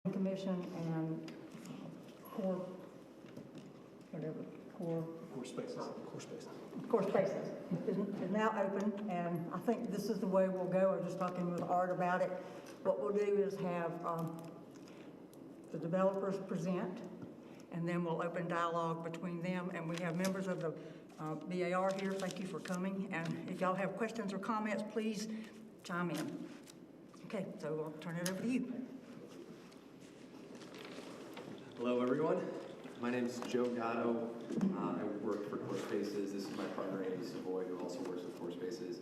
Commission and core, whatever, core spaces is now open, and I think this is the way we'll go. I was just talking with Art about it. What we'll do is have the developers present, and then we'll open dialogue between them, and we have members of the BAR here. Thank you for coming, and if y'all have questions or comments, please chime in. Okay, so I'll turn it over to you. Hello, everyone. My name is Joe Gatto. I work for Core Spaces. This is my partner, Andy Savoy, who also works with Core Spaces.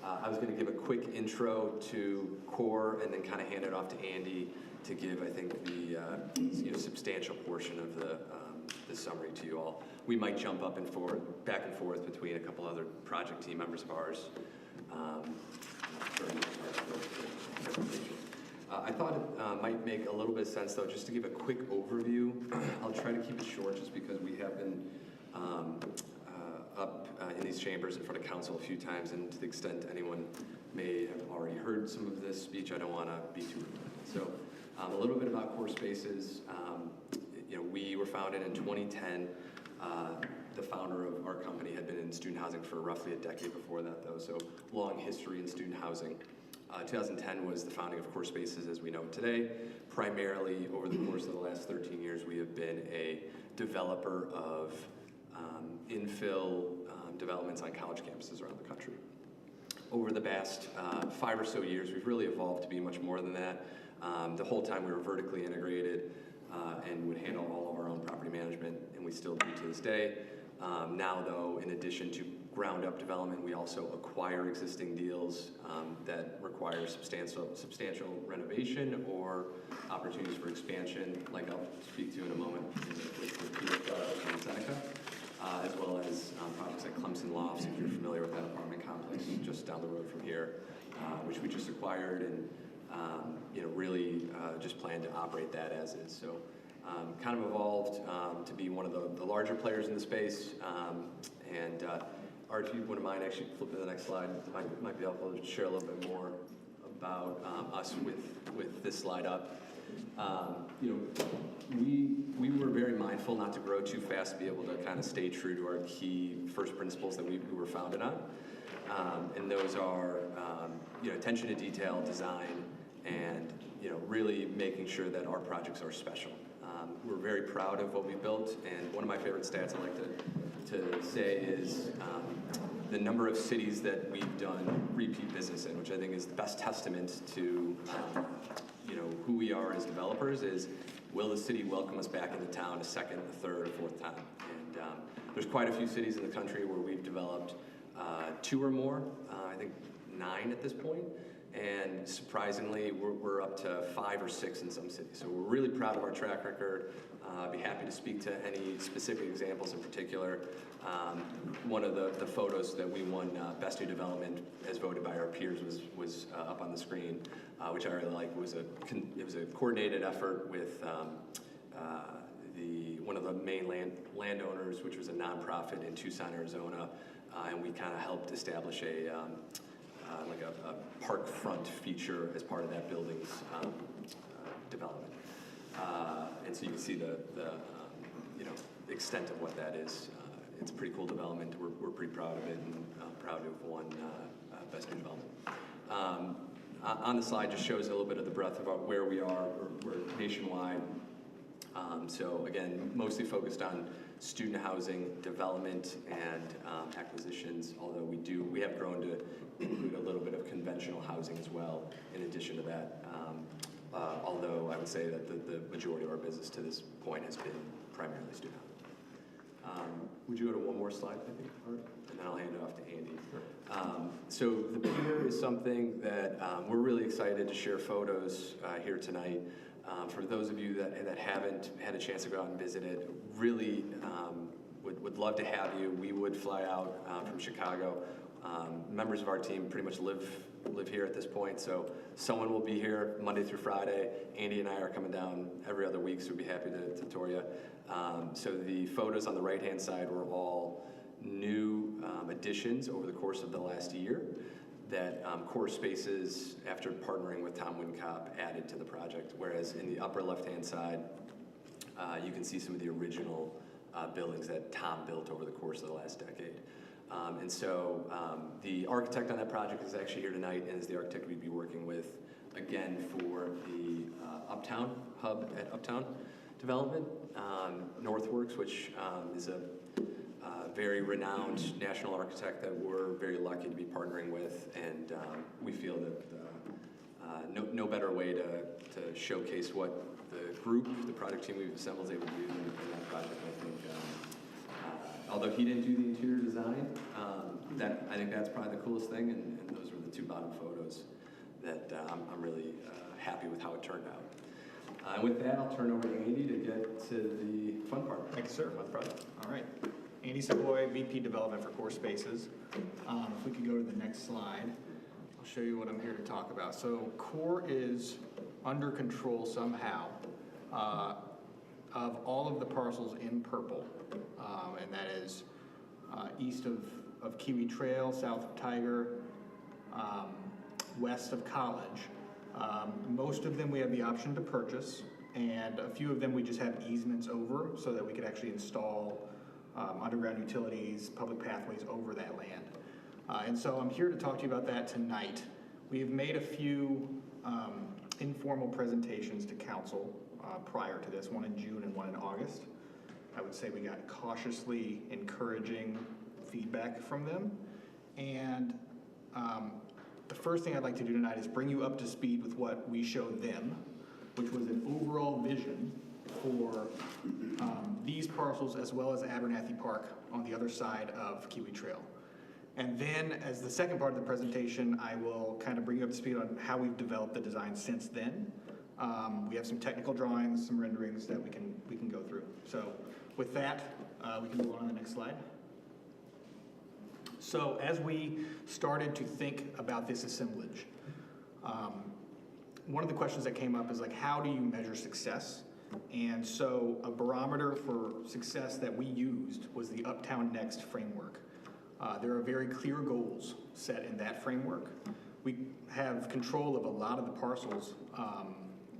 I was going to give a quick intro to Core and then kind of hand it off to Andy to give, I think, the substantial portion of the summary to you all. We might jump up and forth, back and forth between a couple other project team members of ours during the presentation. I thought it might make a little bit of sense, though, just to give a quick overview. I'll try to keep it short just because we have been up in these chambers in front of council a few times, and to the extent anyone may have already heard some of this speech, I don't want to be too redundant. So a little bit about Core Spaces. We were founded in 2010. The founder of our company had been in student housing for roughly a decade before that, though, so long history in student housing. 2010 was the founding of Core Spaces as we know it today. Primarily over the course of the last 13 years, we have been a developer of infill developments on college campuses around the country. Over the past 5 or so years, we've really evolved to be much more than that. The whole time we were vertically integrated and would handle all of our own property management, and we still do to this day. Now, though, in addition to ground-up development, we also acquire existing deals that require substantial renovation or opportunities for expansion, like I'll speak to in a moment with Seneca, as well as projects like Clemson Lofts, if you're familiar with that apartment complex just down the road from here, which we just acquired, and really just plan to operate that as is. So kind of evolved to be one of the larger players in the space, and Art, if you wouldn't mind actually flip to the next slide, it might be helpful to share a little bit more about us with this slide up. We were very mindful not to grow too fast to be able to kind of stay true to our key first principles that we were founded on. And those are attention to detail, design, and really making sure that our projects are special. We're very proud of what we built, and one of my favorite stats I like to say is the number of cities that we've done repeat business in, which I think is the best testament to who we are as developers. Is will the city welcome us back into town a second, a third, a fourth time? And there's quite a few cities in the country where we've developed 2 or more. I think 9 at this point. And surprisingly, we're up to 5 or 6 in some cities. So we're really proud of our track record. I'd be happy to speak to any specific examples in particular. One of the photos that we won Best New Development as voted by our peers was up on the screen, which I really like. It was a coordinated effort with one of the main landowners, which was a nonprofit in Tucson, Arizona, and we kind of helped establish a park front feature as part of that building's development. And so you can see the extent of what that is. It's a pretty cool development. We're pretty proud of it, and proud to have won Best New Development. On the slide just shows a little bit of the breadth of where we are. We're nationwide. So again, mostly focused on student housing development and acquisitions, although we have grown to include a little bit of conventional housing as well in addition to that, although I would say that the majority of our business to this point has been primarily student housing. Would you go to one more slide, I think, Art? And then I'll hand it off to Andy. Sure. So the pier is something that we're really excited to share photos here tonight. For those of you that haven't had a chance to go out and visit it, really would love to have you. We would fly out from Chicago. Members of our team pretty much live here at this point, so someone will be here Monday through Friday. Andy and I are coming down every other week, so we'd be happy to tour you. So the photos on the right-hand side were all new additions over the course of the last year. that Core Spaces, after partnering with Tom Wincop, added to the project, whereas in the upper left-hand side, you can see some of the original buildings that Tom built over the course of the last decade. And so the architect on that project is actually here tonight, and is the architect we'd be working with, again, for the Uptown hub at Uptown Development, Northworks, which is a very renowned national architect that we're very lucky to be partnering with, and we feel that no better way to showcase what the group, the project team we've assembled is able to do in that project. I think, although he didn't do the interior design, I think that's probably the coolest thing, and those were the two bottom photos that I'm really happy with how it turned out. And with that, I'll turn over to Andy to get to the fun part. Thank you, sir. Fun project. All right. Andy Savoy, VP Development for Core Spaces. If we could go to the next slide, I'll show you what I'm here to talk about. So Core is under control somehow of all of the parcels in purple, and that is east of Kiwi Trail, south of Tiger, west of College. Most of them we have the option to purchase, and a few of them we just have easements over so that we could actually install underground utilities, public pathways over that land. And so I'm here to talk to you about that tonight. We've made a few informal presentations to council prior to this, one in June and one in August. I would say we got cautiously encouraging feedback from them. And the first thing I'd like to do tonight is bring you up to speed with what we showed them, which was an overall vision for these parcels as well as Abernathy Park on the other side of Kiwi Trail. And then as the second part of the presentation, I will kind of bring you up to speed on how we've developed the design since then. We have some technical drawings, some renderings that we can go through. So with that, we can move on to the next slide. So as we started to think about this assemblage, one of the questions that came up is like, how do you measure success? And so a barometer for success that we used was the Uptown Next framework. There are very clear goals set in that framework. We have control of a lot of the parcels,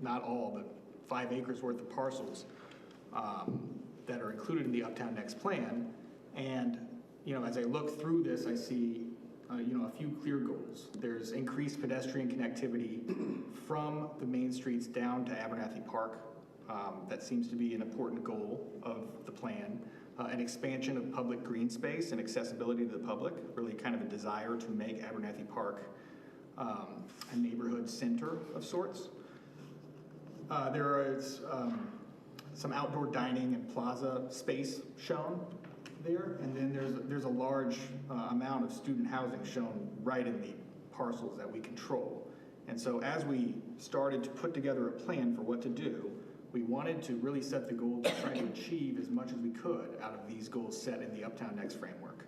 not all, but 5 acres worth of parcels that are included in the Uptown Next plan. And as I look through this, I see a few clear goals. There's increased pedestrian connectivity from the main streets down to Abernathy Park. That seems to be an important goal of the plan. An expansion of public green space and accessibility to the public, really kind of a desire to make Abernathy Park a neighborhood center of sorts. There is some outdoor dining and plaza space shown there, and then there's a large amount of student housing shown right in the parcels that we control. And so as we started to put together a plan for what to do, we wanted to really set the goal to try to achieve as much as we could out of these goals set in the Uptown Next framework.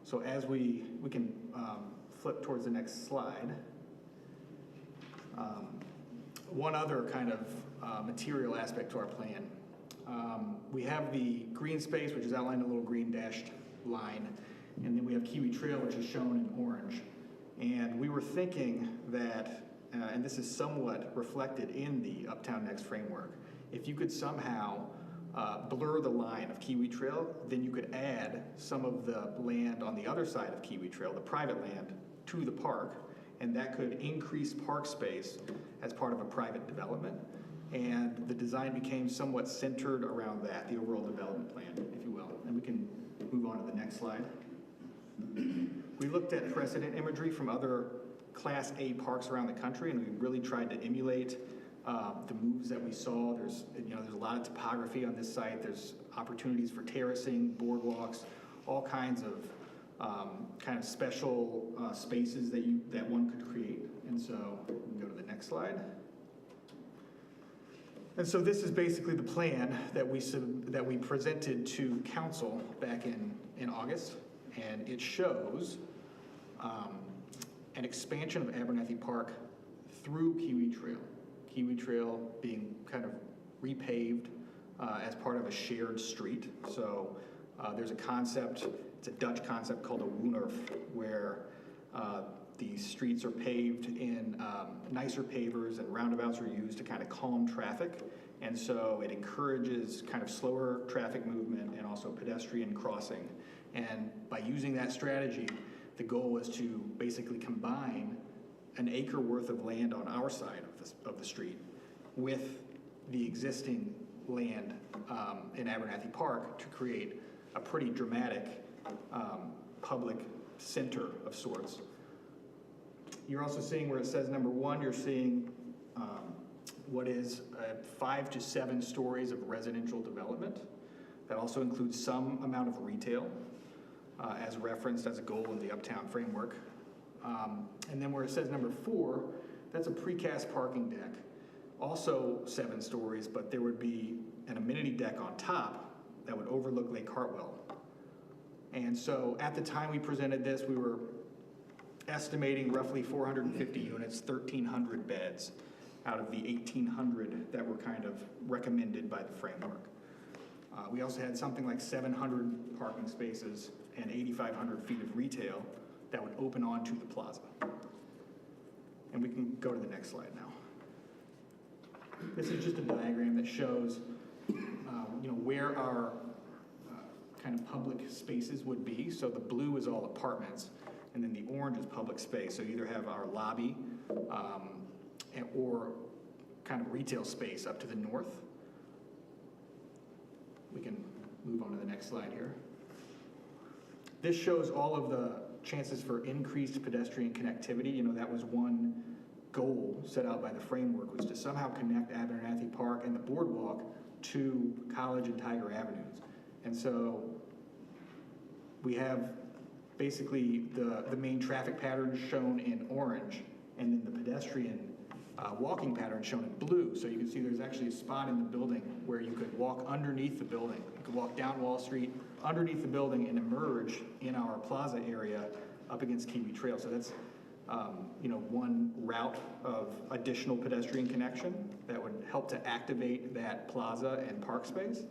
So as we can flip towards the next slide. One other kind of material aspect to our plan. We have the green space, which is outlined in a little green dashed line, and then we have Kiwi Trail, which is shown in orange. And we were thinking that, and this is somewhat reflected in the Uptown Next framework, if you could somehow blur the line of Kiwi Trail, then you could add some of the land on the other side of Kiwi Trail, the private land, to the park, and that could increase park space as part of a private development. And the design became somewhat centered around that, the overall development plan, if you will. And we can move on to the next slide. We looked at precedent imagery from other Class A parks around the country, and we really tried to emulate the moves that we saw. There's a lot of topography on this site. There's opportunities for terracing, boardwalks, all kinds of kind of special spaces that one could create. And so we can go to the next slide. And so this is basically the plan that we presented to council back in August, and it shows an expansion of Abernathy Park through Kiwi Trail. Kiwi Trail being kind of repaved as part of a shared street. So there's a concept, it's a Dutch concept called a woonerf, where These streets are paved in nicer pavers, and roundabouts are used to kind of calm traffic. And so it encourages kind of slower traffic movement and also pedestrian crossing. And by using that strategy, the goal is to basically combine an acre worth of land on our side of the street with the existing land in Abernathy Park to create a pretty dramatic public center of sorts. You're also seeing where it says number 1, you're seeing what is 5 to 7 stories of residential development. That also includes some amount of retail as referenced as a goal in the Uptown framework. And then where it says number 4, that's a precast parking deck. Also 7 stories, but there would be an amenity deck on top that would overlook Lake Hartwell. And so at the time we presented this, we were estimating roughly 450 units, 1,300 beds out of the 1,800 that were kind of recommended by the framework. We also had something like 700 parking spaces and 8,500 feet of retail that would open onto the plaza. And we can go to the next slide now. This is just a diagram that shows where our kind of public spaces would be. So the blue is all apartments, and then the orange is public space. So you either have our lobby or kind of retail space up to the north. We can move on to the next slide here. This shows all of the chances for increased pedestrian connectivity. You know, that was one goal set out by the framework, was to somehow connect Abernathy Park and the boardwalk to College and Tiger Avenues. And so we have basically the main traffic patterns shown in orange, and then the pedestrian walking pattern shown in blue. So you can see there's actually a spot in the building where you could walk underneath the building. You could walk down Wall Street, underneath the building, and emerge in our plaza area up against Kiwi Trail. So that's one route of additional pedestrian connection that would help to activate that plaza and park space.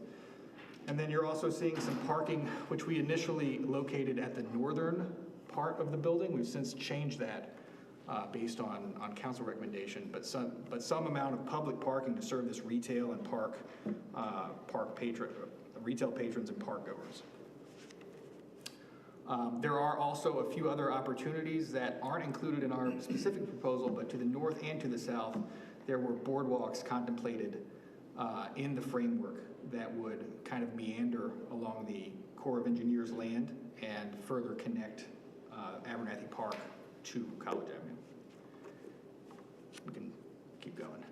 And then you're also seeing some parking, which we initially located at the northern part of the building. We've since changed that based on council recommendation, but some amount of public parking to serve this retail and retail patrons and park goers. There are also a few other opportunities that aren't included in our specific proposal, but to the north and to the south, there were boardwalks contemplated in the framework that would kind of meander along the Corps of Engineers land and further connect Abernathy Park to College Avenue. We can keep going.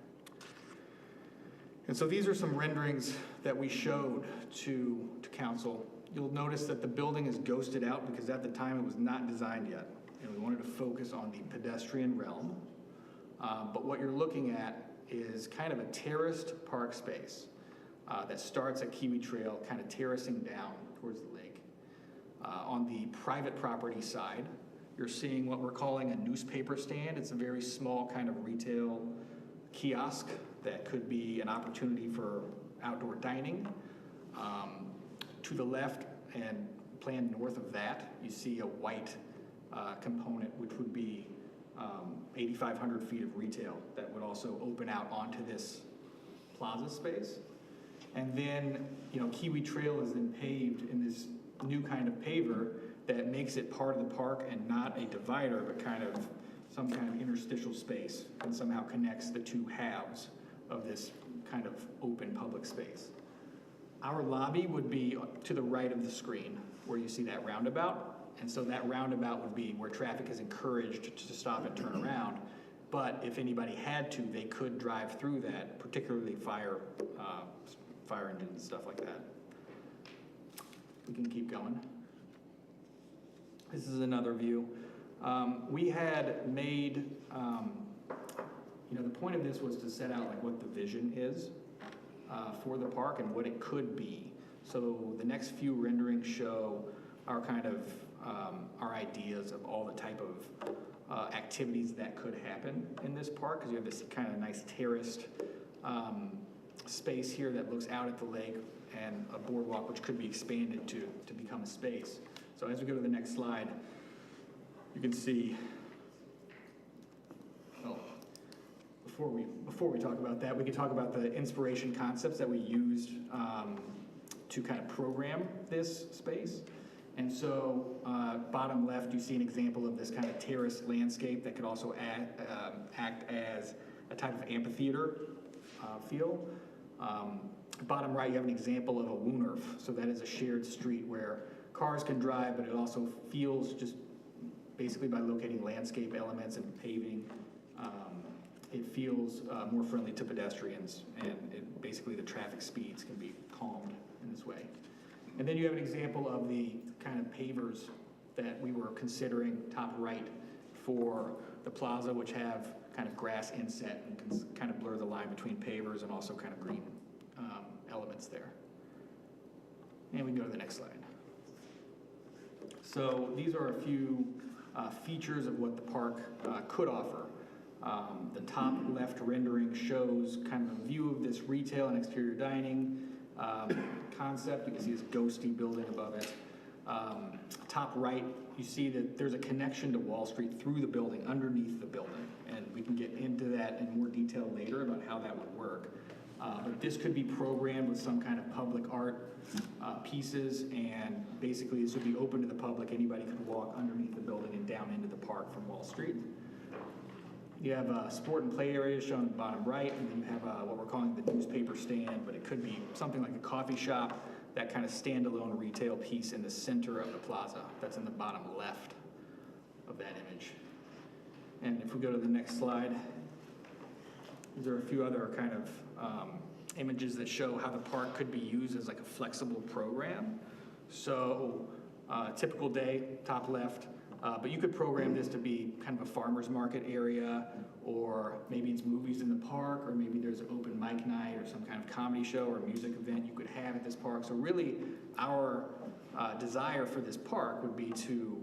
And so these are some renderings that we showed to council. You'll notice that the building is ghosted out because at the time it was not designed yet, and we wanted to focus on the pedestrian realm. But what you're looking at is kind of a terraced park space that starts at Kiwi Trail, kind of terracing down towards the lake. On the private property side, you're seeing what we're calling a newspaper stand. It's a very small kind of retail kiosk that could be an opportunity for outdoor dining. To the left and planned north of that, you see a white component, which would be 8,500 feet of retail that would also open out onto this plaza space. And then, Kiwi Trail is then paved in this new kind of paver that makes it part of the park and not a divider, but kind of some kind of interstitial space, and somehow connects the two halves of this kind of open public space. Our lobby would be to the right of the screen where you see that roundabout. And so that roundabout would be where traffic is encouraged to stop and turn around. But if anybody had to, they could drive through that, particularly fire engines and stuff like that. We can keep going. This is another view. We had made, the point of this was to set out like what the vision is for the park and what it could be. So the next few renderings show our kind of our ideas of all the type of activities that could happen in this park, because you have this kind of nice terraced space here that looks out at the lake, and a boardwalk which could be expanded to become a space. So as we go to the next slide, you can see before we talk about that, we could talk about the inspiration concepts that we used to kind of program this space. And so, bottom left, you see an example of this kind of terrace landscape that could also act as a type of amphitheater feel. Bottom right, you have an example of a Woonerf. So that is a shared street where cars can drive, but it also feels just basically by locating landscape elements and paving, it feels more friendly to pedestrians, and basically the traffic speeds can be calmed in this way. And then you have an example of the kind of pavers that we were considering top right for the plaza, which have kind of grass inset and can kind of blur the line between pavers and also kind of green elements there. And we can go to the next slide. So these are a few features of what the park could offer. The top left rendering shows kind of a view of this retail and exterior dining concept. You can see this ghosty building above it. Top right, you see that there's a connection to Wall Street through the building, underneath the building. And we can get into that in more detail later about how that would work. But this could be programmed with some kind of public art pieces, and basically this would be open to the public. Anybody could walk underneath the building and down into the park from Wall Street. You have a sport and play area shown in the bottom right, and then you have what we're calling the newspaper stand, but it could be something like a coffee shop, that kind of standalone retail piece in the center of the plaza. That's in the bottom left of that image. And if we go to the next slide, there are a few other kind of images that show how the park could be used as like a flexible program. So typical day, top left, but you could program this to be kind of a farmer's market area, or maybe it's movies in the park, or maybe there's an open mic night or some kind of comedy show or music event you could have at this park. So really our desire for this park would be to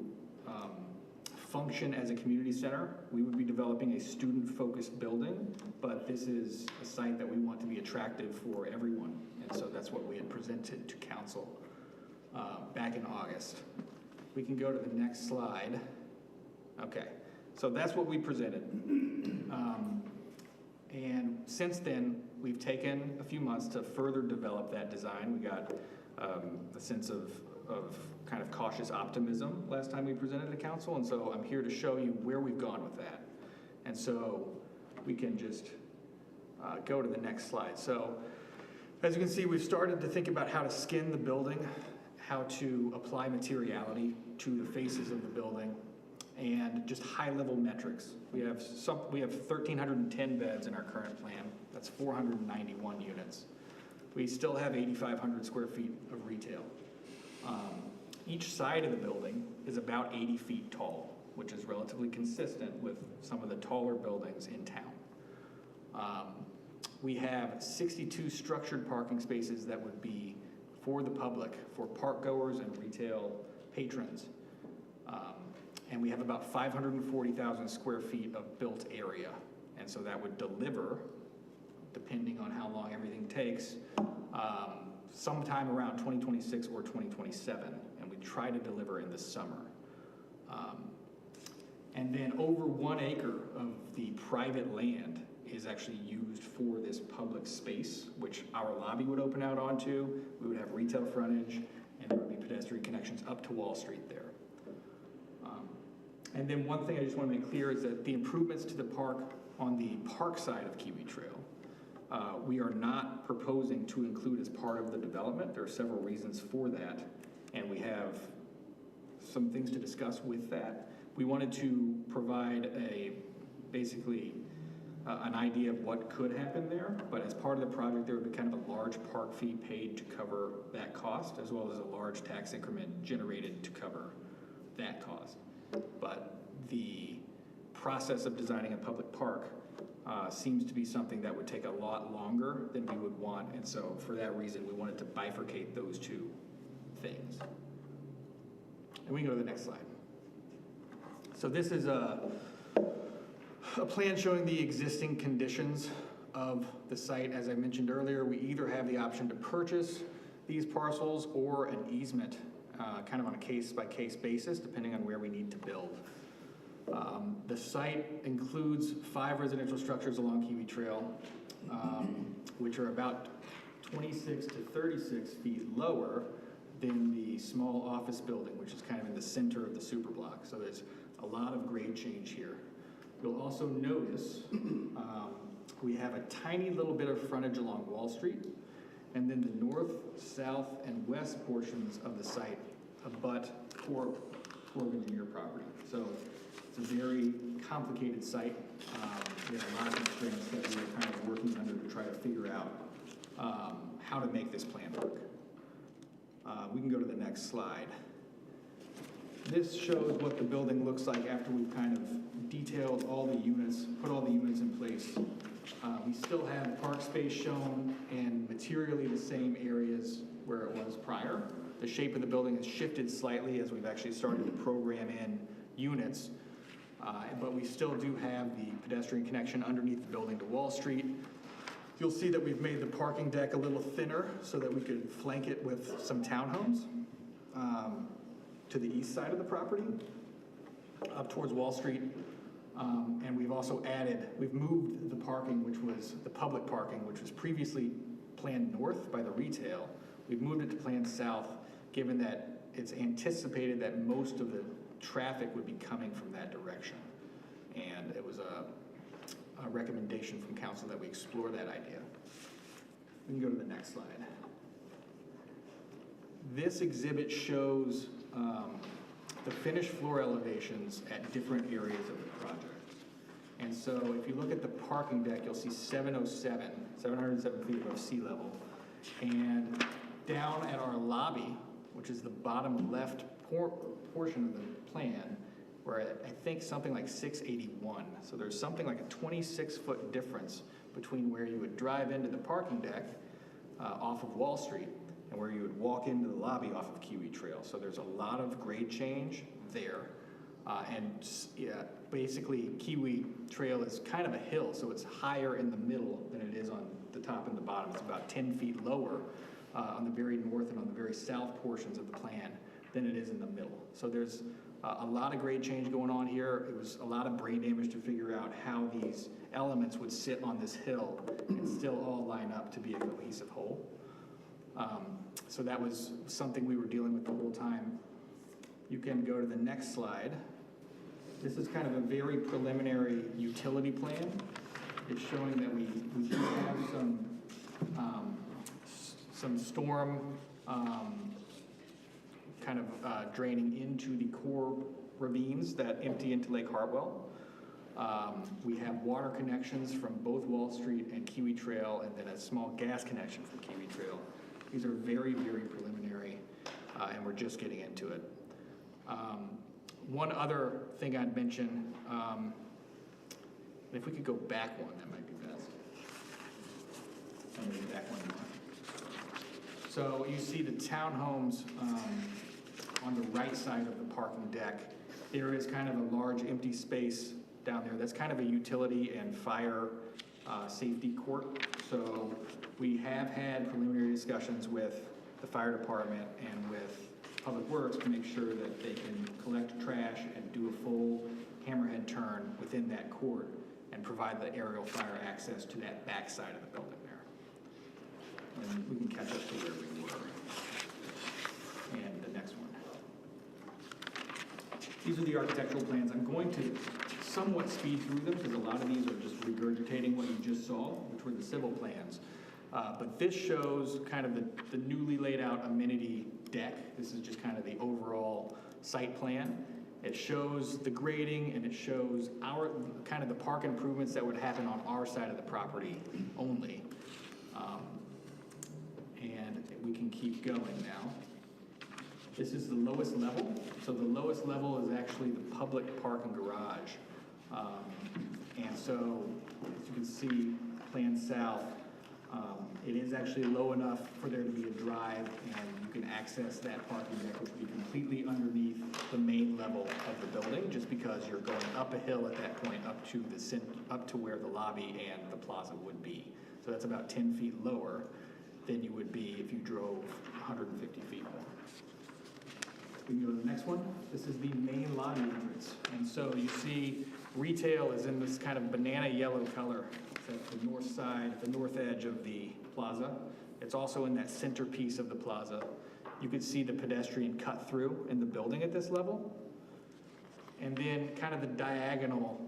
function as a community center. We would be developing a student-focused building, but this is a site that we want to be attractive for everyone. And so that's what we had presented to council back in August. We can go to the next slide. Okay, so that's what we presented. And since then, we've taken a few months to further develop that design. We got a sense of kind of cautious optimism last time we presented to council, and so I'm here to show you where we've gone with that. And so we can just go to the next slide. So as you can see, we've started to think about how to skin the building, how to apply materiality to the faces of the building, and just high-level metrics. We have 1,310 beds in our current plan. That's 491 units. We still have 8,500 square feet of retail. Each side of the building is about 80 feet tall, which is relatively consistent with some of the taller buildings in town. We have 62 structured parking spaces that would be for the public, for park goers and retail patrons. And we have about 540,000 square feet of built area. And so that would deliver, depending on how long everything takes, sometime around 2026 or 2027. And we try to deliver in the summer. And then over 1 acre of the private land is actually used for this public space, which our lobby would open out onto. We would have retail frontage, and there would be pedestrian connections up to Wall Street there. And then one thing I just want to make clear is that the improvements to the park on the park side of Kiwi Trail, we are not proposing to include as part of the development. There are several reasons for that, and we have some things to discuss with that. We wanted to provide basically an idea of what could happen there, but as part of the project, there would be kind of a large park fee paid to cover that cost, as well as a large tax increment generated to cover that cost. But the process of designing a public park seems to be something that would take a lot longer than we would want, and so for that reason, we wanted to bifurcate those two things. And we can go to the next slide. So this is a plan showing the existing conditions of the site. As I mentioned earlier, we either have the option to purchase these parcels or an easement, kind of on a case-by-case basis, depending on where we need to build. The site includes 5 residential structures along Kiwi Trail, which are about 26 to 36 feet lower than the small office building, which is kind of in the center of the superblock. So there's a lot of grade change here. You'll also notice we have a tiny little bit of frontage along Wall Street, and then the north, south, and west portions of the site abut Corps of Engineer property. So it's a very complicated site. We have a lot of constraints that we're kind of working under to try to figure out how to make this plan work. We can go to the next slide. This shows what the building looks like after we've kind of detailed all the units, put all the units in place. We still have park space shown in materially the same areas where it was prior. The shape of the building has shifted slightly as we've actually started to program in units. But we still do have the pedestrian connection underneath the building to Wall Street. You'll see that we've made the parking deck a little thinner so that we could flank it with some townhomes to the east side of the property, up towards Wall Street. And we've also we've moved the parking, which was the public parking, which was previously planned north by the retail. We've moved it to planned south, given that it's anticipated that most of the traffic would be coming from that direction. And it was a recommendation from council that we explore that idea. We can go to the next slide. This exhibit shows the finished floor elevations at different areas of the project. And so if you look at the parking deck, you'll see 707 feet above sea level. And down at our lobby, which is the bottom left portion of the plan, we're at, I think, something like 681. So there's something like a 26-foot difference between where you would drive into the parking deck off of Wall Street and where you would walk into the lobby off of Kiwi Trail. So there's a lot of grade change there. Basically Kiwi Trail is kind of a hill, so it's higher in the middle than it is on the top and the bottom. It's about 10 feet lower on the very north and on the very south portions of the plan than it is in the middle. So there's a lot of grade change going on here. It was a lot of brain damage to figure out how these elements would sit on this hill and still all line up to be a cohesive whole. So that was something we were dealing with the whole time. You can go to the next slide. This is kind of a very preliminary utility plan. It's showing that we do have some storm kind of draining into the core ravines that empty into Lake Hartwell. We have water connections from both Wall Street and Kiwi Trail, and then a small gas connection from Kiwi Trail. These are very, very preliminary, and we're just getting into it. One other thing I'd mention, if we could go back one, that might be best. Maybe back one more. So you see the townhomes on the right side of the parking deck. There is kind of a large empty space down there. That's kind of a utility and fire safety court. So we have had preliminary discussions with the fire department and with Public Works to make sure that they can collect trash and do a full hammerhead turn within that court and provide the aerial fire access to that back side of the building there. And we can catch up to where we were. And the next one. These are the architectural plans. I'm going to somewhat speed through them because a lot of these are just regurgitating what you just saw, which were the civil plans. But this shows kind of the newly laid out amenity deck. This is just kind of the overall site plan. It shows the grading and it shows our kind of the park improvements that would happen on our side of the property only. And we can keep going now. This is the lowest level. So the lowest level is actually the public parking garage. And so as you can see, plan south, it is actually low enough for there to be a drive and you can access that parking deck, which would be completely underneath the main level of the building, just because you're going up a hill at that point up to where the lobby and the plaza would be. So that's about 10 feet lower than you would be if you drove 150 feet more. We can go to the next one. This is the main lobby entrance. And so you see retail is in this kind of banana yellow color. It's at the north side, the north edge of the plaza. It's also in that centerpiece of the plaza. You could see the pedestrian cut through in the building at this level. And then kind of the diagonal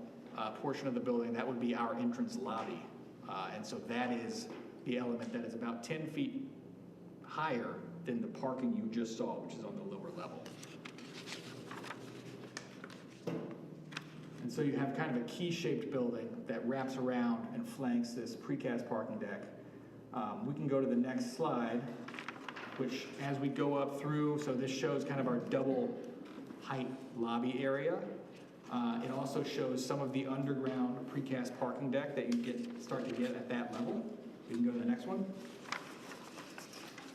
portion of the building, that would be our entrance lobby. And so that is the element that is about 10 feet higher than the parking you just saw, which is on the lower level. And so you have kind of a key-shaped building that wraps around and flanks this precast parking deck. We can go to the next slide, which as we go up through, so this shows kind of our double height lobby area. It also shows some of the underground precast parking deck that you start to get at that level. We can go to the next one.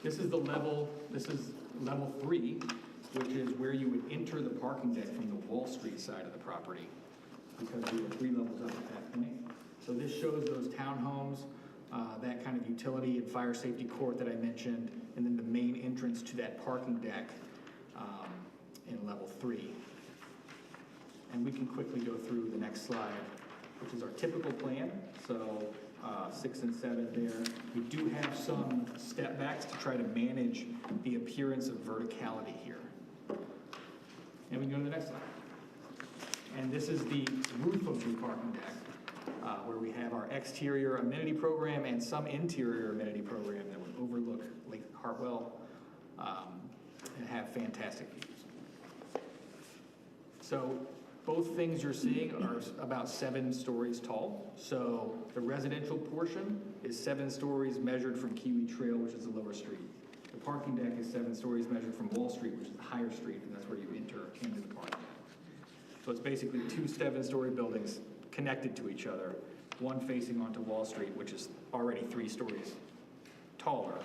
This is level 3, which is where you would enter the parking deck from the Wall Street side of the property, because we were 3 levels up at that point. So this shows those townhomes, that kind of utility and fire safety court that I mentioned, and then the main entrance to that parking deck in level 3. And we can quickly go through the next slide, which is our typical plan. So 6 and 7 there. We do have some step backs to try to manage the appearance of verticality here. And we can go to the next slide. And this is the roof of the parking deck, where we have our exterior amenity program and some interior amenity program that would overlook Lake Hartwell and have fantastic views. So both things you're seeing are about 7 stories tall. So the residential portion is 7 stories measured from Kiwi Trail, which is the lower street. The parking deck is 7 stories measured from Wall Street, which is the higher street, and that's where you enter into the parking deck. So it's basically 2 7-story buildings connected to each other, one facing onto Wall Street, which is already 3 stories taller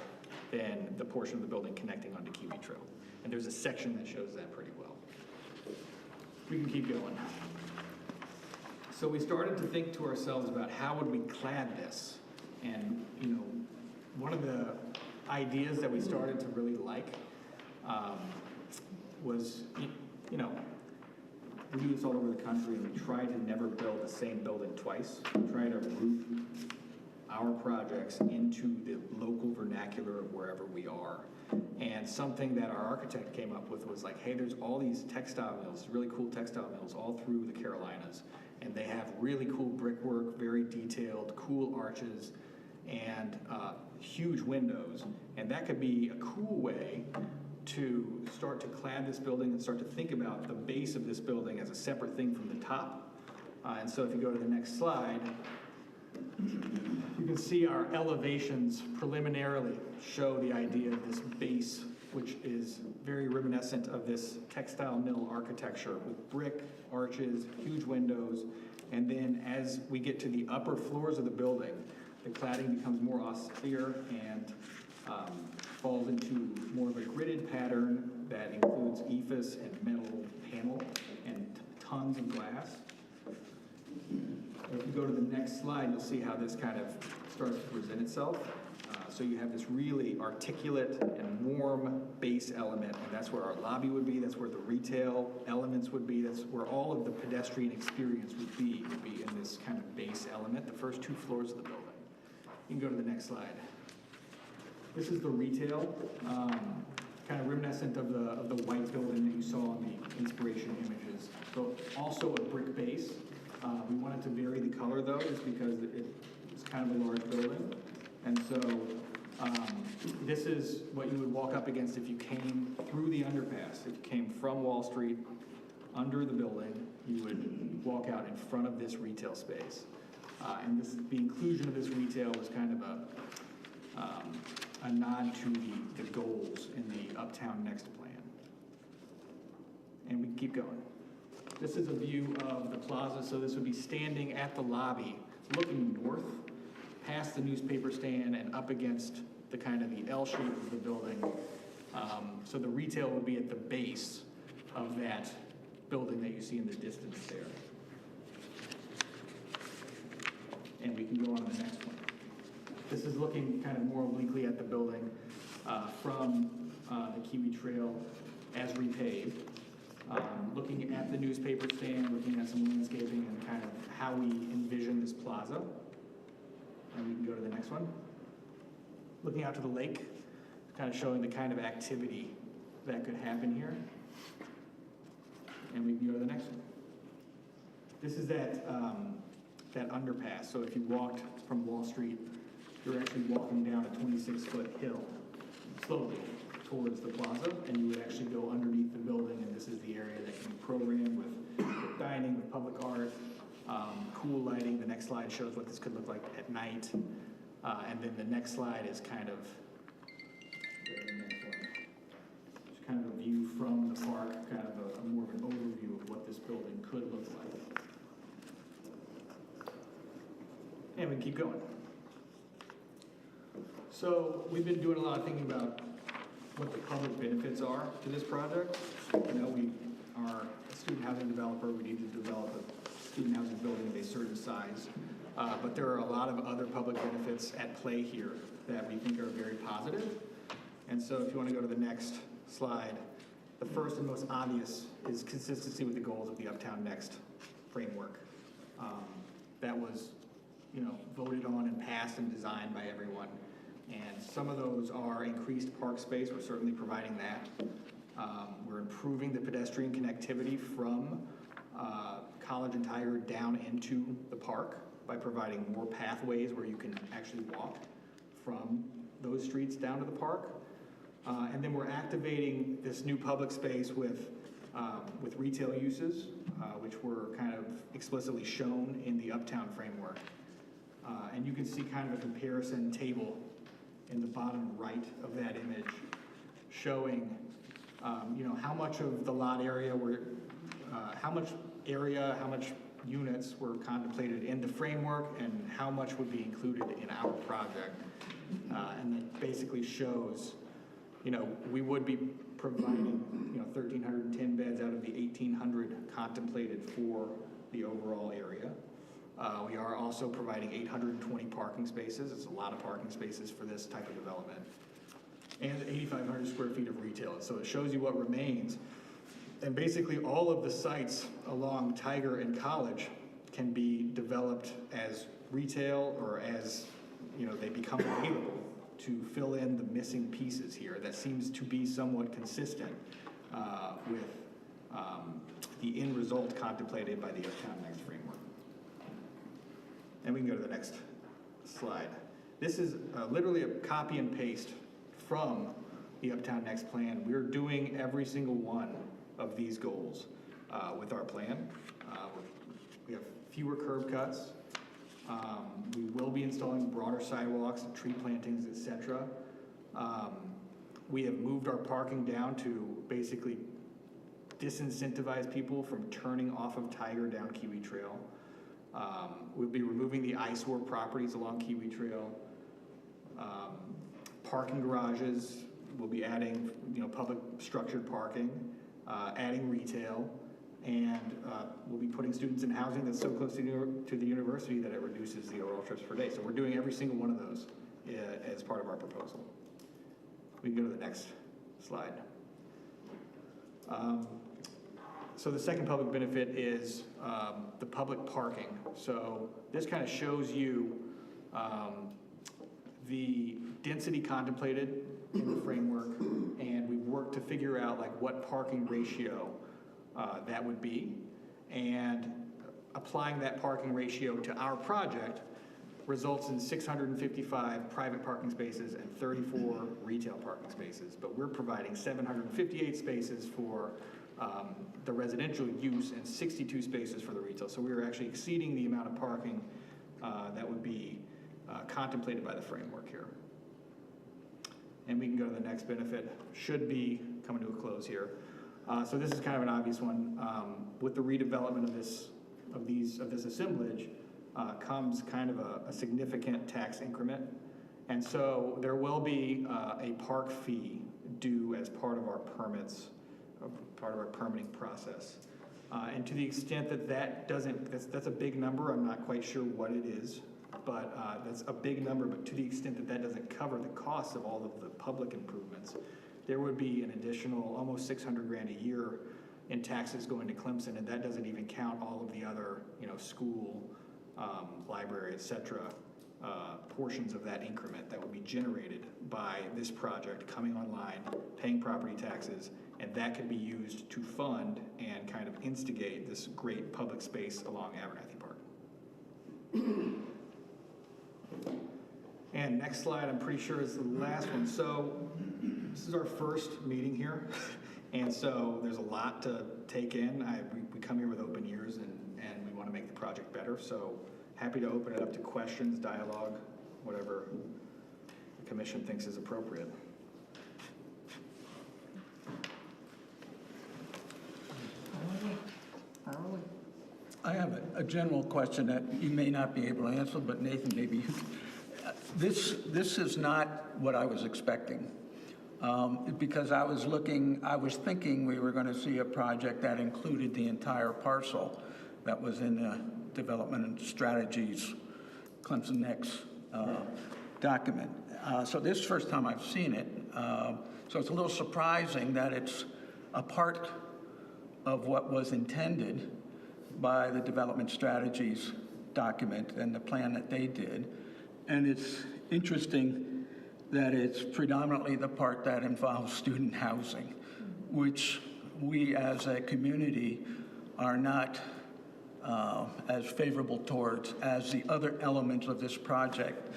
than the portion of the building connecting onto Kiwi Trail. And there's a section that shows that pretty well. We can keep going. So we started to think to ourselves about how would we clad this? And, one of the ideas that we started to really like was, we do this all over the country, and we try to never build the same building twice. We try to root our projects into the local vernacular of wherever we are. And something that our architect came up with was like, hey, there's all these textile mills, really cool textile mills all through the Carolinas. And they have really cool brickwork, very detailed, cool arches, and huge windows. And that could be a cool way to start to clad this building and start to think about the base of this building as a separate thing from the top. And so if you go to the next slide, you can see our elevations preliminarily show the idea of this base, which is very reminiscent of this textile mill architecture with brick, arches, huge windows. And then as we get to the upper floors of the building, the cladding becomes more austere and falls into more of a gridded pattern that includes ephes and metal panel and tons of glass. If you go to the next slide, you'll see how this kind of starts to present itself. So you have this really articulate and warm base element, and that's where our lobby would be, that's where the retail elements would be, that's where all of the pedestrian experience would be in this kind of base element, the first 2 floors of the building. You can go to the next slide. This is the retail, kind of reminiscent of the white building that you saw in the inspiration images. So also a brick base. We wanted to vary the color though, just because it's kind of a large building. And so this is what you would walk up against if you came through the underpass. If you came from Wall Street under the building, you would walk out in front of this retail space. And the inclusion of this retail was kind of a nod to the goals in the Uptown Next plan. And we can keep going. This is a view of the plaza, so this would be standing at the lobby, looking north, past the newspaper stand and up against the kind of the L shape of the building. So the retail would be at the base of that building that you see in the distance there. And we can go on to the next one. This is looking kind of more obliquely at the building from the Kiwi Trail as repaved. Looking at the newspaper stand, looking at some landscaping and kind of how we envision this plaza. And we can go to the next one. Looking out to the lake, kind of showing the kind of activity that could happen here. And we can go to the next one. This is that underpass. So if you walked from Wall Street, you're actually walking down a 26-foot hill slowly towards the plaza, and you would actually go underneath the building, and this is the area that can be programmed with dining, with public art, cool lighting. The next slide shows what this could look like at night. And then the next slide is kind of just kind of a view from the park, kind of a more of an overview of what this building could look like. And we can keep going. So we've been doing a lot of thinking about what the public benefits are to this project. You know, we are a student housing developer. We need to develop a student housing building of a certain size. But there are a lot of other public benefits at play here that we think are very positive. And so if you want to go to the next slide, the first and most obvious is consistency with the goals of the Uptown Next framework. That was, you know, voted on and passed and designed by everyone. And some of those are increased park space. We're certainly providing that. We're improving the pedestrian connectivity from College and Tiger down into the park by providing more pathways where you can actually walk from those streets down to the park. And then we're activating this new public space with retail uses, which were kind of explicitly shown in the Uptown framework. And you can see kind of a comparison table in the bottom right of that image showing, you know, how much of the lot area were, how much units were contemplated in the framework and how much would be included in our project. And it basically shows, you know, we would be providing, you know, 1,310 beds out of the 1,800 contemplated for the overall area. We are also providing 820 parking spaces. It's a lot of parking spaces for this type of development. And 8,500 square feet of retail. So it shows you what remains. And basically all of the sites along Tiger and College can be developed as retail or as, you know, they become available to fill in the missing pieces here. That seems to be somewhat consistent with the end result contemplated by the Uptown Next framework. And we can go to the next slide. This is literally a copy and paste from the Uptown Next plan. We're doing every single one of these goals with our plan. We have fewer curb cuts. We will be installing broader sidewalks, tree plantings, etc. We have moved our parking down to basically disincentivize people from turning off of Tiger down Kiwi Trail. We'll be removing the eyesore properties along Kiwi Trail. Parking garages, we'll be adding, you know, public structured parking, adding retail, and we'll be putting students in housing that's so close to the university that it reduces the overall trips per day. So we're doing every single one of those as part of our proposal. We can go to the next slide. So the second public benefit is the public parking. So this kind of shows you the density contemplated in the framework, and we've worked to figure out like what parking ratio that would be, and applying that parking ratio to our project results in 655 private parking spaces and 34 retail parking spaces. But we're providing 758 spaces for the residential use and 62 spaces for the retail. So we are actually exceeding the amount of parking that would be contemplated by the framework here. And we can go to the next benefit. Should be coming to a close here. So this is kind of an obvious one. With the redevelopment of this assemblage comes kind of a significant tax increment. And so there will be a park fee due as part of our permits, part of our permitting process. And to the extent that that's a big number, I'm not quite sure what it is, but that's a big number, but to the extent that that doesn't cover the cost of all of the public improvements, there would be an additional almost 600 grand a year in taxes going to Clemson, and that doesn't even count all of the other, school, library, et cetera, portions of that increment that would be generated by this project coming online, paying property taxes, and that could be used to fund and kind of instigate this great public space along Abernathy Park. And next slide, I'm pretty sure is the last one. So this is our first meeting here, and so there's a lot to take in. We come here with open ears, and we want to make the project better. So happy to open it up to questions, dialogue, whatever the commission thinks is appropriate. I have a general question that you may not be able to answer, but Nathan, maybe you can. This is not what I was expecting. Because I was thinking we were going to see a project that included the entire parcel that was in the Development and Strategies Clemson Next document. So this is the first time I've seen it. So it's a little surprising that it's a part of what was intended by the Development Strategies document and the plan that they did. And it's interesting that it's predominantly the part that involves student housing, which we as a community are not as favorable towards as the other elements of this project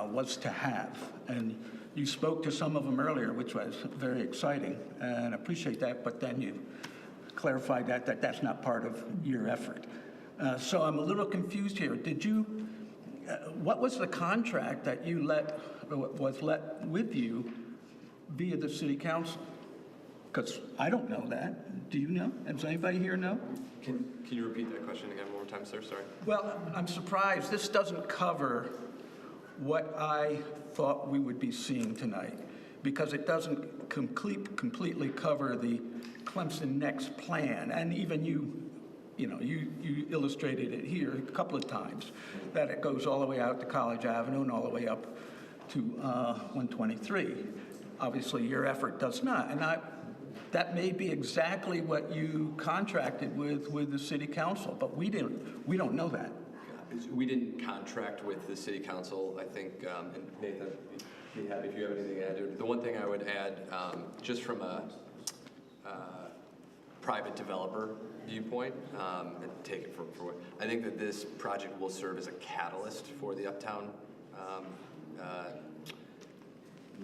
was to have. And you spoke to some of them earlier, which was very exciting, and I appreciate that, but then you clarified that that's not part of your effort. So I'm a little confused here. Did you, what was the contract that you was let with you via the city council? Because I don't know that. Do you know? Does anybody here know? Can you repeat that question again one more time, sir? Sorry. Well, I'm surprised this doesn't cover what I thought we would be seeing tonight, because it doesn't completely cover the Clemson Next plan, and even you illustrated it here a couple of times, that it goes all the way out to College Avenue and all the way up to 123. Obviously, your effort does not, and that may be exactly what you contracted with the city council, but we don't know that. We didn't contract with the city council, I think, and Nathan, be happy if you have anything to add to it. The one thing I would add, just from a private developer viewpoint, and take it for what, I think that this project will serve as a catalyst for the Uptown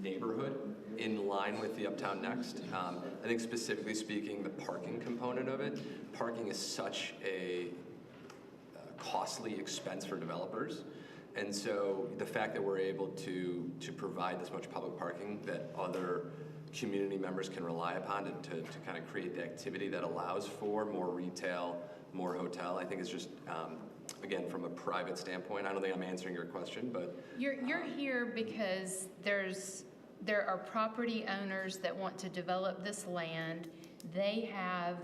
neighborhood in line with the Uptown Next. I think specifically speaking, the parking component of it, parking is such a costly expense for developers. And so the fact that we're able to provide this much public parking that other community members can rely upon to kind of create the activity that allows for more retail, more hotel, I think is just, again, from a private standpoint, I don't think I'm answering your question, but. You're here because there are property owners that want to develop this land. They have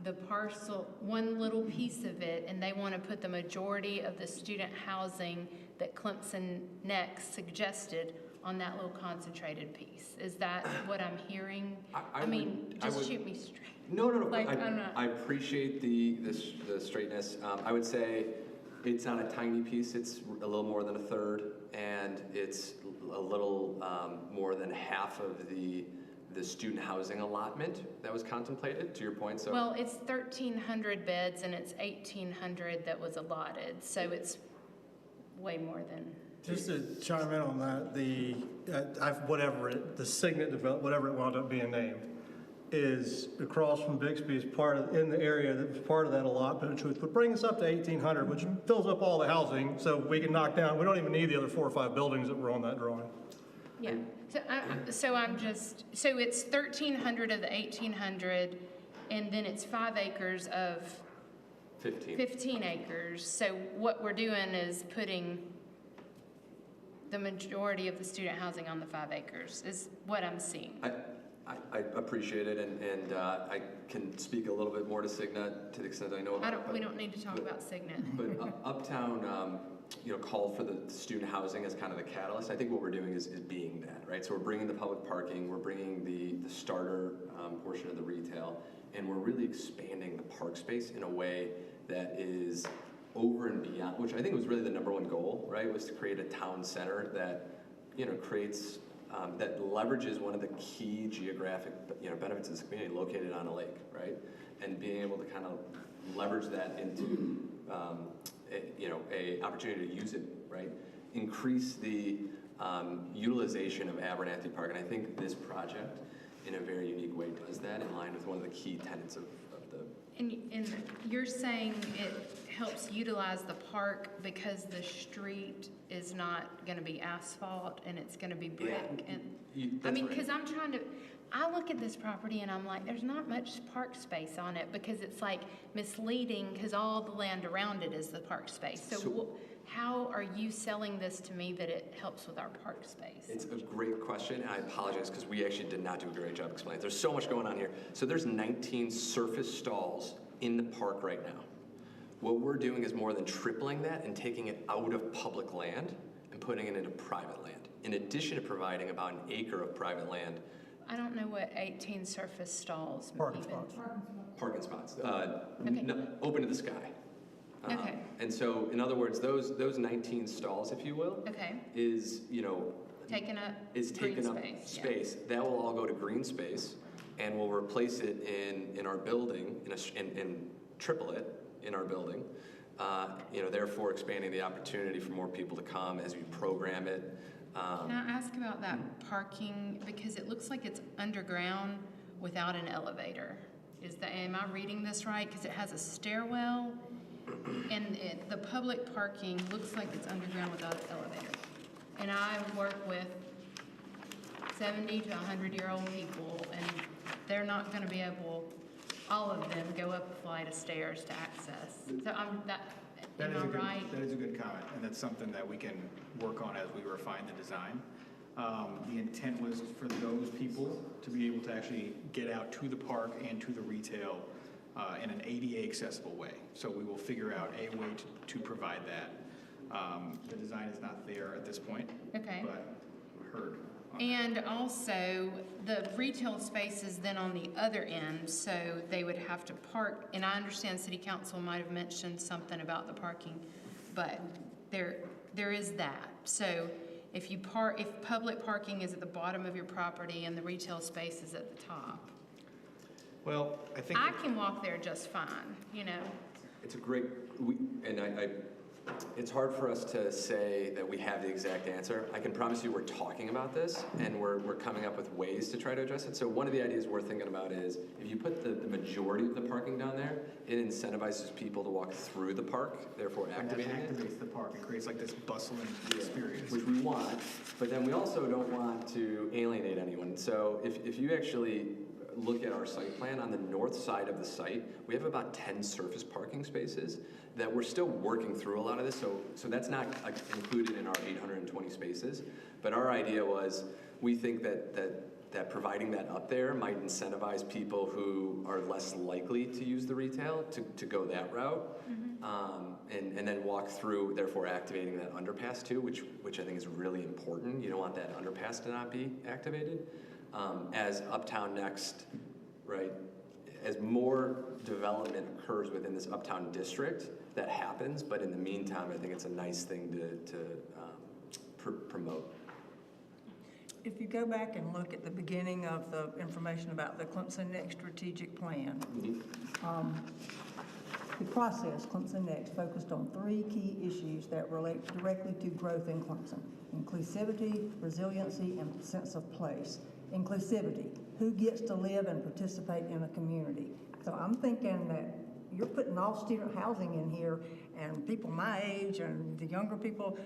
the parcel, one little piece of it, and they want to put the majority of the student housing that Clemson Next suggested on that little concentrated piece. Is that what I'm hearing? Shoot me straight. No. Like, I'm not. I appreciate the straightness. I would say it's not a tiny piece. It's a little more than a third, and it's a little more than half of the student housing allotment that was contemplated, to your point. So Well, it's 1,300 beds and it's 1,800 that was allotted, so it's way more than. Just to chime in on that, the Signet development, whatever it wound up being named, is across from Bixby's in the area that was part of that allotment, which would bring us up to 1,800, which fills up all the housing, so we can knock down, we don't even need the other 4 or 5 buildings that were on that drawing. Yeah, so it's 1,300 of the 1,800, and then it's 5 acres of 15 acres. So what we're doing is putting the majority of the student housing on the 5 acres, is what I'm seeing. I appreciate it, and I can speak a little bit more to Signet to the extent I know about it. We don't need to talk about Signet. But Uptown, called for the student housing as kind of the catalyst. I think what we're doing is being that, right? So we're bringing the public parking, we're bringing the starter portion of the retail, and we're really expanding the park space in a way that is over and beyond, which I think was really the number one goal, right? Was to create a town center that, creates, that leverages one of the key geographic, benefits of this community located on a lake, right? And being able to kind of leverage that into, a opportunity to use it, right? Increase the utilization of Abernathy Park, and I think this project, in a very unique way, does that in line with one of the key tenets of the. And you're saying it helps utilize the park because the street is not going to be asphalt and it's going to be brick? That's right. Because I look at this property and I'm like, there's not much park space on it because it's like misleading because all the land around it is the park space. So how are you selling this to me that it helps with our park space? It's a great question, and I apologize because we actually did not do a great job explaining. There's so much going on here. So there's 19 surface stalls in the park right now. What we're doing is more than tripling that and taking it out of public land and putting it into private land. In addition to providing about an acre of private land. I don't know what 18 surface stalls Parking even. spots. Parking spots, Okay. open to the sky. Okay. And so, in other words, those 19 stalls, if you will, Okay. is Taking up taking green up space. space. That will all go to green space, and we'll replace it in our building and triple it in our building. Therefore expanding the opportunity for more people to come as we program it. Can I ask about that parking? Because it looks like it's underground without an elevator. Am I reading this right? Because it has a stairwell, and the public parking looks like it's underground without an elevator. And I work with 70 to 100-year-old people, and they're not going to be able, all of them, go up a flight of stairs to access. So am I right? That is a good comment, and that's something that we can work on as we refine the design. The intent was for those people to be able to actually get out to the park and to the retail in an ADA accessible way. So we will figure out a way to provide that. The design is not there at this point, Okay. but heard. on that. And also, the retail space is then on the other end, so they would have to park, and I understand city council might have mentioned something about the parking, but there is that. So if public parking is at the bottom of your property and the retail space is at the top, Well, I think. I can walk there just fine, It's a great, it's hard for us to say that we have the exact answer. I can promise you we're talking about this, and we're coming up with ways to try to address it. So one of the ideas we're thinking about is, if you put the majority of the parking down there, it incentivizes people to walk through the park, therefore And that activating it. activates the park. It creates like this bustling experience. Which we want, but then we also don't want to alienate anyone. So if you actually look at our site plan, on the north side of the site, we have about 10 surface parking spaces that we're still working through a lot of this, so that's not included in our 820 spaces. But our idea was, we think that providing that up there might incentivize people who are less likely to use the retail to go that route, and then walk through, therefore activating that underpass too, which I think is really important. You don't want that underpass to not be activated. As Uptown Next, right, as more development occurs within this Uptown district, that happens, but in the meantime, I think it's a nice thing to promote. If you go back and look at the beginning of the information about the Clemson Next strategic plan, the process, Clemson Next, focused on 3 key issues that relate directly to growth in Clemson: inclusivity, resiliency, and sense of place. Inclusivity, who gets to live and participate in a community. So I'm thinking that you're putting all student housing in here, and people my age and the younger people,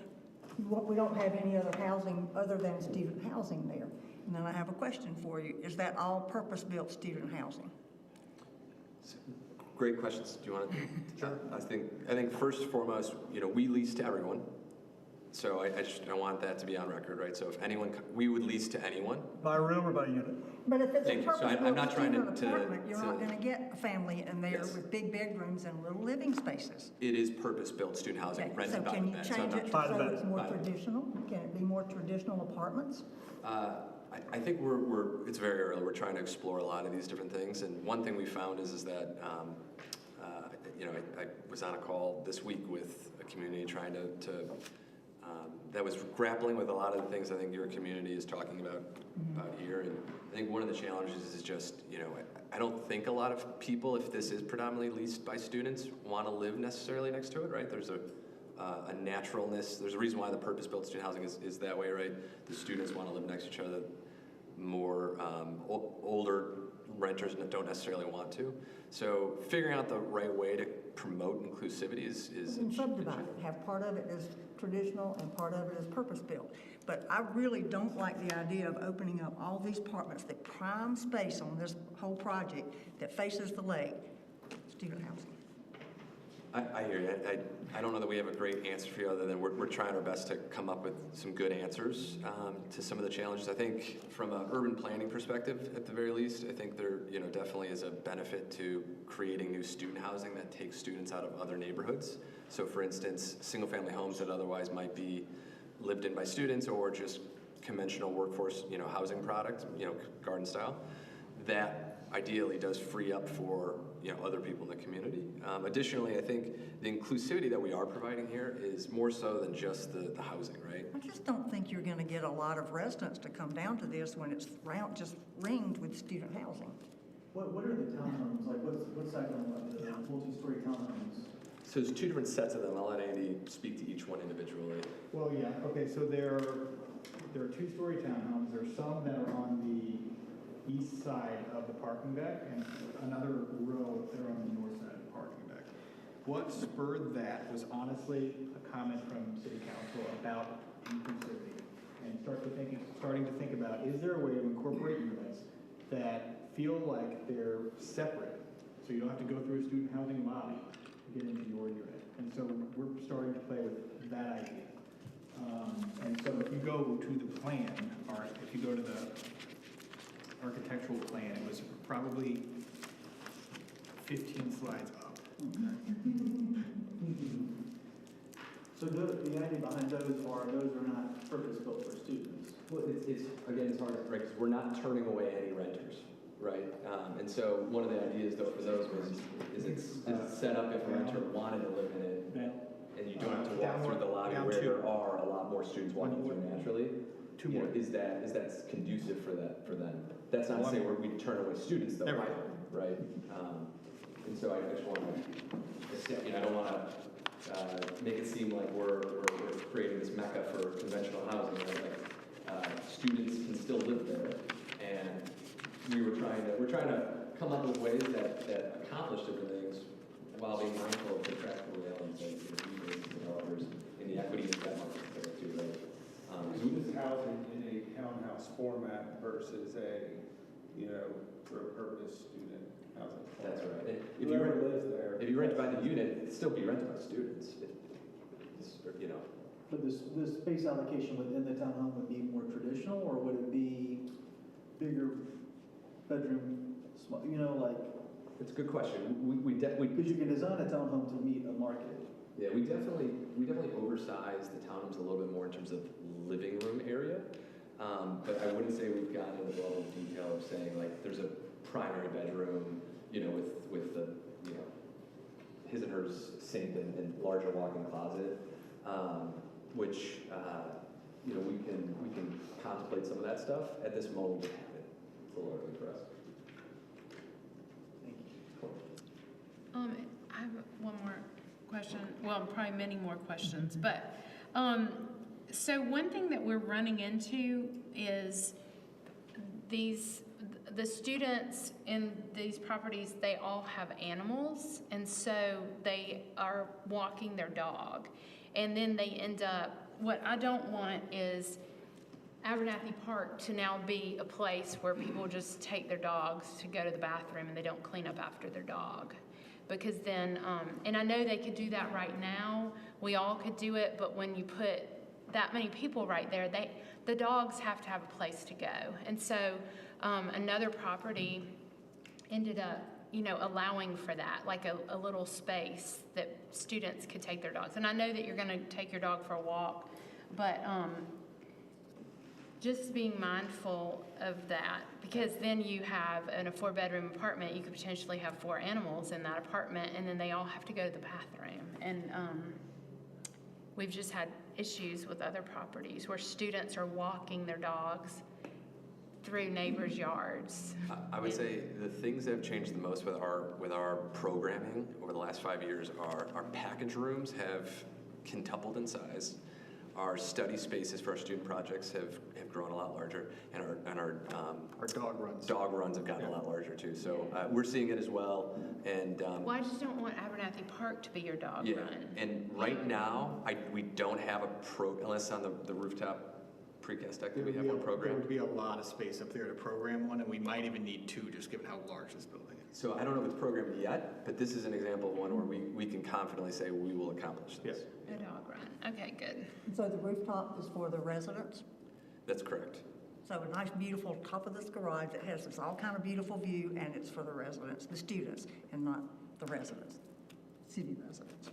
we don't have any other housing other than student housing there. And then I have a question for you. Is that all purpose-built student housing? Great questions. Do you want to? Sure. I think first and foremost, we lease to everyone. So I want that to be on record, right? So if anyone, we would lease to anyone. By room or by unit? But if it's a Thank you. So I'm purpose-built not trying student to- apartment, you're not to- gonna get a family in there Yes. with big bedrooms and little living spaces. It is purpose-built student housing Okay, rented so by can the you Med. So I'm change not- it to By the so bed. it's more By the bed. traditional? Can it be more traditional apartments? I think it's very early. We're trying to explore a lot of these different things. And one thing we found is that, I was on a call this week with a community trying to that was grappling with a lot of the things I think your community is talking about here. And I think one of the challenges is just, I don't think a lot of people, if this is predominantly leased by students, want to live necessarily next to it, right? There's a naturalness. There's a reason why the purpose-built student housing is that way, right? The students want to live next to each other. More older renters don't necessarily want to. So figuring out the right way to promote inclusivity is And subdivide it, have part of it as traditional and part of it as purpose-built. But I really don't like the idea of opening up all these apartments, the prime space on this whole project that faces the lake, student housing. I hear you. I don't know that we have a great answer for you other than we're trying our best to come up with some good answers to some of the challenges. I think from an urban planning perspective, at the very least, I think there definitely is a benefit to creating new student housing that takes students out of other neighborhoods. So for instance, single family homes that otherwise might be lived in by students or just conventional workforce, housing product, garden style, that ideally does free up for other people in the community. Additionally, I think the inclusivity that we are providing here is more so than just the housing, right? I just don't think you're gonna get a lot of residents to come down to this when it's just ringed with student housing. What are the townhomes, like what's that going like, the multi-story townhomes? So there's two different sets of them. I'll let Andy speak to each one individually. Well, yeah, okay, so there are two-story townhomes. There are some that are on the east side of the parking deck and another row there on the north side of the parking deck. What spurred that was honestly a comment from city council about inclusivity and starting to think about, is there a way to incorporate units that feel like they're separate so you don't have to go through a student housing lobby to get into your unit? And so we're starting to play with that idea. And so if you go to the plan, or if you go to the architectural plan, it was probably 15 slides up. So the idea behind those are not purpose-built for students. Well, it's hard, right, because we're not turning away any renters, right? And so one of the ideas though for those is it's set up if a renter wanted to live in it, and you don't have to walk through the lobby down where two. there are a lot more students walking through naturally. Two more. Is that conducive for them? That's not to say we turn away students though, Never. either, right? And so I just want to, I don't want to make it seem like we're creating this mecca for conventional housing, right? Like, students can still live there, and we're trying to come up with ways that accomplish different things while being mindful of the practical realities of users and developers in the equity and debt markets there too, right? This is housing in a townhouse format versus a, for a purpose student housing. That's right. And Whoever lives there. if you rent by the unit, it'd still be rented by students. But this space allocation within the townhome would be more traditional, or would it be bigger bedroom, small, like, It's a good question. We because you can design a townhome to meet a market. Yeah, we definitely oversize the townhomes a little bit more in terms of living room area. But I wouldn't say we've gotten into the level of detail of saying like there's a primary bedroom, with the, his and hers sink and larger walk-in closet, which, we can contemplate some of that stuff. At this moment, we haven't. It's a little early for us. I have one more question, well, probably many more questions, but, so one thing that we're running into is the students in these properties, they all have animals, and so they are walking their dog. And then they end up, what I don't want is Abernathy Park to now be a place where people just take their dogs to go to the bathroom and they don't clean up after their dog. Because then, and I know they could do that right now, we all could do it, but when you put that many people right there, the dogs have to have a place to go. And so another property ended up, allowing for that, like a little space that students could take their dogs. And I know that you're going to take your dog for a walk, but just being mindful of that, because then you have in a 4-bedroom apartment, you could potentially have 4 animals in that apartment, and then they all have to go to the bathroom. And we've just had issues with other properties where students are walking their dogs through neighbors' yards. I would say the things that have changed the most with our programming over the last 5 years are our package rooms have quintupled in size. Our study spaces for our student projects have grown a lot larger, and our dog runs have gotten a lot larger too. So we're seeing it as well. And Well, I just don't want Abernathy Park to be your dog yeah, run. and right now we don't have unless on the rooftop precast deck that we have one There program. would be a lot of space up there to program one, and we might even need 2, just given how large this building is. So I don't know if it's programmed yet, but this is an example of one where we can confidently say we will accomplish this. A dog run. Okay, good. So the rooftop is for the residents? That's correct. So a nice, beautiful top of this garage that has this all kind of beautiful view, and it's for the residents, the students, and not the residents, city residents.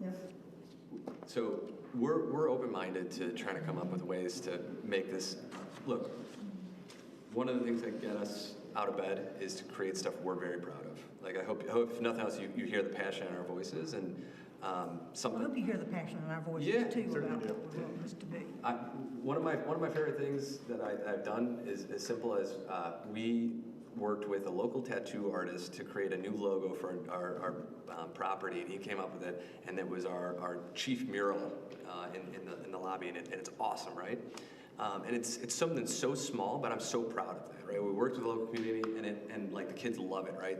Yes? So we're open-minded to trying to come up with ways to make this, look, one of the things that get us out of bed is to create stuff we're very proud of. Like I hope if nothing else, you hear the passion in our voices, and I something. hope you hear the passion in our voices Yeah, too certainly about do. what we want this to be. One of my favorite things that I've done is as simple as we worked with a local tattoo artist to create a new logo for our property, and he came up with it, and it was our chief mural in the lobby, and it's awesome, right? And it's something so small, but I'm so proud of that, right? We worked with the local community, and like the kids love it, right?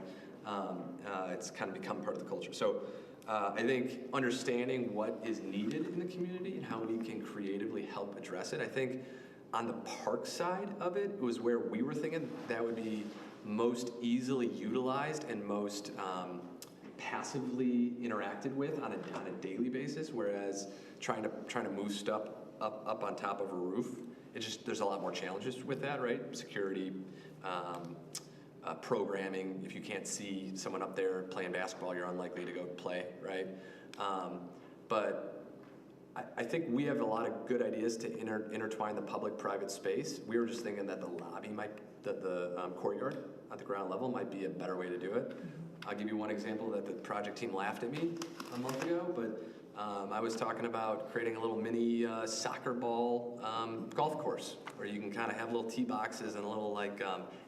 It's kind of become part of the culture. So I think understanding what is needed in the community and how we can creatively help address it. I think on the park side of it was where we were thinking that would be most easily utilized and most passively interacted with on a daily basis, whereas trying to move stuff up on top of a roof, there's a lot more challenges with that, right? Security, programming. If you can't see someone up there playing basketball, you're unlikely to go play, right? But I think we have a lot of good ideas to intertwine the public-private space. We were just thinking that the lobby the courtyard at the ground level might be a better way to do it. I'll give you one example that the project team laughed at me a month ago, but I was talking about creating a little mini soccer ball golf course where you can kind of have little tee boxes and a little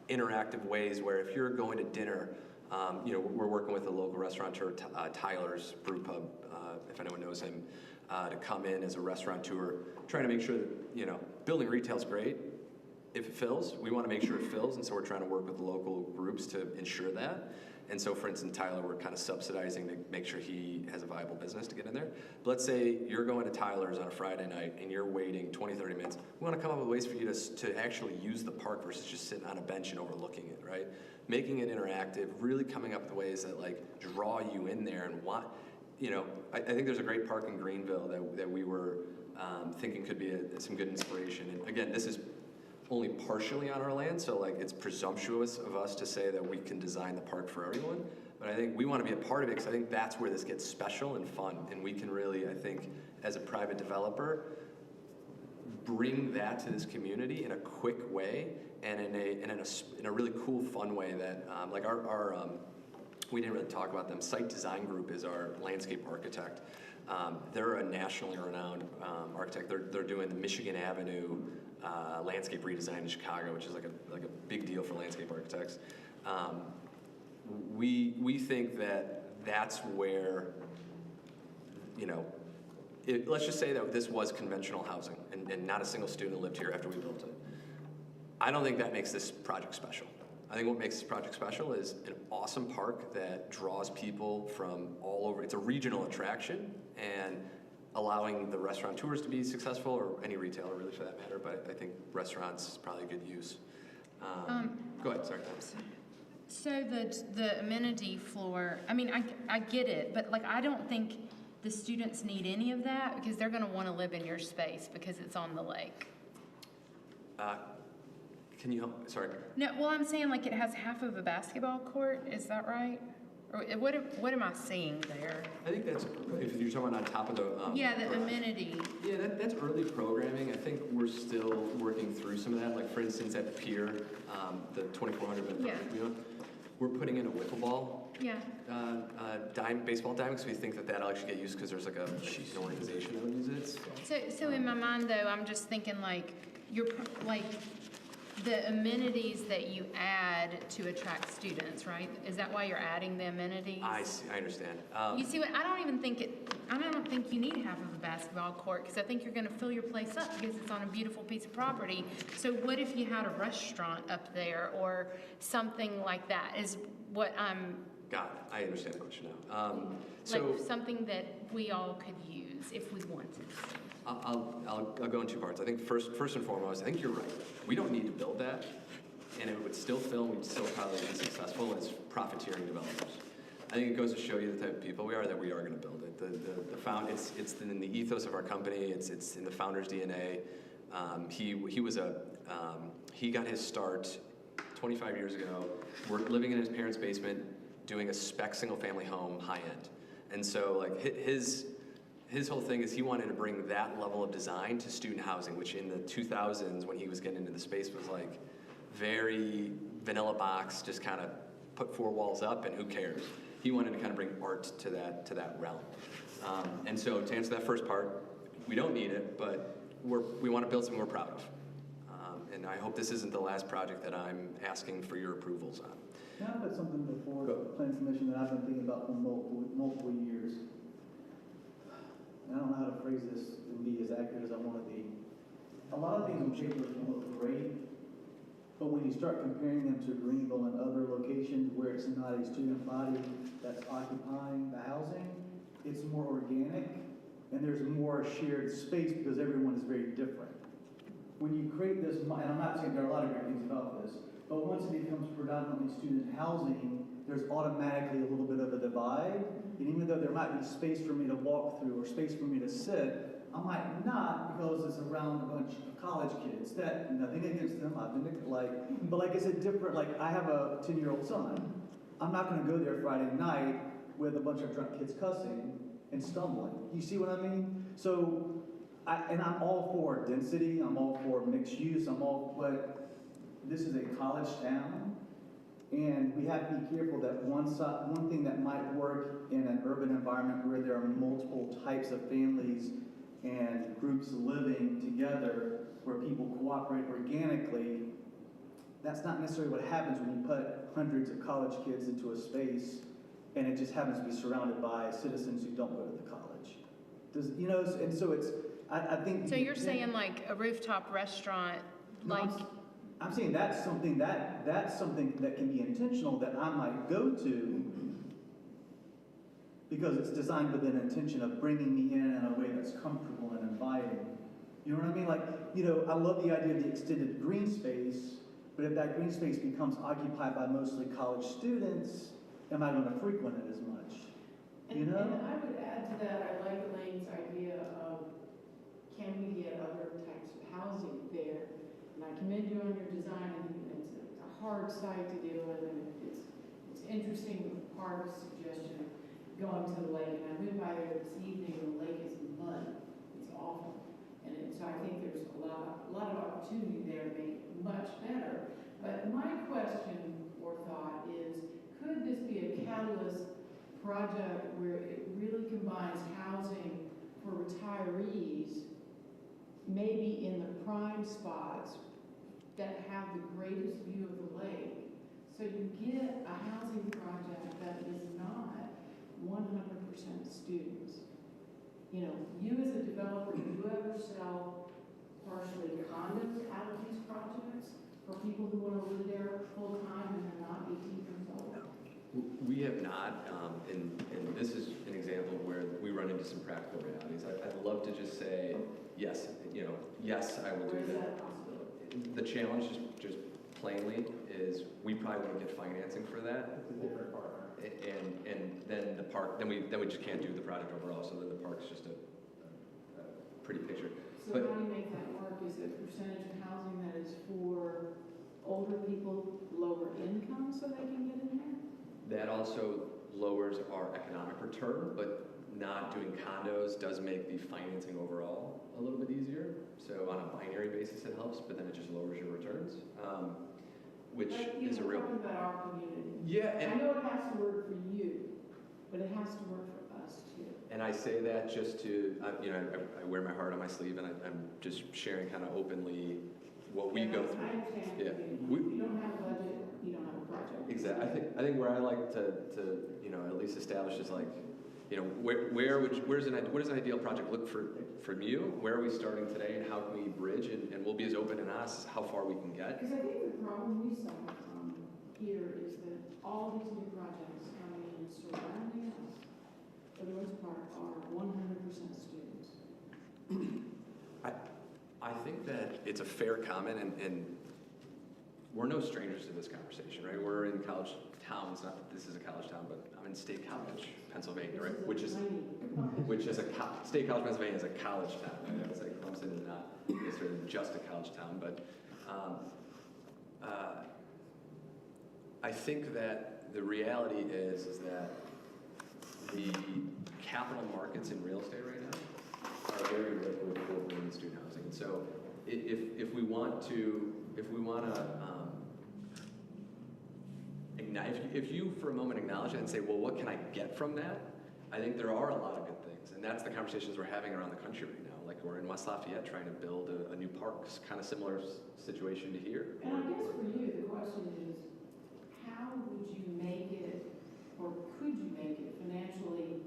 interactive ways where if you're going to dinner, we're working with a local restaurateur, Tyler's Brew Pub, if anyone knows him, to come in as a restaurateur, trying to make sure that, building retail's great. If it fills, we want to make sure it fills, and so we're trying to work with the local groups to ensure that. And so, for instance, Tyler, we're kind of subsidizing to make sure he has a viable business to get in there. But let's say you're going to Tyler's on a Friday night and you're waiting 20, 30 minutes. We want to come up with ways for you to actually use the park versus just sitting on a bench and overlooking it, right? Making it interactive, really coming up with ways that draw you in there and want, I think there's a great park in Greenville that we were thinking could be some good inspiration. And again, this is only partially on our land, so it's presumptuous of us to say that we can design the park for everyone, but I think we want to be a part of it because I think that's where this gets special and fun, and we can really, I think, as a private developer, bring that to this community in a quick way and in a really cool, fun way that, our we didn't really talk about them. Site Design Group is our landscape architect. They're a nationally renowned architect. They're doing the Michigan Avenue landscape redesign in Chicago, which is like a big deal for landscape architects. We think that's where, let's just say that this was conventional housing and not a single student lived here after we built it. I don't think that makes this project special. I think what makes this project special is an awesome park that draws people from all over. It's a regional attraction, and allowing the restaurateurs to be successful, or any retailer really for that matter, but I think restaurants is probably a good use. Go ahead, sorry. So the amenity floor, I mean, I get it, but I don't think the students need any of that? Because they're gonna wanna live in your space because it's on the lake. Can you help, sorry? No, well, I'm saying like it has half of a basketball court, is that right? Or what am I seeing there? I think that's, if you're talking about on top of the. Yeah, the garage. amenity. Yeah, that's early programming. I think we're still working through some of that. Like for instance, at the pier, the 2400, Yeah. you know, we're putting in a wiffle ball Yeah, baseball diamond, because we think that that'll actually get used because there's like an organization that would use it. so in my mind though, I'm just thinking like, like, the amenities that you add to attract students, right? Is that why you're adding the amenities? I see, I understand. You see what, I don't think you need half of a basketball court, because I think you're gonna fill your place up because it's on a beautiful piece of property. So what if you had a restaurant up there or something like that, is what I'm, Got it. I understand the question now. like something that we all could use if we wanted. I'll go in two parts. I think first and foremost, I think you're right. We don't need to build that, and it would still fill, and we'd still probably be successful as profiteering developers. I think it goes to show you the type of people we are, that we are going to build it. It's in the ethos of our company. It's in the founder's DNA. He got his start 25 years ago. We're living in his parents' basement, doing a spec single-family home, high end, and so like his whole thing is he wanted to bring that level of design to student housing, which in the 2000s, when he was getting into the space, was like very vanilla box, just kind of put four walls up and who cares. He wanted to kind of bring art to that realm. And so to answer that first part, we don't need it, but we want to build something we're proud of. And I hope this isn't the last project that I'm asking for your approvals on. Can I put something before the planning commission that I've been thinking about for multiple years? I don't know how to phrase this and be as accurate as I want to be. A lot of things on paper can look great, but when you start comparing them to Greenville and other locations where it's not a student body that's occupying the housing, it's more organic and there's more shared space because everyone is very different. When you create this, and I'm not saying there are a lot of great things about this, but once it becomes predominantly student housing, there's automatically a little bit of a divide. And even though there might be space for me to walk through or space for me to sit, I might not because it's around a bunch of college kids. That, nothing against them, I've been but like it's a different, like I have a 10-year-old son. I'm not gonna go there Friday night with a bunch of drunk kids cussing and stumbling. You see what I mean? So, I'm all for density, I'm all for mixed use, but this is a college town. And we have to be careful that one thing that might work in an urban environment where there are multiple types of families and groups living together, where people cooperate organically, that's not necessarily what happens when you put hundreds of college kids into a space and it just happens to be surrounded by citizens who don't go to the college. And so it's, I think. So you're saying like a rooftop restaurant, like. I'm saying that's something that can be intentional that I might go to because it's designed with an intention of bringing me in a way that's comfortable and inviting. You know what I mean? Like, I love the idea of the extended green space, but if that green space becomes occupied by mostly college students, am I going to frequent it as much? And I would add to that, I like Elaine's idea of can we get other types of housing there? And I commend you on your design, and it's a hard site to deal with, and it's interesting with the park suggestion going to the lake. And I went by there this evening, and the lake is mud. It's awful. And so I think there's a lot of opportunity there to make it much better. But my question or thought is, could this be a catalyst project where it really combines housing for retirees, maybe in the prime spots that have the greatest view of the lake, so you get a housing project that is not 100% students. You as a developer, do you ever sell partially condos out of these projects for people who want to live there full time and they're not 18 years old? We have not, and this is an example where we run into some practical realities. I'd love to just say, yes, yes, I will do Or is that. that a possibility? The challenge is just plainly is we probably won't get financing for that. It's a different partner. And then the park, then we just can't do the project overall, so then the park's just a pretty picture. So But- how do you make that work? Is it percentage of housing that is for older people, lower income, so they can get in there? That also lowers our economic return, but not doing condos does make the financing overall a little bit easier. So on a binary basis, it helps, but then it just lowers your returns, which But, you is a know, real. talking about our community. Yeah, I know it has to work for you, but it has to work for us too. and I say that just to, you know, I wear my heart on my sleeve, and I'm just sharing kind of openly what we And go I through. understand. Yeah. You don't have a budget, you don't have a project. Exactly. I think where I like to you know, at least establish is like, you know, what does an ideal project look from you? Where are we starting today, and how can we bridge? And we'll be as open and honest as how far we can get. Because I think the problem we solve here is that all these new projects coming in surrounding us, for the most part, are 100% students. I think that it's a fair comment, and we're no strangers to this conversation, right? We're in college towns. Not that this is a college town, but I'm in State College, Pennsylvania, right? Which is State College, Pennsylvania is a college town. Right? I would say Clemson is not necessarily just a college town, but I think that the reality is that the capital markets in real estate right now are very liquid for women student housing. And so if we want to if you for a moment acknowledge it and say, well, what can I get from that? I think there are a lot of good things, and that's the conversations we're having around the country right now. Like we're in West Lafayette trying to build a new park, kind of similar situation to here. And I guess for you, the question is, how would you make it, or could you make it financially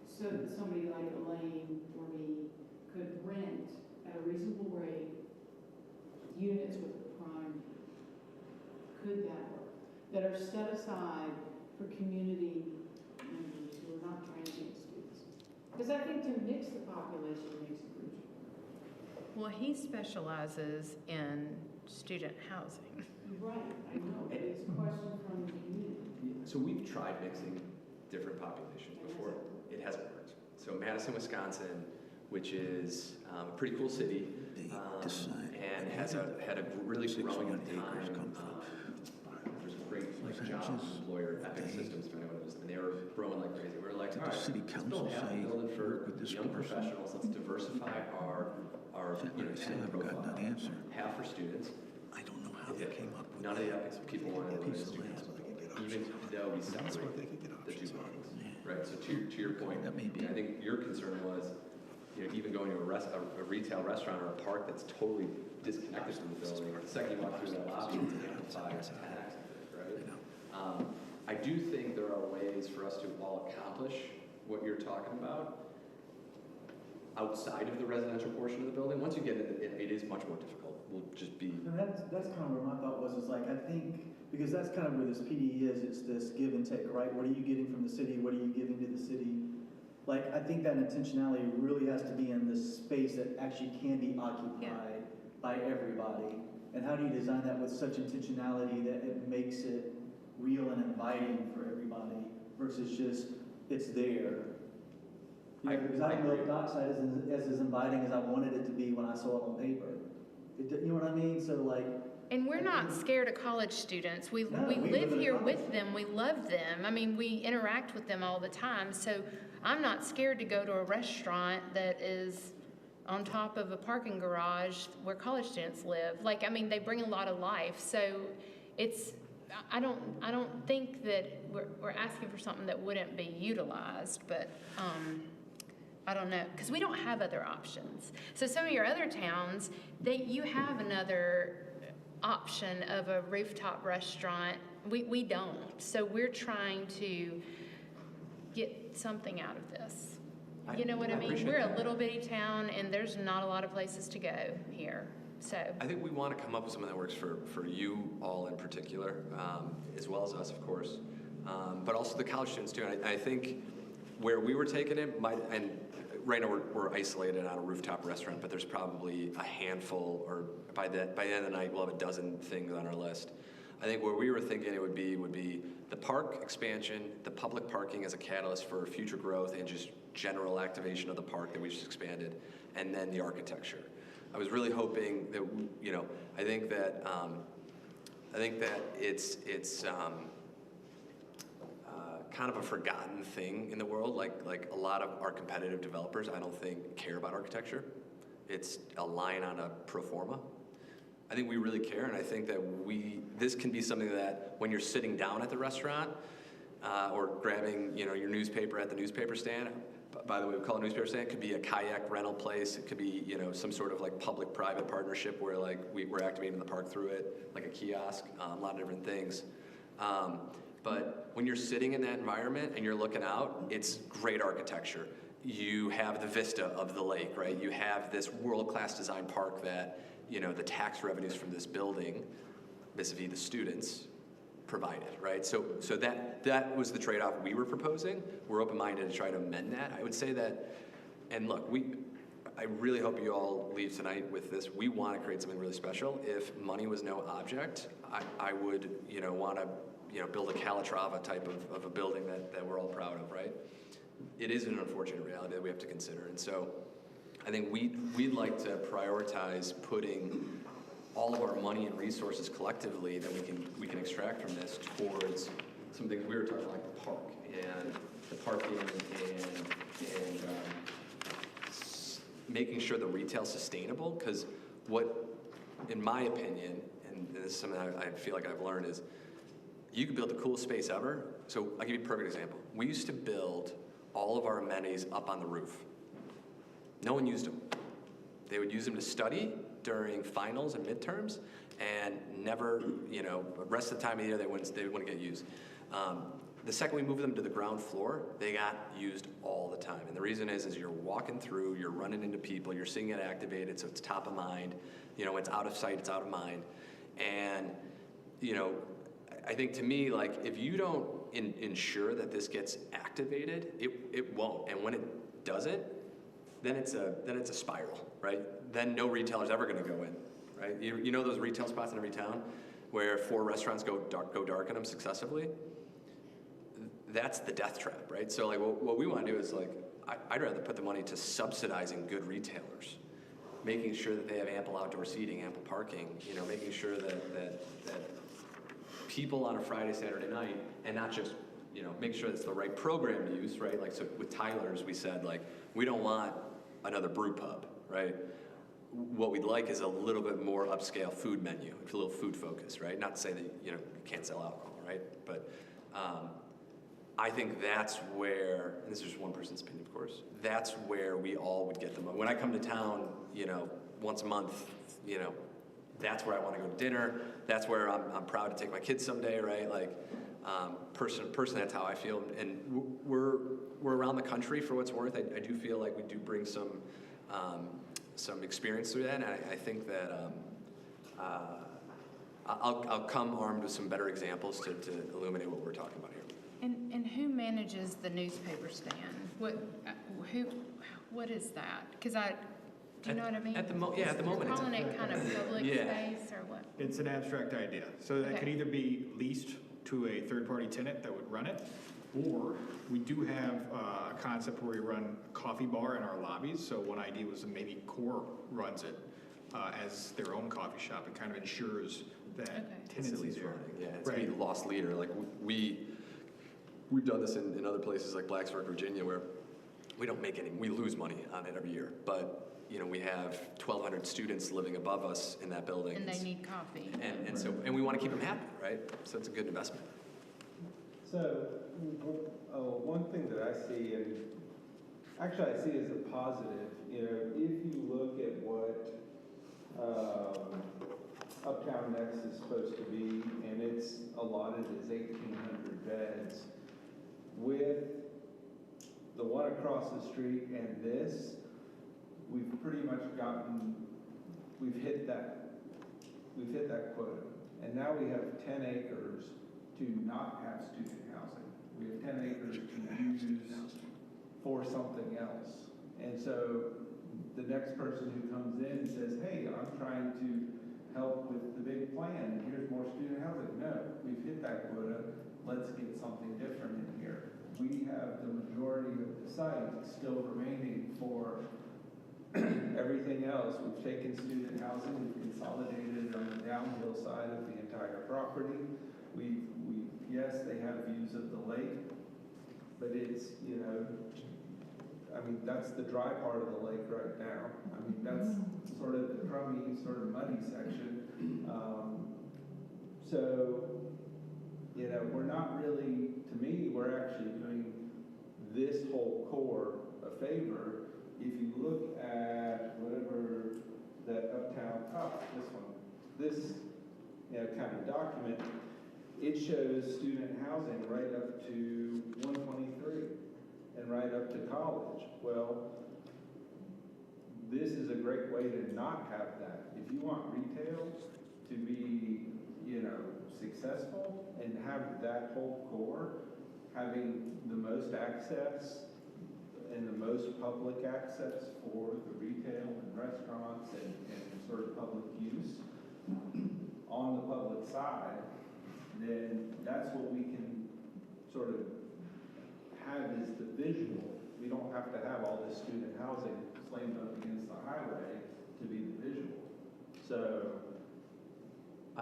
so that somebody like Elaine or me could rent at a reasonable rate units with a prime? Could that work? That are set aside for community members who are not transient students? Because I think to mix the population makes it crucial. Well, he specializes in student housing. You're right, I know, but it's a question from the community. So we've tried mixing different populations before. It hasn't worked. So Madison, Wisconsin, which is a pretty cool city, and had a really growing time. There's a great job employer, Epic Systems, depending on what it was, and they were growing like crazy. We were like, all right, let's build half the building for young professionals. Let's diversify our tenant profile. Half for students. I don't know how they came up with None of the Epic people wanted to live in student housing, even though we separate the two buildings. Right. So to your point, That may be. I think your concern was, you know, even going to a retail restaurant or a park that's totally disconnected from the building. The second you walk through that lobby, it's amplified 10x, right? I do think there are ways for us to all accomplish what you're talking about outside of the residential portion of the building. Once you get in, it is much more difficult. We'll just be. And that's kind of where my thought was, is like, I think, because that's kind of where this PDE is, it's this give and take, right? What are you getting from the city? What are you giving to the city? Like, I think that intentionality really has to be in this space that actually can be occupied by everybody. And how do you design that with such intentionality that it makes it real and inviting for everybody versus just, it's there? You know, because I don't know if Dockside is as inviting as I wanted it to be when I saw it on paper. You know what I mean? So like. And we're not scared of college students. We live here with them. We love them. I mean, we interact with them all the time. So I'm not scared to go to a restaurant that is on top of a parking garage where college students live. Like, I mean, they bring a lot of life. So it's, I don't think that we're asking for something that wouldn't be utilized, but I don't know, because we don't have other options. So some of your other towns, you have another option of a rooftop restaurant. We don't. So we're trying to get something out of this. You know what I mean? We're a little bitty town, and there's not a lot of places to go here. So I think we want to come up with something that works for you all in particular, as well as us, of course, but also the college students too. And I think where we were taking it, and right now we're isolated on a rooftop restaurant, but there's probably a handful, or by the end of the night, we'll have a dozen things on our list. I think where we were thinking it would be the park expansion, the public parking as a catalyst for future growth and just general activation of the park that we just expanded, and then the architecture. I was really hoping that, you know, I think that it's kind of a forgotten thing in the world. Like a lot of our competitive developers, I don't think care about architecture. It's a line on a pro forma. I think we really care, and I think that this can be something that when you're sitting down at the restaurant or grabbing, you know, your newspaper at the newspaper stand. By the way, we call it a newspaper stand. It could be a kayak rental place. It could be, you know, some sort of like public-private partnership where like we're activating the park through it, like a kiosk, a lot of different things. But when you're sitting in that environment and you're looking out, it's great architecture. You have the vista of the lake, right? You have this world-class design park that, you know, the tax revenues from this building, vis-a-vis the students, provided, right? So that was the trade-off we were proposing. We're open-minded to try to amend that. I would say that, and look, I really hope you all leave tonight with this. We want to create something really special. If money was no object, I would, you know, want to, you know, build a Calatrava type of a building that we're all proud of, right? It is an unfortunate reality that we have to consider. And so I think we'd like to prioritize putting all of our money and resources collectively that we can extract from this towards some things we were talking, like the park and the parking and making sure the retail's sustainable. Because what, in my opinion, and this is something I feel like I've learned, is you can build the coolest space ever. So I'll give you a perfect example. We used to build all of our amenities up on the roof. No one used them. They would use them to study during finals and midterms, and never, you know, the rest of the time of the year they wouldn't get used. The second we moved them to the ground floor, they got used all the time. And the reason is you're walking through, you're running into people, you're seeing it activated, so it's top of mind. You know, it's out of sight, it's out of mind. And, you know, I think to me, like, if you don't ensure that this gets activated, it won't. And when it doesn't, then it's a spiral, right? Then no retailer's ever going to go in, right? You know those retail spots in every town where 4 restaurants go dark in them successively? That's the death trap, right? So like what we want to do is like, I'd rather put the money to subsidizing good retailers, making sure that they have ample outdoor seating, ample parking, you know, making sure that people on a Friday, Saturday night, and not just, you know, make sure it's the right program to use, right? Like, so with Tyler's, we said, like, we don't want another brew pub, right? What we'd like is a little bit more upscale food menu, a little food focused, right? Not to say that, you know, you can't sell alcohol, right? But I think that's where, and this is just one person's opinion, of course, that's where we all would get the most. When I come to town, you know, once a month, you know, that's where I want to go to dinner. That's where I'm proud to take my kids someday, right? Like, personally, that's how I feel. And we're around the country for what's worth. I do feel like we do bring some experience through that, and I think that I'll come armed with some better examples to illuminate what we're talking about here. And who manages the newspaper stand? What is that? Because do you know what I mean? At the moment, You're calling it kind of public Yeah. space or what? It's an abstract idea. So that could either be leased to a third-party tenant that would run it, or we do have a concept where we run a coffee bar in our lobbies. So one idea was that maybe Core runs it as their own coffee shop. It kind of ensures that tenancy there. Yeah, it's right. The lost leader. Like we've done this in other places like Blacksburg, Virginia, where we don't make any, we lose money on it every year. But you know, we have 1,200 students living above us in that building. And they need coffee. And we want to keep them happy, right? So it's a good investment. So, one thing that I see, and actually I see as a positive, you know, if you look at what Uptown Next is supposed to be, and it's allotted as 1,800 beds, with the one across the street and this, we've pretty much we've hit that quota. And now we have 10 acres to not have student housing. We have 10 acres to use for something else. And so the next person who comes in and says, hey, I'm trying to help with the big plan, and here's more student housing. No, we've hit that quota, let's get something different in here. We have the majority of the site still remaining for everything else. We've taken student housing, we've consolidated it on the downhill side of the entire property. Yes, they have views of the lake, but it's, you know, I mean, that's the dry part of the lake right now. I mean, that's sort of the crummy, sort of muddy section. So, you know, we're not really, to me, we're actually doing this whole core a favor. If you look at whatever that uptown, this, you know, kind of document, it shows student housing right up to 123 and right up to college. Well, this is a great way to not have that. If you want retail to be, you know, successful and have that whole core, having the most access and the most public access for the retail and restaurants and sort of public use on the public side, then that's what we can sort of have as the visual. We don't have to have all this student housing slammed up against the highway to be the visual. So,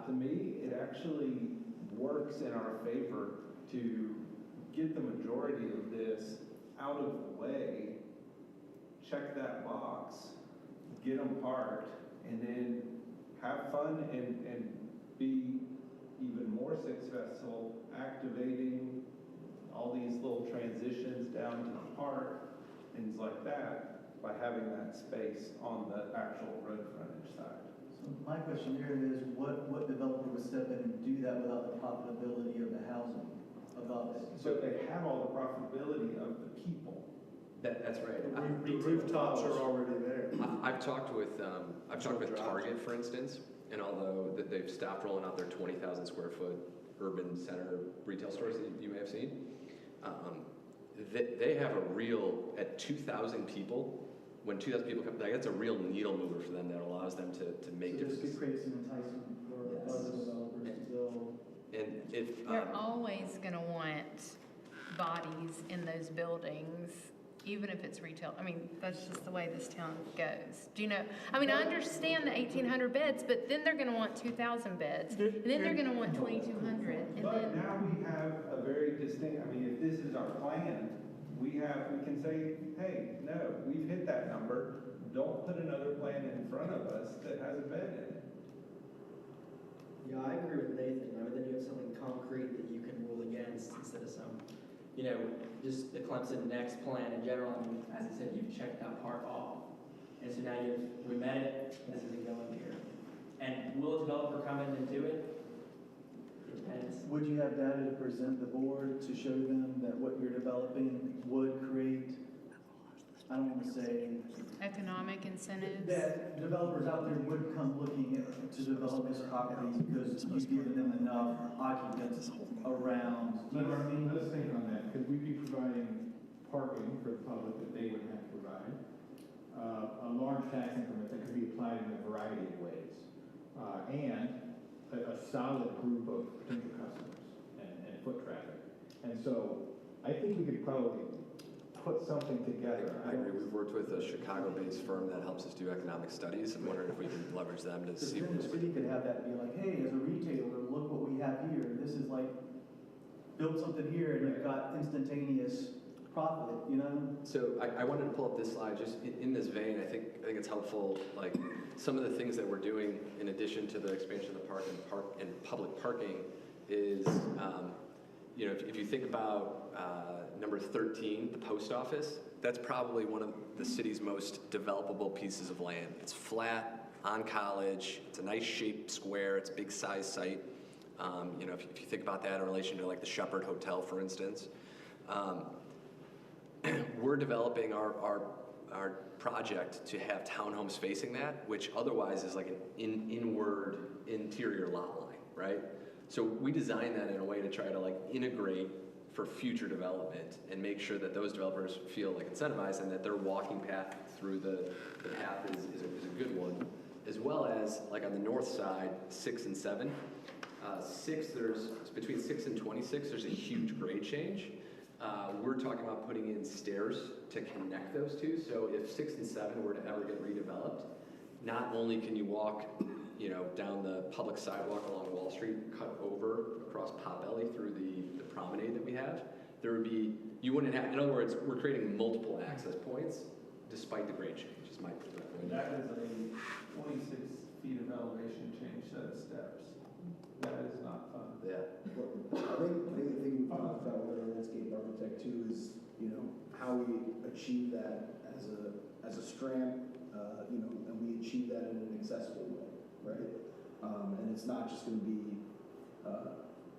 to me, it actually works in our favor to get the majority of this out of the way, check that box, get them parked, and then have fun and be even more successful activating all these little transitions down to the park, things like that, by having that space on the actual road frontage side. So my question here is, what developer would step in and do that without the profitability of the housing above it? So they have all the profitability of the people. That's right. The rooftops are already there. I've talked with Target, for instance, and although they've stopped rolling out their 20,000 square foot urban center retail stores that you may have seen, they have a real, at 2,000 people, when 2,000 people come, like, that's a real needle mover for them that allows them to make So this differences. could create some enticement for other developers to build. And if, They're always gonna want bodies in those buildings, even if it's retail. I mean, that's just the way this town goes. Do you know? I mean, I understand the 1,800 beds, but then they're gonna want 2,000 beds, and then they're gonna want 2,200, and But then. now we have a very distinct, I mean, if this is our plan, we can say, hey, no, we've hit that number. Don't put another plan in front of us that has a bed in it. Yeah, I agree with Nathan. I mean, then you have something concrete that you can rule against instead of some, you know, just the Clemson next plan in general. I mean, as I said, you've checked that part off. And so now we met it, this isn't going here. And will a developer come in and do it? It depends. Would you have data to present the board to show them that what you're developing would create, I don't want to say, Economic incentives. that developers out there would come looking to develop this property because you've given them enough occupants around? Do you know what I mean? Let's think on that. Could we be providing parking for the public that they wouldn't have to provide? A large tax increment that could be applied in a variety of ways. And a solid group of potential customers and foot traffic. And so I think we could probably put something together. I agree. We've worked with a Chicago-based firm that helps us do economic studies. I'm wondering if we can leverage them to Because see then the city could have that be like, hey, as a retailer, look what we have here. This is like, build something here and you've got instantaneous profit, you know? So I wanted to pull up this slide just in this vein. I think it's helpful, like some of the things that we're doing in addition to the expansion of the park and public parking is, you know, if you think about number 13, the post office, that's probably one of the city's most developable pieces of land. It's flat, on College, it's a nice shaped square, it's a big size site. You know, if you think about that in relation to like the Shepherd Hotel, for instance, we're developing our project to have townhomes facing that, which otherwise is like an inward interior lot line, right? So we designed that in a way to try to like integrate for future development and make sure that those developers feel like incentivized and that their walking path through the path is a good one, as well as like on the north side, 6 and 7. 6, between 6 and 26, there's a huge grade change. We're talking about putting in stairs to connect those two. So if 6 and 7 were to ever get redeveloped, not only can you walk, down the public sidewalk along Wall Street, cut over across Potbelly through the promenade that we have, there would be, you wouldn't have, in other words, we're creating multiple access points despite the grade change, is my point. That is a 26 feet of elevation change set of steps. That is not fun. Yeah. I think the thing we talked about with our landscape architect too is, how we achieve that as a strand, and we achieve that in an accessible way, right? And it's not just going to be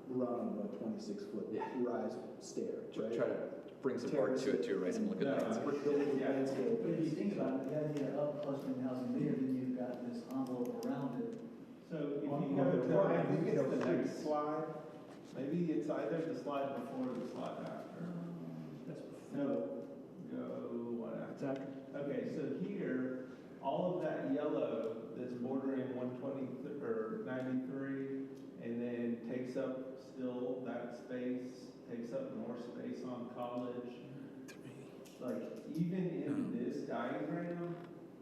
run on a 26-foot rise stair, right? Try to bring some art to it too, right? Some look at that. But if you think about it, the idea of clustering housing there, then you've got this envelope around it. So if you go to, I think it's the next slide, maybe it's either the slide before or the slide after. That's before. No, go one after. Exactly. Okay, so here, all of that yellow that's bordering 120 or 93, and then takes up still that space, takes up more space on College. Like, even in this diagram,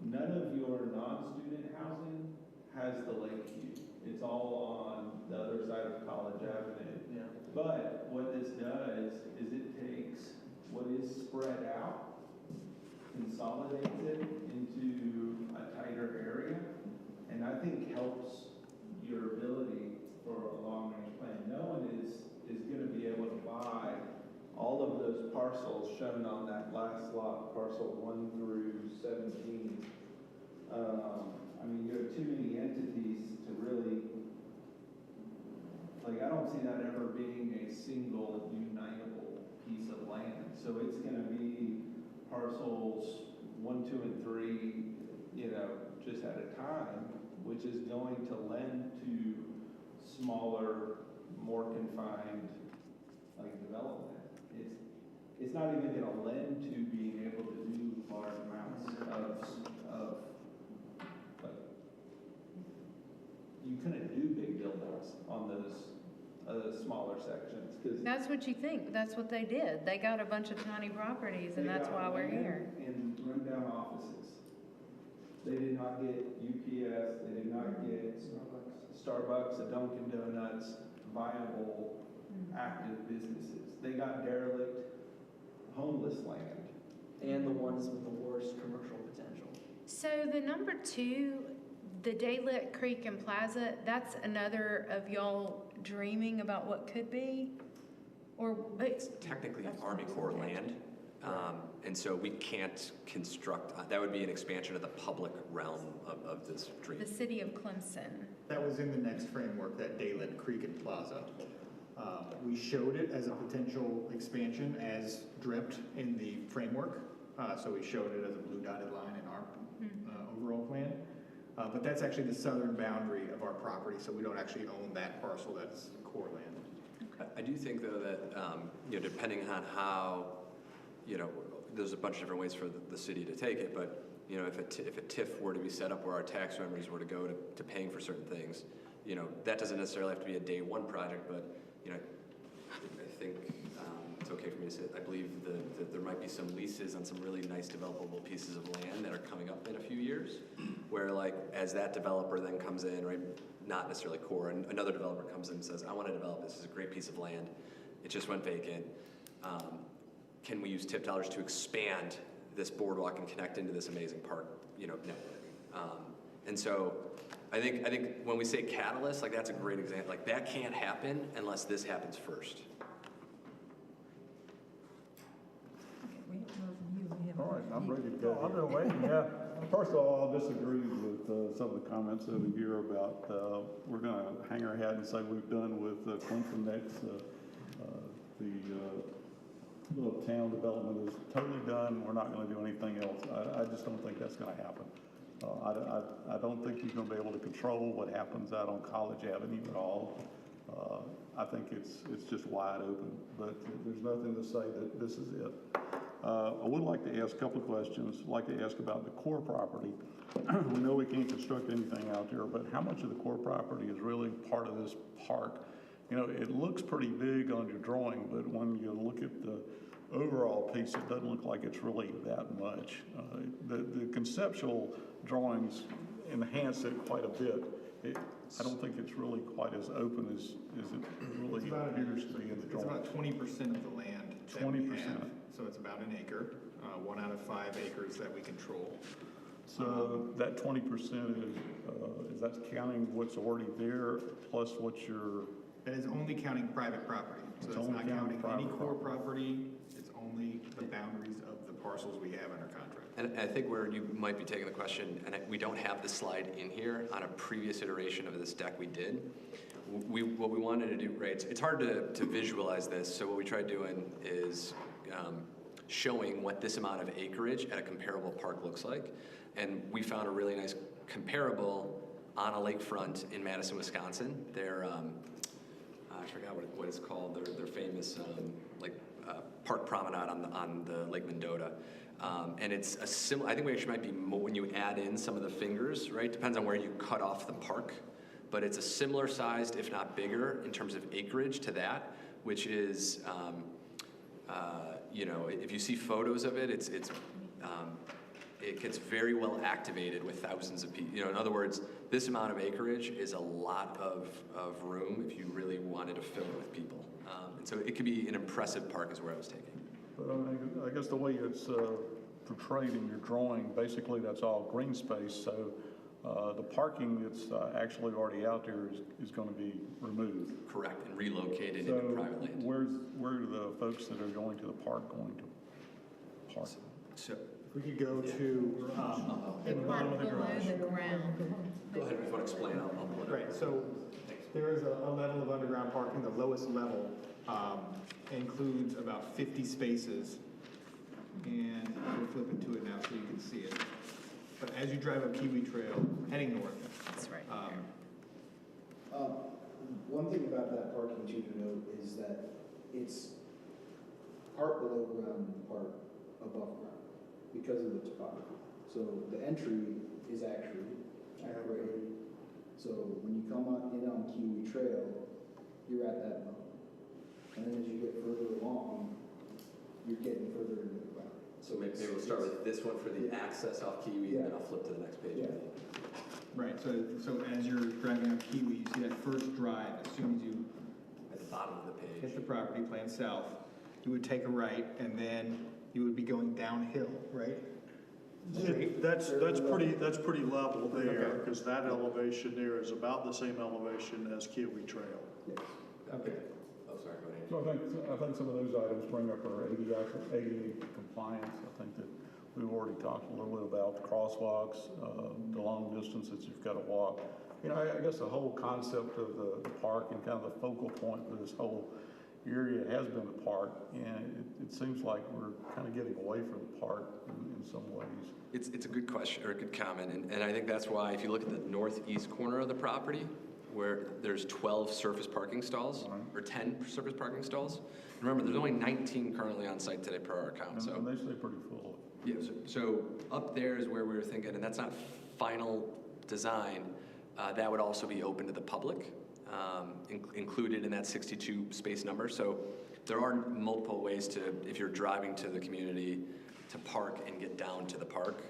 none of your non-student housing has the lake view. It's all on the other side of College Avenue. Yeah. But what this does is it takes what is spread out, consolidates it into a tighter area, and I think helps your ability for a long-range plan. No one is going to be able to buy all of those parcels shown on that last lot, parcel 1 through 17. I mean, you have too many entities to really, like, I don't see that ever being a single unitable piece of land. So it's going to be parcels 1, 2, and 3, just at a time, which is going to lend to smaller, more confined, like, development. It's not even going to lend to being able to do large amounts of like, you couldn't do big buildings on those smaller sections because That's what you think. That's what they did. They got a bunch of tiny properties, and that's why we're here. And rundown offices. They did not get UPS. They did not get Starbucks, a Dunkin' Donuts, viable, active businesses. They got derelict, homeless land. And the ones with the worst commercial potential. So the number 2, the Daylit Creek and Plaza, that's another of y'all dreaming about what could be? Or It's technically Army Corps land, and so we can't construct, that would be an expansion of the public realm of this dream. the city of Clemson. That was in the next framework, that Daylit Creek and Plaza. We showed it as a potential expansion as dreamt in the framework. So we showed it as a blue dotted line in our overall plan. But that's actually the southern boundary of our property, so we don't actually own that parcel. That's core land. I do think, though, that, depending on how, there's a bunch of different ways for the city to take it, but, if a TIF were to be set up where our tax revenues were to go to paying for certain things, that doesn't necessarily have to be a day one project, but, I think it's okay for me to say, I believe that there might be some leases on some really nice developable pieces of land that are coming up in a few years, where, like, as that developer then comes in, right, not necessarily core, and another developer comes in and says, I want to develop this, is a great piece of land, it just went vacant. Can we use TIP dollars to expand this boardwalk and connect into this amazing park, network? And so I think when we say catalyst, like, that's a great example. Like, that can't happen unless this happens first. All right, I'm ready to go. I've been waiting, yeah. First of all, I'll disagree with some of the comments over here about we're going to hang our hat and say we've done with Clemson Next. The little town development is totally done. We're not going to do anything else. I just don't think that's going to happen. I don't think you're going to be able to control what happens out on College Avenue at all. I think it's just wide open, but there's nothing to say that this is it. I would like to ask a couple of questions. I'd like to ask about the core property. We know we can't construct anything out there, but how much of the core property is really part of this park? You know, it looks pretty big on your drawing, but when you look at the overall piece, it doesn't look like it's really that much. The conceptual drawings enhance it quite a bit. I don't think it's really quite as open as it really appears to be in the It's drawing. about 20% of the land. 20%. So it's about an acre, 1 out of 5 acres that we control. So that 20% is that counting what's already there plus what you're? That is only counting private property. So It's it's only not counting counting any private core property. It's only the boundaries of the parcels we have under contract. And I think where you might be taking the question, and we don't have the slide in here, on a previous iteration of this deck we did, what we wanted to do, right, it's hard to visualize this, so what we tried doing is showing what this amount of acreage at a comparable park looks like. And we found a really nice comparable on a lakefront in Madison, Wisconsin. They're, I forgot what it's called, they're famous park promenade on the Lake Mendota. And it's a similar, I think we actually might be more when you add in some of the fingers, right? Depends on where you cut off the park. But it's a similar sized, if not bigger, in terms of acreage to that, which is, you know, if you see photos of it, it gets very well activated with thousands of people. You know, in other words, this amount of acreage is a lot of room if you really wanted to fill it with people. And so it could be an impressive park is where I was taking. But I guess the way it's portrayed in your drawing, basically that's all green space. So the parking that's actually already out there is going to be removed. Correct, and relocated So into private land. where are the folks that are going to the park going to park? So if we could go to The part below the ground. Go ahead, if you want to explain, I'll pull it up. right, so there is a level of underground parking. The lowest level includes about 50 spaces. And we'll flip into it now so you can see it. But as you drive up Kiwi Trail, heading north. That's right. One thing about that parking too to note is that it's part below ground and part above ground because of the topography. So the entry is actually at grade. So when you come in on Kiwi Trail, you're at that level. And then as you get further along, you're getting further into the ground. So maybe we'll start with this one for the access off Kiwi, and then I'll flip to the next page. Yeah. Right, so as you're driving up Kiwi, you see that first drive. As soon as you At the bottom of the page. hit the property, plan south, you would take a right, and then you would be going downhill, right? That's pretty level there, because that elevation there is about the same elevation as Kiwi Trail. Yes. Okay. Oh, sorry, go ahead. So I think some of those items bring up our ADA compliance. I think that we've already talked a little bit about the crosswalks, the long distances you've got to walk. You know, I guess the whole concept of the park and kind of the focal point for this whole area has been the park, and it seems like we're kind of getting away from the park in some ways. It's a good question, or a good comment, and I think that's why if you look at the northeast corner of the property, where there's 12 surface parking stalls, or 10 surface parking stalls. And remember, there's only 19 currently on site today per our count, so. And they stay pretty full. Yeah, so up there is where we were thinking, and that's not final design, that would also be open to the public, included in that 62 space number. So there are multiple ways to, if you're driving to the community, to park and get down to the park.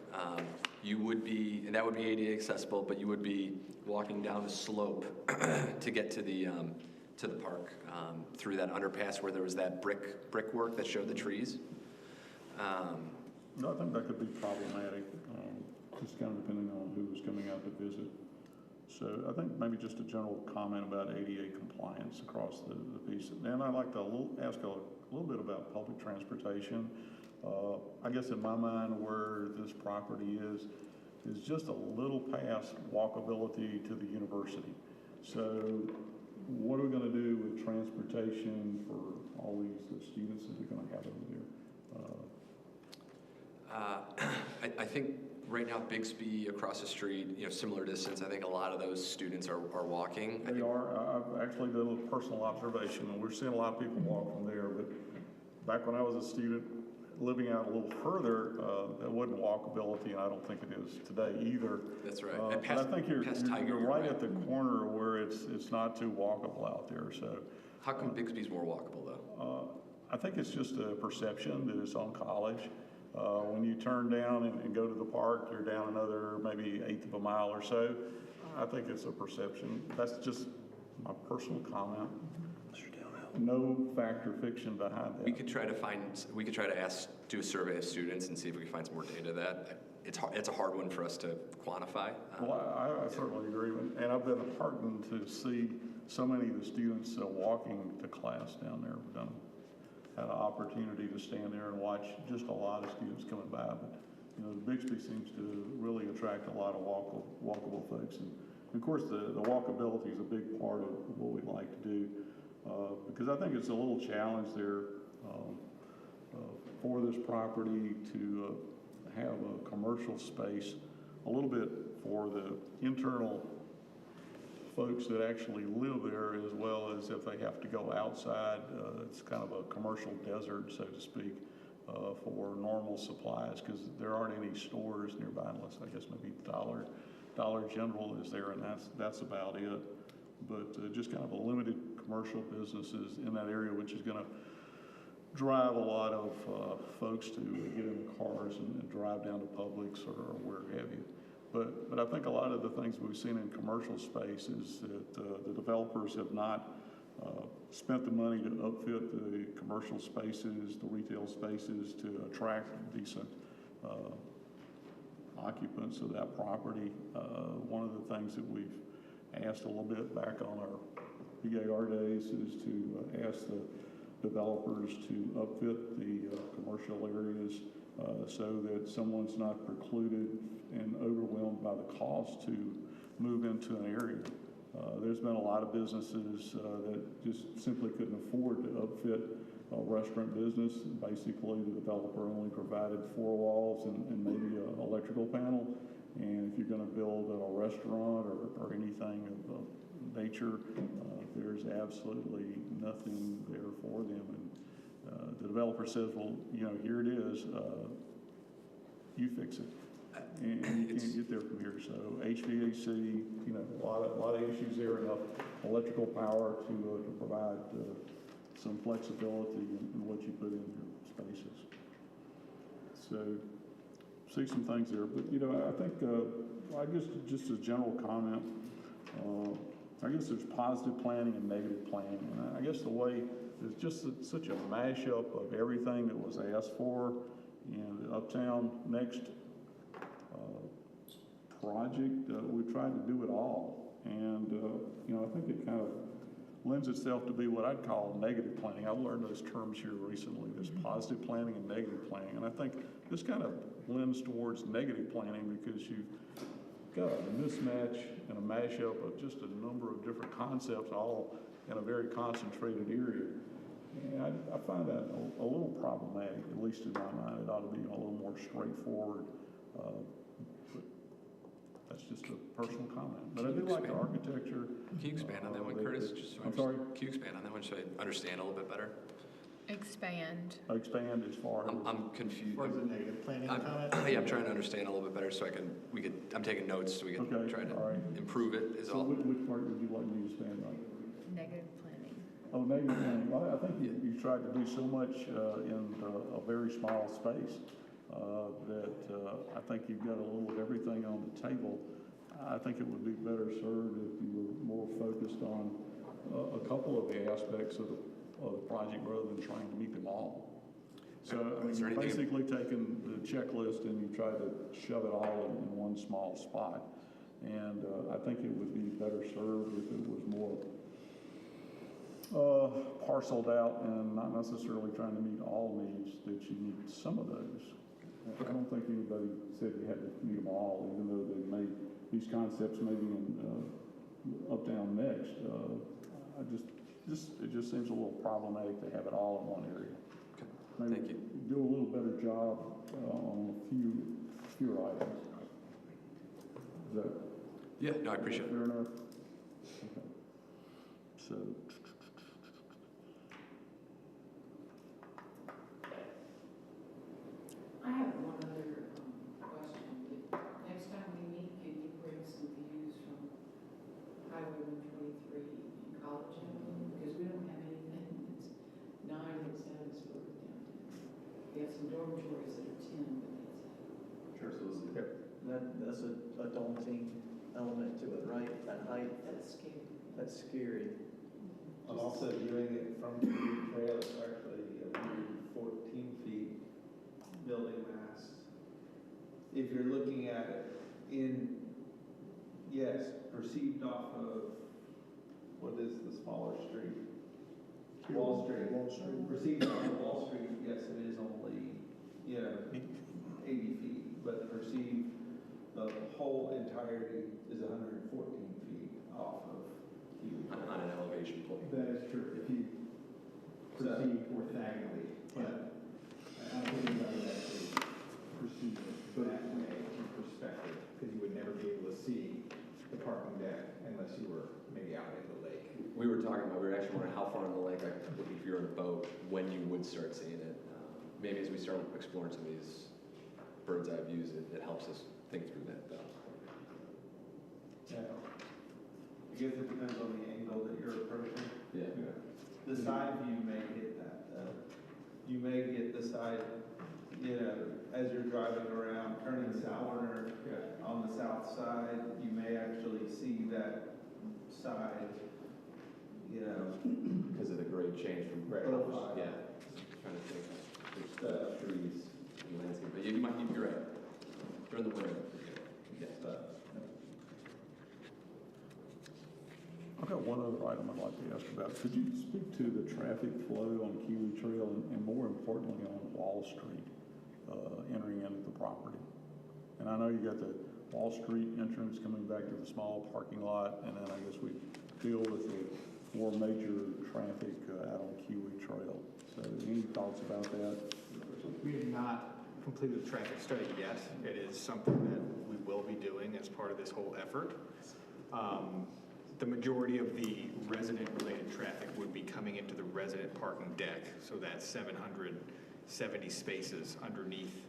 You would be, and that would be ADA accessible, but you would be walking down the slope to get to the park through that underpass where there was that brickwork that showed the trees. No, I think that could be problematic, just kind of depending on who was coming out to visit. So I think maybe just a general comment about ADA compliance across the piece. And I'd like to ask a little bit about public transportation. I guess in my mind where this property is just a little past walkability to the university. So what are we going to do with transportation for all the students that we're going to have over there? I think right now, Bixby across the street, similar distance, I think a lot of those students are walking. They are. I've actually done a little personal observation, and we're seeing a lot of people walk from there, but back when I was a student, living out a little further, that wasn't walkability, and I don't think it is today either. That's right. But I think you're right at the corner where it's not too walkable out there, so. How come Bixby's more walkable, though? I think it's just a perception that it's on College. When you turn down and go to the park, you're down another maybe 1/8 of a mile or so. I think it's a perception. That's just my personal comment. No fact or fiction behind that. We could try to do a survey of students and see if we can find some more data that. It's a hard one for us to quantify. Well, I certainly agree, and I've been heartened to see so many of the students walking to class down there. We've had an opportunity to stand there and watch just a lot of students coming by, but Bixby seems to really attract a lot of walkable folks, and of course the walkability is a big part of what we'd like to do, because I think it's a little challenge there for this property to have a commercial space, a little bit for the internal folks that actually live there, as well as if they have to go outside. It's kind of a commercial desert, so to speak, for normal supplies, because there aren't any stores nearby unless I guess maybe Dollar General is there, and that's about it. But just kind of a limited commercial businesses in that area, which is going to drive a lot of folks to get in the cars and drive down to Publix or where have you. But I think a lot of the things we've seen in commercial space is that the developers have not spent the money to upfit the commercial spaces, the retail spaces, to attract decent occupants of that property. One of the things that we've asked a little bit back on our PAR days is to ask the developers to upfit the commercial areas so that someone's not precluded and overwhelmed by the cost to move into an area. There's been a lot of businesses that just simply couldn't afford to upfit a restaurant business. Basically, the developer only provided 4 walls and maybe an electrical panel. And if you're going to build a restaurant or anything of nature, there's absolutely nothing there for them. And the developer says, well, here it is, you fix it. And you can't get there from here. So HVAC, a lot of issues there, enough electrical power to provide some flexibility in what you put in your spaces. So see some things there, but I think I guess just a general comment. I guess there's positive planning and negative planning, and I guess the way there's just such a mashup of everything that was asked for in the Uptown Next project. We tried to do it all, and I think it kind of lends itself to be what I'd call negative planning. I've learned those terms here recently. There's positive planning and negative planning, and I think this kind of lends towards negative planning because you've got a mismatch and a mashup of just a number of different concepts all in a very concentrated area. And I find that a little problematic, at least in my mind. It ought to be a little more straightforward. But that's just a personal comment. But I do like the architecture. Can you expand on that one, Curtis? I'm sorry? Can you expand on that one so I understand a little bit better? Expand. Expand as far as... I'm confused. Or the negative planning comment? Yeah, I'm trying to understand a little bit better so I'm taking notes so we can try to improve it is all. So which part would you like me to expand on? Negative planning. Oh, negative planning. Well, I think you tried to do so much in a very small space that I think you've got a little of everything on the table. I think it would be better served if you were more focused on a couple of the aspects of the project rather than trying to meet them all. So you're basically taking the checklist and you try to shove it all in one small spot. And I think it would be better served if it was more parceled out and not necessarily trying to meet all needs, that you need some of those. I don't think anybody said you had to meet them all, even though they made these concepts maybe in Uptown Next. It just seems a little problematic to have it all in one area. Okay. Maybe Thank you. do a little better job on fewer items. Is that Yeah, no, I appreciate it. fair enough? Okay. So, I have one other question. Next time we meet, can you bring some views from Highway 123 in College Avenue? Because we don't have anything that's 9 that's down as far as downtown. We have some dormitories that are 10, but Sure, so that's a daunting element to it, right? That height, that's scary. that's scary. And also viewing it from the trail, it's actually 114 feet building mass. If you're looking at it in, yes, perceived off of, what is the smaller street? Wall Street. Wall Street. Perceived off of Wall Street, yes, it is only, 80 feet, but perceived, the whole entirety is 114 feet off of Kiwi. On an elevation point. That is true, if you perceive orthogonally, but I don't think anybody would actually perceive it that way in perspective, because you would never be able to see the parking deck unless you were maybe out in the lake. We were actually wondering how far in the lake, if you're in a boat, when you would start seeing it. Maybe as we start exploring some of these bird's eye views, it helps us think through that though. Yeah. I guess it depends on the angle that you're approaching. Yeah. The side view may hit that though. You may get the side, as you're driving around, turning the corner on the south side, you may actually see that side, Because of the grade change from Profile. Yeah. Trying to think. There's trees and landscape, but you might be right. During the winter. Yeah. I've got one other item I'd like to ask about. Could you speak to the traffic flow on Kiwi Trail and more importantly on Wall Street entering into the property? And I know you got the Wall Street entrance coming back to the small parking lot, and then I guess we deal with the more major traffic out on Kiwi Trail. So any thoughts about that? We have not completed the traffic study yet. It is something that we will be doing as part of this whole effort. The majority of the resident-related traffic would be coming into the resident parking deck, so that's 770 spaces underneath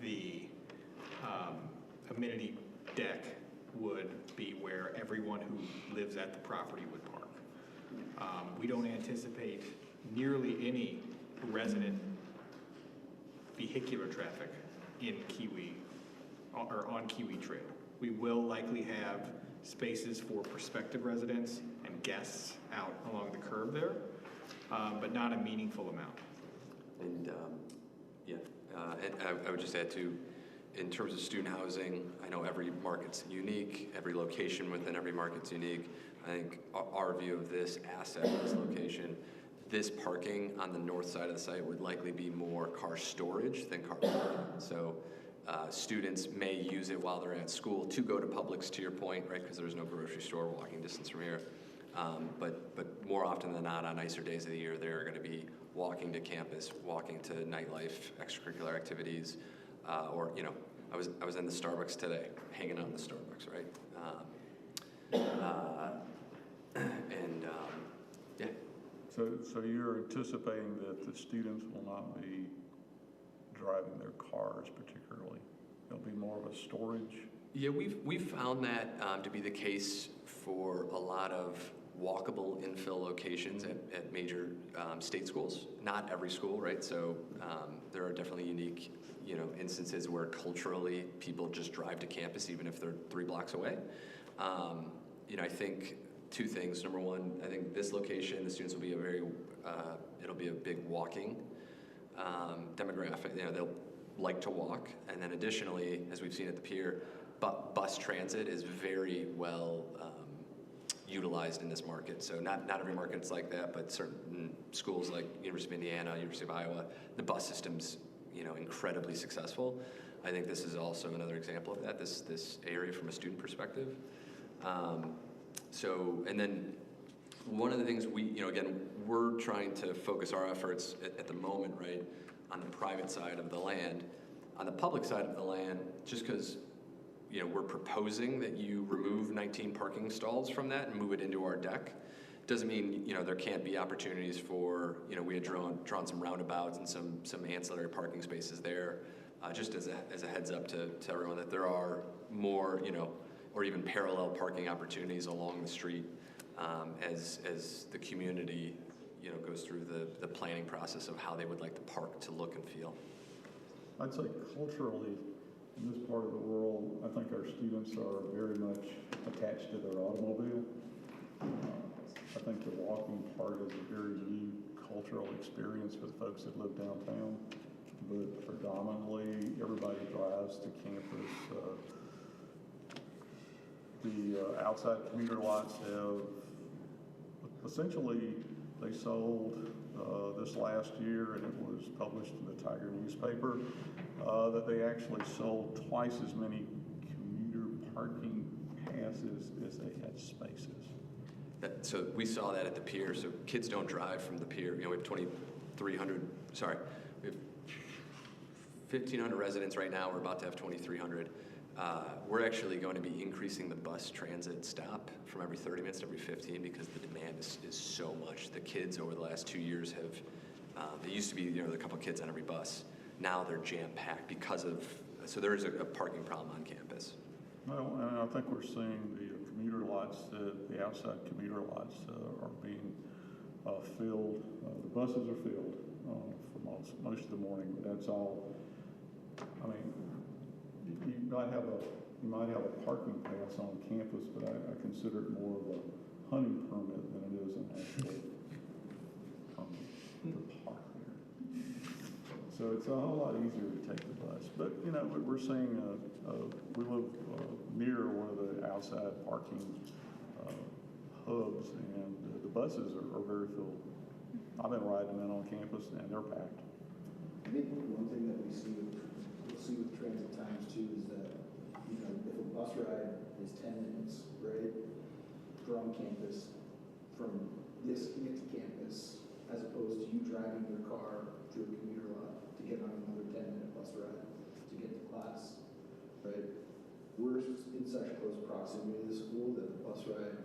the amenity deck would be where everyone who lives at the property would park. We don't anticipate nearly any resident vehicular traffic in Kiwi or on Kiwi Trail. We will likely have spaces for prospective residents and guests out along the curb there, but not a meaningful amount. And and I would just add too, in terms of student housing, I know every market's unique, every location within every market's unique. I think our view of this asset, this location, this parking on the north side of the site would likely be more car storage than car parking. So students may use it while they're at school to go to Publix, to your point, right? Because there's no grocery store walking distance from here. But more often than not, on nicer days of the year, they're going to be walking to campus, walking to nightlife, extracurricular activities, or I was in the Starbucks today, hanging out in the Starbucks, right? Yeah. So you're anticipating that the students will not be driving their cars particularly? It'll be more of a storage? Yeah, we've found that to be the case for a lot of walkable infill locations at major state schools. Not every school, right? So there are definitely unique, instances where culturally people just drive to campus even if they're 3 blocks away. I think two things. Number one, I think this location, the students will be it'll be a big walking demographic. They'll like to walk, and then additionally, as we've seen at the pier, bus transit is very well utilized in this market. So not every market's like that, but certain schools like University of Indiana, University of Iowa, the bus system's incredibly successful. I think this is also another example of that. This area from a student perspective. And then one of the things we're trying to focus our efforts at the moment, right, on the private side of the land. On the public side of the land, just because, we're proposing that you remove 19 parking stalls from that and move it into our deck. Doesn't mean, there can't be opportunities for, we had drawn some roundabouts and some ancillary parking spaces there. Just as a heads up to everyone that there are more, or even parallel parking opportunities along the street as the community, goes through the planning process of how they would like the park to look and feel. I'd say culturally, in this part of the world, I think our students are very much attached to their automobile. I think the walking part is a very unique cultural experience for the folks that live downtown, but predominantly everybody drives to campus. The outside commuter lots have, essentially, they sold this last year, and it was published in the Tiger newspaper, that they actually sold twice as many commuter parking passes as they had spaces. So we saw that at the pier. So kids don't drive from the pier. We have 2,300, sorry, we have 1,500 residents right now. We're about to have 2,300. We're actually going to be increasing the bus transit stop from every 30 minutes to every 15 because the demand is so much. The kids over the last 2 years have, it used to be, a couple kids on every bus. Now they're jam-packed because of, so there is a parking problem on campus. Well, and I think we're seeing the commuter lots, the outside commuter lots are being filled. The buses are filled for most of the morning, but that's all. I mean, you might have a parking pass on campus, but I consider it more of a hunting permit than it is an actual permit to park there. So it's a whole lot easier to take the bus. But we're seeing we live near one of the outside parking hubs, and the buses are very full. I've been riding in on campus, and they're packed. I think one thing that we'll see with transit times too is that, if a bus ride is 10 minutes, right, from campus, from this to get to campus, as opposed to you driving your car to a commuter lot to get on another 10-minute bus ride to get to class, right? We're in such close proximity to the school that the bus ride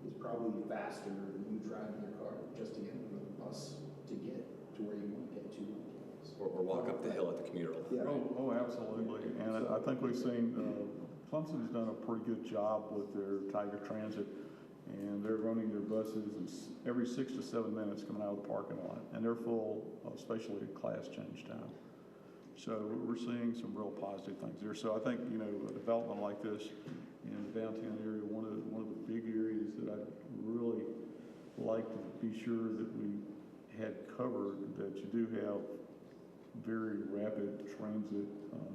is probably faster than you driving your car just to get on another bus to get to where you want to get to on campus. Or walk up the hill at the commuter lot. Yeah. Oh, absolutely. And I think we've seen, Clemson's done a pretty good job with their Tiger Transit, and they're running their buses every 6 to 7 minutes coming out of the parking lot, and they're full, especially at class change time. So we're seeing some real positive things there. So I think, a development like this in the downtown area, one of the big areas that I'd really like to be sure that we had covered, that you do have very rapid transit,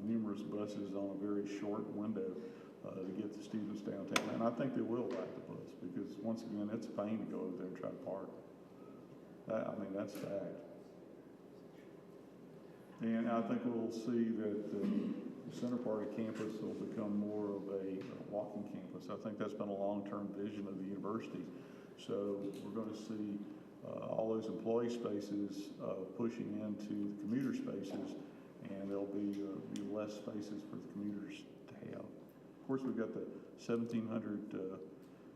numerous buses on a very short window to get the students downtown. And I think they will ride the bus because, once again, it's a pain to go over there and try to park. That's fact. And I think we'll see that the center part of campus will become more of a walking campus. I think that's been a long-term vision of the university. So we're going to see all those employee spaces pushing into the commuter spaces, and there'll be less spaces for the commuters to have. Of course, we've got the 1,700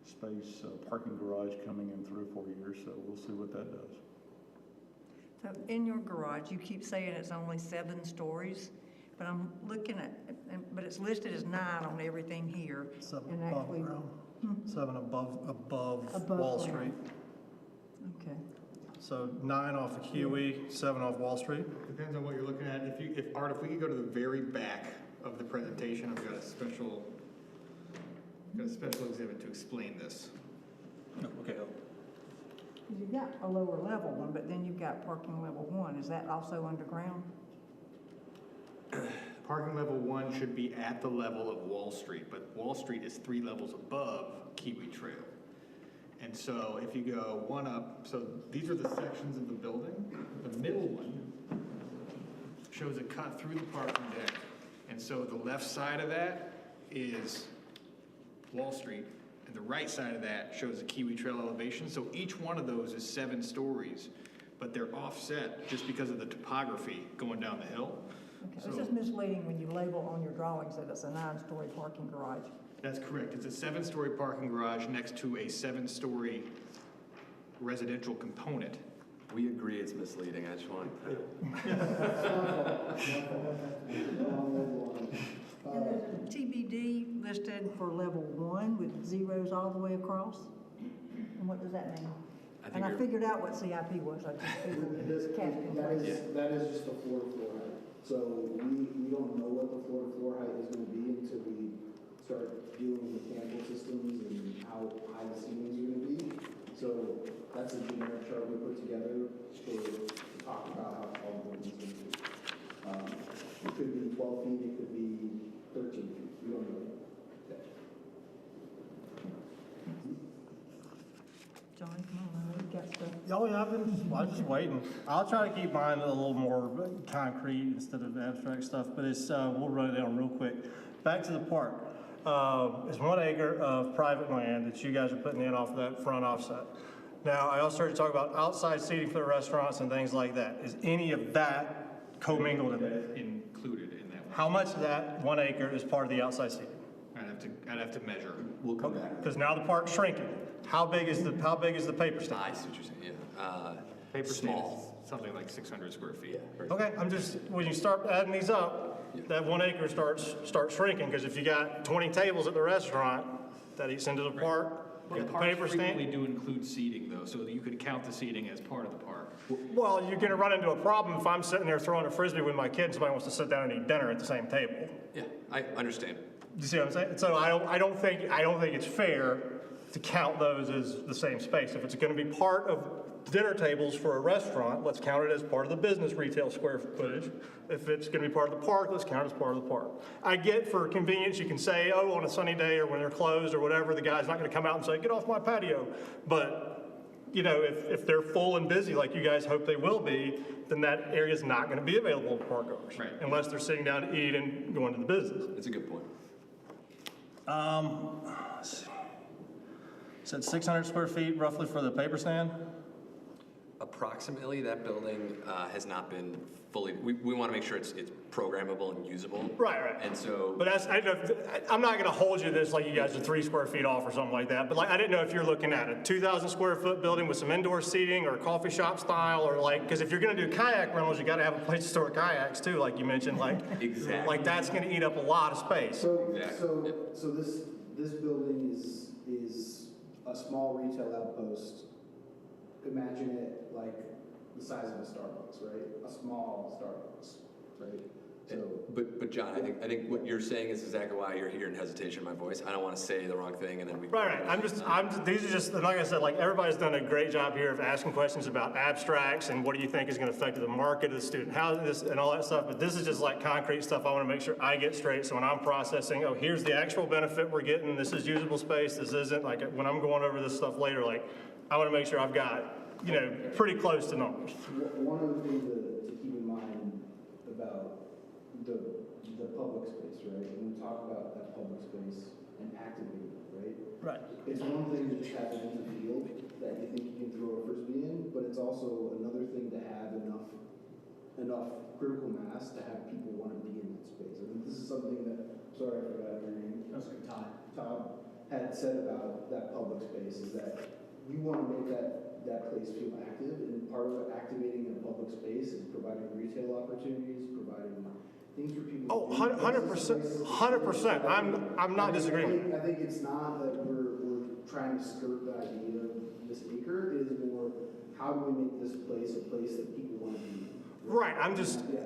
space parking garage coming in 3 or 4 years, so we'll see what that does. So in your garage, you keep saying it's only 7 stories, but I'm looking at, but it's listed as 9 on everything here. 7 And above actually- ground. 7 above Above Wall ground. Street. Okay. So 9 off of Huey, 7 off Wall Street. Depends on what you're looking at. If Art, if we could go to the very back of the presentation, I've got a special exhibit to explain this. Okay. You've got a lower level one, but then you've got parking level 1. Is that also underground? Parking level 1 should be at the level of Wall Street, but Wall Street is 3 levels above Kiwi Trail. And so if you go one up, so these are the sections of the building. The middle one shows a cut through the parking deck. And so the left side of that is Wall Street, and the right side of that shows the Kiwi Trail elevation. So each one of those is 7 stories, but they're offset just because of the topography going down the hill. Okay, So- it's just misleading when you label on your drawings that it's a 9-story parking garage. That's correct. It's a 7-story parking garage next to a 7-story residential component. We agree it's misleading, I just want. And there's a TBD listed for level 1 with zeros all the way across. And what does that mean? And I figured out what CIP was, I just figured it casting. That is just the floor-to-floor height. So we don't know what the floor-to-floor height is gonna be until we start dealing with mechanical systems and how high the ceilings are gonna be. So that's a generic chart we put together to talk about how tall the building's gonna be. It could be 12 feet, it could be 13 feet, we don't know yet. John, come on, you got stuff. Oh, yeah, I'm just waiting. I'll try to keep mine a little more concrete instead of abstract stuff, but it's, we'll run it down real quick. Back to the park. It's 1 acre of private land that you guys are putting in off that front offset. Now, I also started to talk about outside seating for the restaurants and things like that. Is any of that commingled in there? Included in that one. How much of that 1 acre is part of the outside seating? I'd have to measure. We'll come back. Because now the park's shrinking. How big is the paper stand? I see what you're saying, yeah. Paper stand Small. is something like 600 square feet. Yeah. very Okay, I'm just, when you start adding these up, that 1 acre starts shrinking, because if you got 20 tables at the restaurant, that eats into the park, you The got the parks paper frequently stand. do include seating though, so that you could count the seating as part of the park. Well, you're gonna run into a problem if I'm sitting there throwing a Frisbee with my kid, and somebody wants to sit down and eat dinner at the same table. Yeah, I understand. You see what I'm saying? So I don't think it's fair to count those as the same space. If it's gonna be part of dinner tables for a restaurant, let's count it as part of the business retail square footage. If it's gonna be part of the park, let's count it as part of the park. I get for convenience, you can say, oh, on a sunny day or when they're closed or whatever, the guy's not gonna come out and say, get off my patio. But, you know, if they're full and busy like you guys hope they will be, then that area's not gonna be available to park goers. Right. Unless they're sitting down to eat and going to the business. It's a good point. Let's see. Said 600 square feet roughly for the paper stand? Approximately, that building has not been fully, we want to make sure it's programmable and usable. Right. And so, But I'm not gonna hold you to this like you guys are 3 square feet off or something like that, but like, I didn't know if you're looking at a 2,000 square foot building with some indoor seating or coffee shop style, or like, because if you're gonna do kayak rentals, you gotta have a place to store kayaks too, like you mentioned, like. Exactly. Like that's gonna eat up a lot of space. So Exactly. this building is a small retail outpost. Imagine it like the size of a Starbucks, right? A small Starbucks, right? So, but John, I think what you're saying is exactly why you're hearing hesitation in my voice. I don't want to say the wrong thing and then we. Right. These are just, like I said, like everybody's done a great job here of asking questions about abstracts and what do you think is gonna affect the market of the student housing, this and all that stuff. But this is just like concrete stuff I wanna make sure I get straight. So when I'm processing, oh, here's the actual benefit we're getting, this is usable space, this isn't, like when I'm going over this stuff later, like I wanna make sure I've got, you know, pretty close to numbers. one other thing to keep in mind about the public space, right? When we talk about that public space and activating it, right? Right. It's one thing to just have an empty field that you think you can throw a Frisbee in, but it's also another thing to have enough critical mass to have people want to be in that space. I mean, this is something that, sorry, I forgot your name. That's like Todd. Todd had said about that public space is that you want to make that place feel active, and part of activating a public space is providing retail opportunities, providing things for people. Oh, 100%. I'm not disagreeing. I think it's not that we're trying to skirt the idea of this acre. It is more, how do we make this place a place that people want to be? Right. Yeah.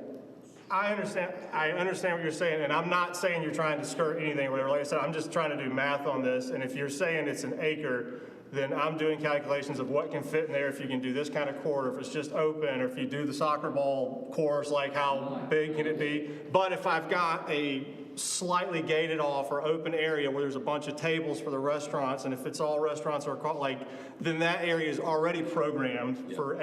I understand what you're saying, and I'm not saying you're trying to skirt anything or whatever. Like I said, I'm just trying to do math on this, and if you're saying it's an acre, then I'm doing calculations of what can fit in there if you can do this kind of court, or if it's just open, or if you do the soccer ball course, like how big can it be? But if I've got a slightly gated off or open area where there's a bunch of tables for the restaurants, and if it's all restaurants or like, then that area is already programmed for,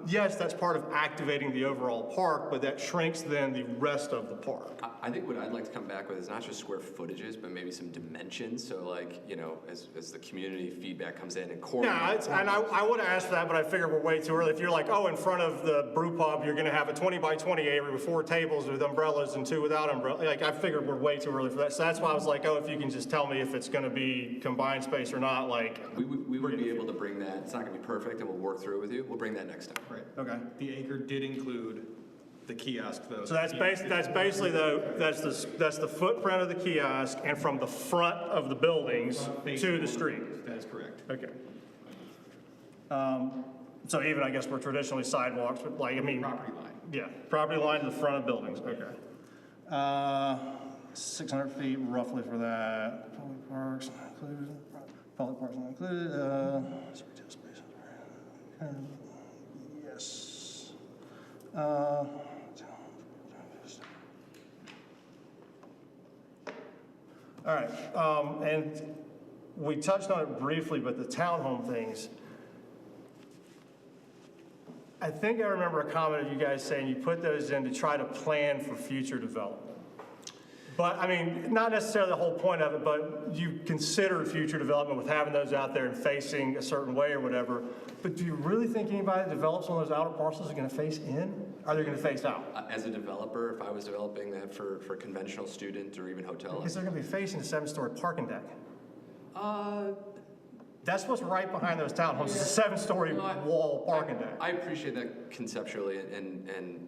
yes, that's part of activating the overall park, but that shrinks then the rest of the park. I think what I'd like to come back with is not just square footages, but maybe some dimensions. So like, you know, as the community feedback comes in and I would have asked for that, but I figured we're way too early. If you're like, oh, in front of the brew pub, you're gonna have a 20 by 20 area with 4 tables with umbrellas and 2 without umbrellas. Like, I figured we're way too early for that. So that's why I was like, oh, if you can just tell me if it's gonna be combined space or not, like. we would be able to bring that. It's not gonna be perfect, and we'll work through it with you. We'll bring that next time. Right. Okay. The acre did include the kiosk, though. So that's basically though, that's the footprint of the kiosk and from the front of the buildings to the street. That is correct. Okay. So even, I guess, we're traditionally sidewalks, but like, I mean. Property line. Yeah, property line to the front of buildings, okay. 600 feet roughly for that. Public parks included, public parks not included, retail spaces. Yes. All right, and we touched on it briefly, but the townhome things, I think I remember a comment of you guys saying you put those in to try to plan for future development. But, I mean, not necessarily the whole point of it, but you consider future development with having those out there and facing a certain way or whatever. But do you really think anybody that develops one of those outer parcels is going to face in? Or are they going to face out? As a developer, if I was developing that for conventional student or even hotel. Because they're going to be facing a 7-story parking deck. That's what's right behind those townhomes, it's a 7-story wall parking deck. I appreciate that conceptually, and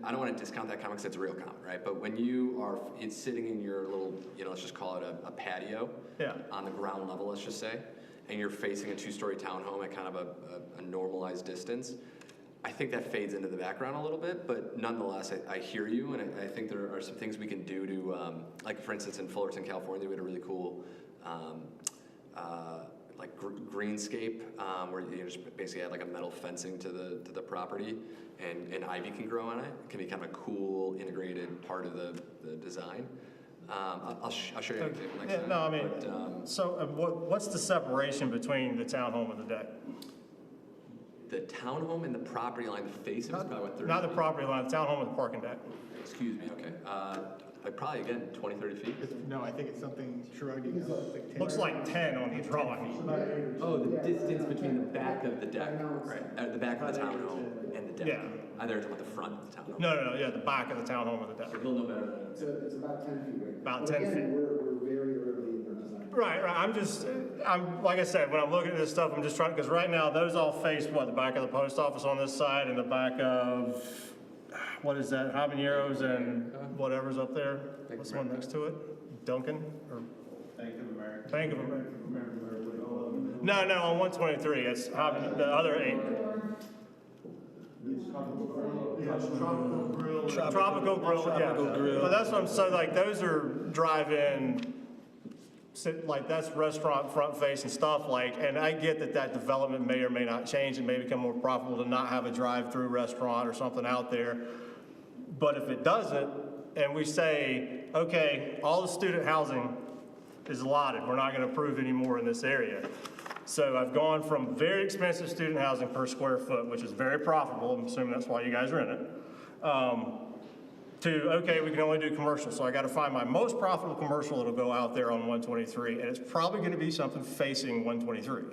I don't want to discount that comment because it's a real comment, right? But when you are sitting in your little, you know, let's just call it a patio on the ground level, let's just say, and you're facing a 2-story townhome at kind of a normalized distance, I think that fades into the background a little bit, but nonetheless, I hear you, and I think there are some things we can do to, like for instance, in Fullerton, California, we had a really cool, like greenscape, where you just basically add like a metal fencing to the property, and ivy can grow on it. It can be kind of a cool integrated part of the design. I'll show you an example next time. No, I mean, what's the separation between the townhome and the deck? The townhome and the property line, the face of it is about what, 30 Not the feet? property line, the townhome and the parking deck. Excuse me, okay. Like probably, again, 20, 30 feet. No, I think it's something shrugged. Looks like 10 on the drawing. Oh, the distance between the back of the deck, right? The back of the townhome and the deck. Yeah. Either about the front of the townhome. No, yeah, the back of the townhome and the deck. He'll know better than It's about 10 feet right now. About 10 feet. Again, we're very early in the design. Right, I'm, like I said, when I'm looking at this stuff, I'm just trying, because right now, those all face, what, the back of the post office on this side and the back of, what is that, Habaneros and whatever's up there? What's the one next to it? Duncan, or? Bank of America. Bank of America. No, on 123, it's the other 8. Tropical Grill, yeah. But that's what I'm saying, like, those are drive-in, like, that's restaurant front face and stuff, like, and I get that development may or may not change. It may become more profitable to not have a drive-through restaurant or something out there. But if it doesn't, and we say, okay, all the student housing is allotted, we're not gonna approve any more in this area. So I've gone from very expensive student housing per square foot, which is very profitable, I'm assuming that's why you guys are in it, to, okay, we can only do commercial. So I gotta find my most profitable commercial that'll go out there on 123, and it's probably gonna be something facing 123.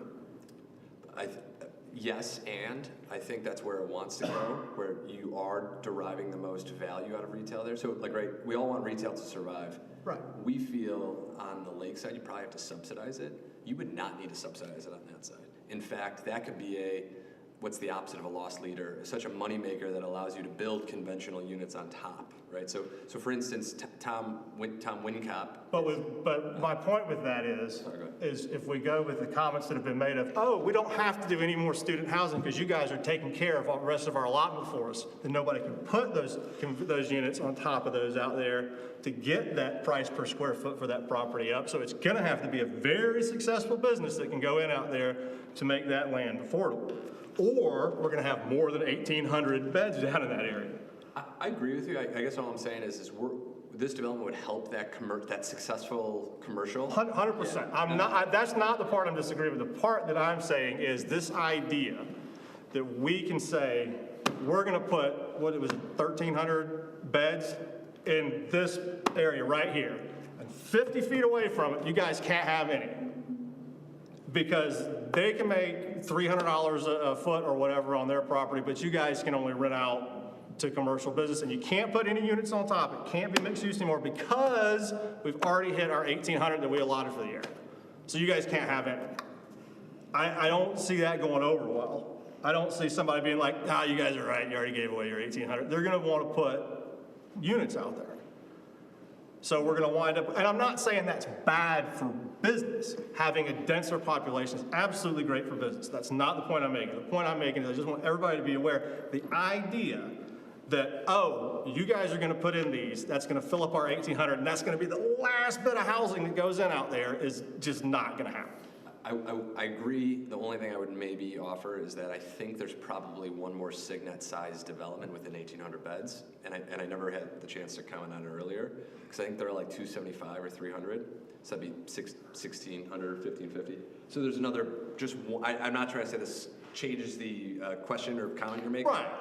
Yes, and I think that's where it wants to go, where you are deriving the most value out of retail there. So, like, right, we all want retail to survive. Right. We feel on the lakeside, you probably have to subsidize it. You would not need to subsidize it on that side. In fact, that could be what's the opposite of a loss leader? Such a moneymaker that allows you to build conventional units on top, right? So for instance, Tom Wincop. But my point with that is if we go with the comments that have been made of, oh, we don't have to do any more student housing because you guys are taking care of all the rest of our allotment for us, then nobody can put those units on top of those out there to get that price per square foot for that property up. So it's gonna have to be a very successful business that can go in out there to make that land affordable. Or we're gonna have more than 1,800 beds down in that area. I agree with you. I guess all I'm saying is this development would help that successful commercial. 100%. I'm not, that's not the part I'm disagreeing with. The part that I'm saying is this idea that we can say, we're gonna put, what it was, 1,300 beds in this area right here. And 50 feet away from it, you guys can't have any. Because they can make $300 a foot or whatever on their property, but you guys can only rent out to commercial business, and you can't put any units on top. It can't be mixed use anymore because we've already hit our 1,800 that we allotted for the area. So you guys can't have any. I don't see that going over well. I don't see somebody being like, you guys are right, you already gave away your 1,800. They're gonna wanna put units out there. So we're gonna wind up, and I'm not saying that's bad for business. Having a denser population is absolutely great for business. That's not the point I'm making. The point I'm making is I just want everybody to be aware, the idea that, you guys are gonna put in these, that's gonna fill up our 1,800, and that's gonna be the last bit of housing that goes in out there is just not gonna happen. I agree. The only thing I would maybe offer is that I think there's probably one more Signet-sized development within 1,800 beds, and I never had the chance to comment on it earlier, because I think they're like 275 or 300, so that'd be 1,600, 1,550. So there's another, just one, I'm not trying to say this changes the question or comment you're making. Right.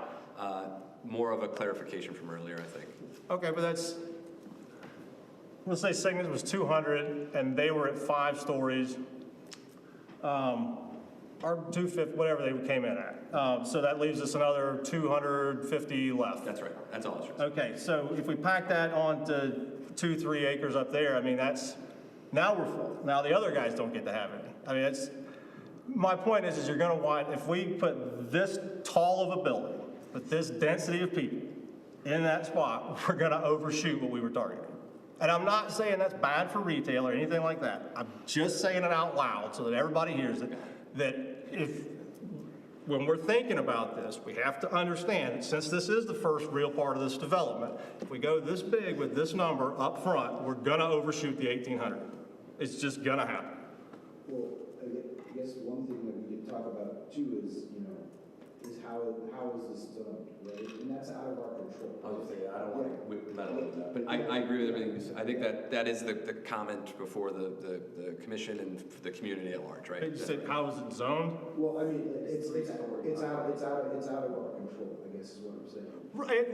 More of a clarification from earlier, I think. Okay, but that's, let's say Signet was 200 and they were at 5 stories, or 250, whatever they came in at. So that leaves us another 250 left. That's right. That's all it's Okay, so if we pack that onto 2-3 acres up there, I mean, now we're full. Now the other guys don't get to have any. I mean, my point is you're gonna want, if we put this tall of a building, with this density of people in that spot, we're gonna overshoot what we were targeting. And I'm not saying that's bad for retail or anything like that. I'm just saying it out loud so that everybody hears it, that when we're thinking about this, we have to understand that since this is the first real part of this development, if we go this big with this number up front, we're gonna overshoot the 1,800. It's just gonna happen. Well, I guess one thing that we could talk about too is, is how is this done, right? And that's out of our control. I was gonna say, I don't want to meddle with that, but I agree with everything you said. I think that is the comment before the commission and the community at large, right? You said, how is it zoned? Well, I mean, it's out of our control, I guess is what I'm saying.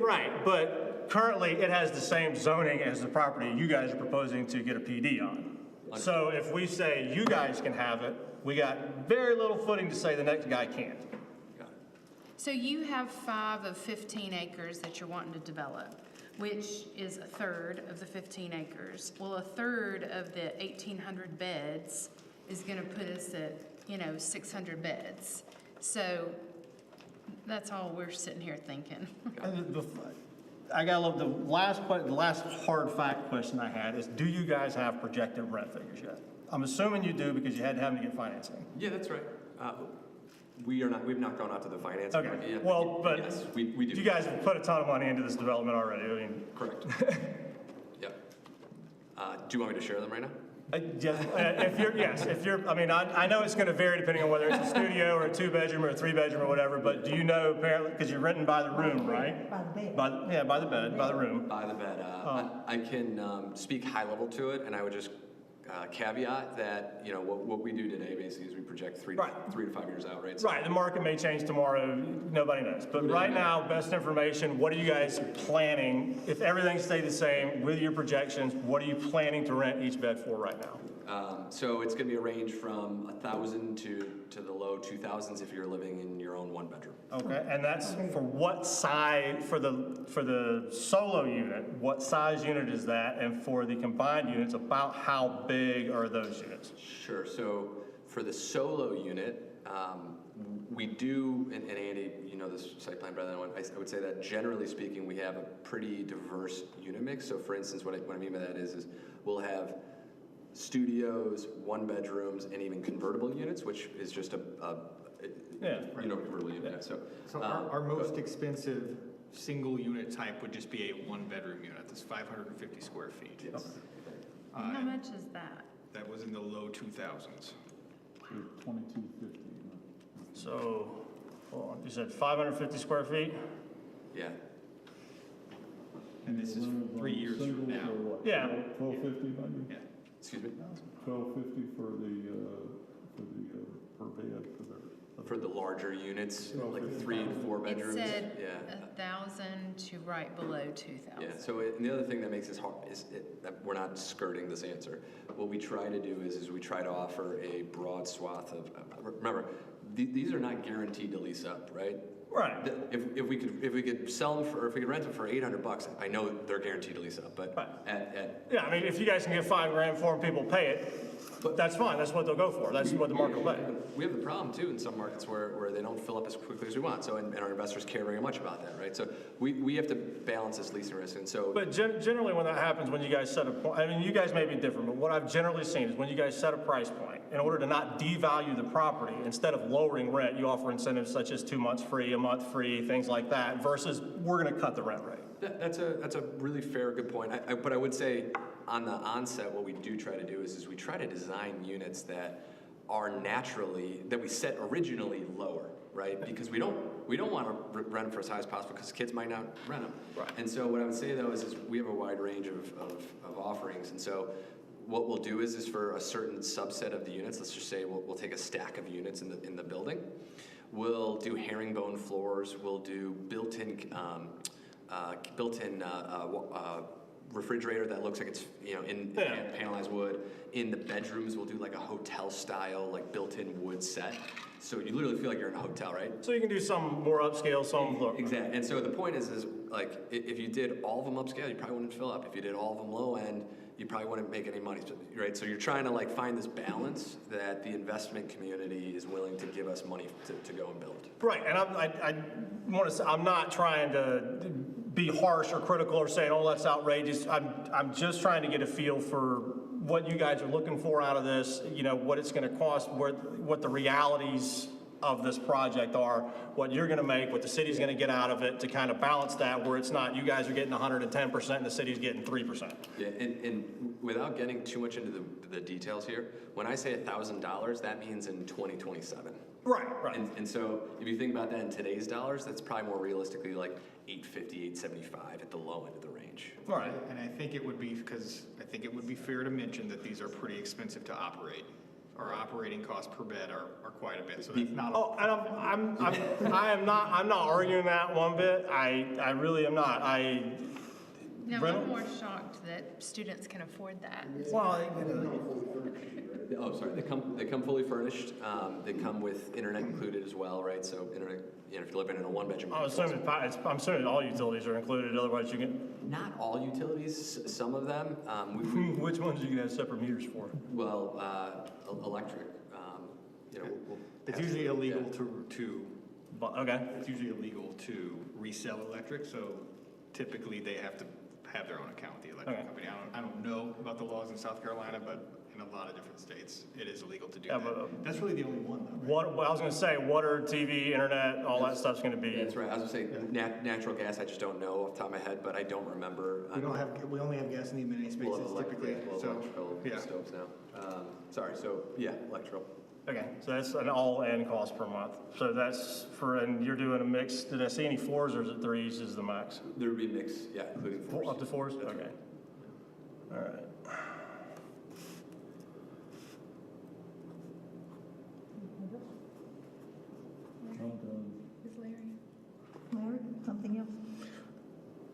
Right, but currently it has the same zoning as the property you guys are proposing to get a PD on. So if we say you guys can have it, we got very little footing to say the next guy can't. So you have 5 of 15 acres that you're wanting to develop, which is a third of the 15 acres. Well, a third of the 1,800 beds is gonna put us at, 600 beds. So that's all we're sitting here thinking. I got the last hard fact question I had is, do you guys have projected rent figures yet? I'm assuming you do because you had to have them to get financing. Yeah, that's right. We've not gone out to the financing Okay, market yet. well, but yes, we do. You guys have put a ton of money into this development already. I mean, correct. Yep. Do you want me to share them right now? If you're, I mean, I know it's gonna vary depending on whether it's a studio or a 2-bedroom or a 3-bedroom or whatever, but do you know apparently, because you're renting by the room, right? By the bed. By the bed, by the room. By the bed. I can speak high level to it, and I would just caveat that, what we do today basically is we project 3 to 5 years out, right? So Right, the market may change tomorrow, nobody knows. But right now, best information, what are you guys planning? If everything stayed the same with your projections, what are you planning to rent each bed for right now? So it's gonna be a range from 1,000 to the low 2,000s if you're living in your own 1-bedroom. Okay, and that's for what size, for the solo unit, what size unit is that? And for the combined units, about how big are those units? Sure, so for the solo unit, we do, and Andy, you know this site plan better than anyone, I would say that generally speaking, we have a pretty diverse unit mix. So for instance, what I mean by that is we'll have studios, 1-bedrooms, and even convertible units, which is just convertible unit. So our most expensive single unit type would just be a 1-bedroom unit. That's 550 square feet. Yes. How much is that? That was in the low 2,000s. 2250. So, hold on, you said 550 square feet? Yeah. And this is 3 years from now. Yeah. 1250 maybe? Yeah. Excuse me? 1250 for the per bed For the larger units, like 3 and 4 It bedrooms. said Yeah. 1,000 to right below 2,000. Yeah, so and the other thing that makes this hard is that we're not skirting this answer. What we try to do is we try to offer a broad swath of, remember, these are not guaranteed to lease up, right? Right. If we could sell them for, if we could rent them for $800, I know they're guaranteed to lease up, but at Yeah, I mean, if you guys can get $5,000 for them, people pay it, but that's fine, that's what they'll go for, that's what the market will pay. we have the problem too in some markets where they don't fill up as quickly as we want. So and our investors care very much about that, right? So we have to balance this leasing risk, and so. But generally when that happens, when you guys set a point, I mean, you guys may be different, but what I've generally seen is when you guys set a price point, in order to not devalue the property, instead of lowering rent, you offer incentives such as 2 months free, a month free, things like that, versus we're gonna cut the rent rate. That's a really fair, good point. But I would say on the onset, what we do try to do is we try to design units that are naturally, that we set originally lower, right? Because we don't want to rent them for as high as possible because kids might not rent them. Right. And so what I would say though is we have a wide range of offerings. And so what we'll do is for a certain subset of the units, let's just say we'll take a stack of units in the building. We'll do herringbone floors. We'll do built-in refrigerator that looks like it's in panelized wood. In the bedrooms, we'll do like a hotel style, like built-in wood set. So you literally feel like you're in a hotel, right? So you can do some more upscale, some look. Exactly. And so the point is like if you did all of them upscale, you probably wouldn't fill up. If you did all of them low end, you probably wouldn't make any money, right? So you're trying to like find this balance that the investment community is willing to give us money to go and build. Right, and I want to say, I'm not trying to be harsh or critical or saying, oh, that's outrageous. I'm just trying to get a feel for what you guys are looking for out of this, what it's going to cost, what the realities of this project are, what you're going to make, what the city's going to get out of it to kind of balance that where it's not you guys are getting 110% and the city's getting 3%. Yeah, and without getting too much into the details here, when I say $1,000, that means in 2027. Right. And so if you think about that in today's dollars, that's probably more realistically like $850, $875 at the low end of the range. Right. And I think it would be, because I think it would be fair to mention that these are pretty expensive to operate. Our operating costs per bed are quite a bit, so that's not. Oh, and I'm not arguing that one bit. I really am not. No, Rental? I'm more shocked that students can afford that. Well, Oh, sorry. They come fully furnished. They come with internet included as well, right? So internet, if you're living in a 1-bedroom. I'm assuming all utilities are included. Otherwise, you can. Not all utilities. Some of them. Which ones are you gonna have separate meters for? Well, electric. It's usually illegal Okay. It's usually illegal to resell electric, so typically they have to have their own account with the electric company. I don't know about the laws in South Carolina, but in a lot of different states, it is illegal to do that. But, that's really the only one, though, right? I was gonna say, water, TV, internet, all that stuff's gonna be. That's right. I was gonna say natural gas. I just don't know off the top of my head, but I don't remember. We only have gas in the amenity spaces typically. Electrical stoves now. Sorry. So yeah, electrical. Okay, so that's an all-in cost per month. So that's and you're doing a mix. Did I see any 4s or is it 3s is the max? There would be a mix, yeah, including 4s. Up to 4s? That's Okay. right. All right. Larry, something else?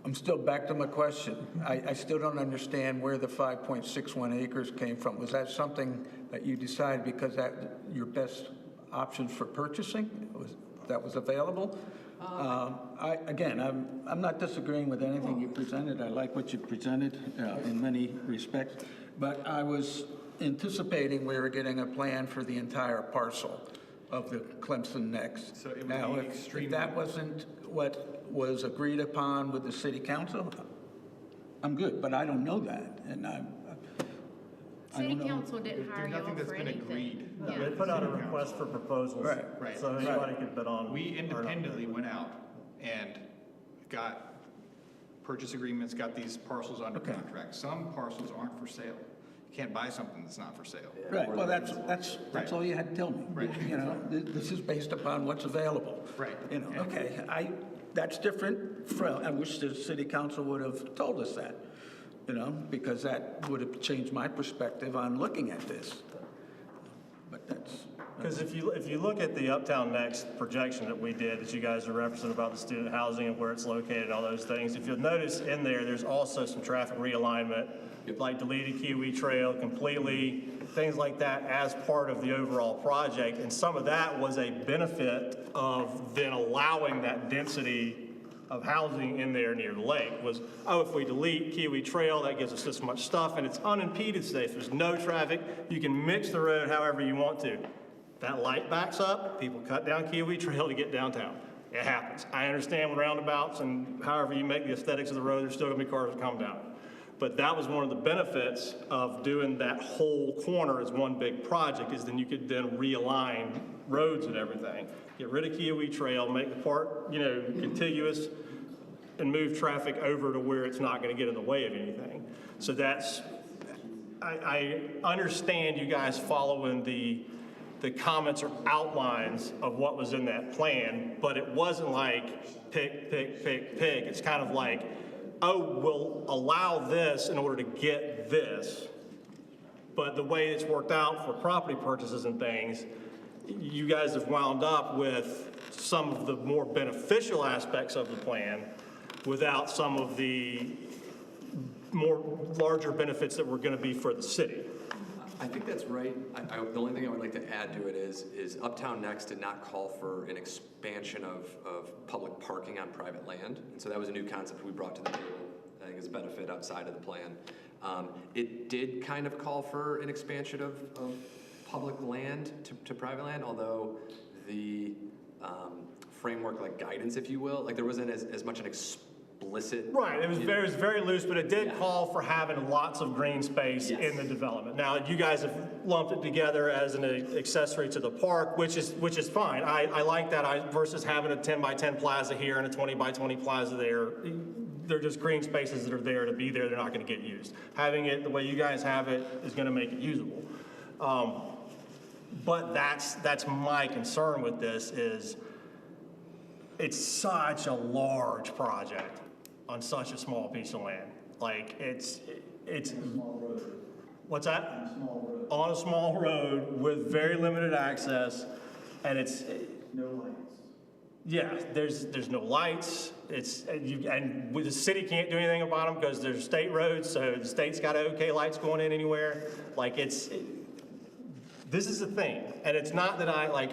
I'm still back to my question. I still don't understand where the 5.61 acres came from. Was that something that you decided because that your best options for purchasing that was available? I'm not disagreeing with anything you presented. I like what you presented in many respects, but I was anticipating we were getting a plan for the entire parcel of the Clemson Next. So it would now, be if that wasn't what was agreed upon with the city council, I'm good, but I don't know that, and City council didn't hire There's nothing y'all that's for been anything. agreed. Yeah. They put out a request for proposals. Right. So anybody could bid on. We independently went out and got purchase agreements, got these parcels under contract. Some parcels aren't for sale. You can't buy something that's not for sale. Right, well, that's all you had to tell me. Right. You know, this is based upon what's available. Right. You know, Yeah. okay, that's different from, I wish the city council would have told us that, you know, because that would have changed my perspective on looking at this. But that's. Because if you look at the Uptown Next projection that we did, that you guys are referencing about the student housing and where it's located and all those things, if you'll notice in there's also some traffic realignment, like deleted Kiwi Trail completely, things like that as part of the overall project. And some of that was a benefit of then allowing that density of housing in there near the lake was, if we delete Kiwi Trail, that gives us this much stuff, and it's unimpeded today, so there's no traffic. You can mix the road however you want to. That light backs up, people cut down Kiwi Trail to get downtown. It happens. I understand with roundabouts and however you make the aesthetics of the road, there's still gonna be cars that come down. But that was one of the benefits of doing that whole corner as one big project, is then you could then realign roads and everything. Get rid of Kiwi Trail, make the part, contiguous, and move traffic over to where it's not gonna get in the way of anything. So that's, I understand you guys following the comments or outlines of what was in that plan, but it wasn't like pick. It's kind of like, we'll allow this in order to get this. But the way it's worked out for property purchases and things, you guys have wound up with some of the more beneficial aspects of the plan without some of the more larger benefits that were going to be for the city. I think that's right. The only thing I would like to add to it is Uptown Next did not call for an expansion of public parking on private land. And so that was a new concept we brought to the table, I think, as a benefit outside of the plan. It did kind of call for an expansion of public land to private land, although the framework, like guidance, if you will, like there wasn't as much an explicit. Right, it was very loose, but it did call for having lots of green space in the development. Now, you guys have lumped it together as an accessory to the park, which is fine. I like that versus having a 10 by 10 plaza here and a 20 by 20 plaza there. They're just green spaces that are there to be there. They're not going to get used. Having it the way you guys have it is going to make it usable. But that's my concern with this is it's such a large project on such a small piece of land. Like it's Small road. What's that? On a small road. On a small road with very limited access, and No lights. yeah, there's no lights. And the city can't do anything about them because they're state roads, so the state's got okay lights going in anywhere. Like this is the thing, and it's not that I like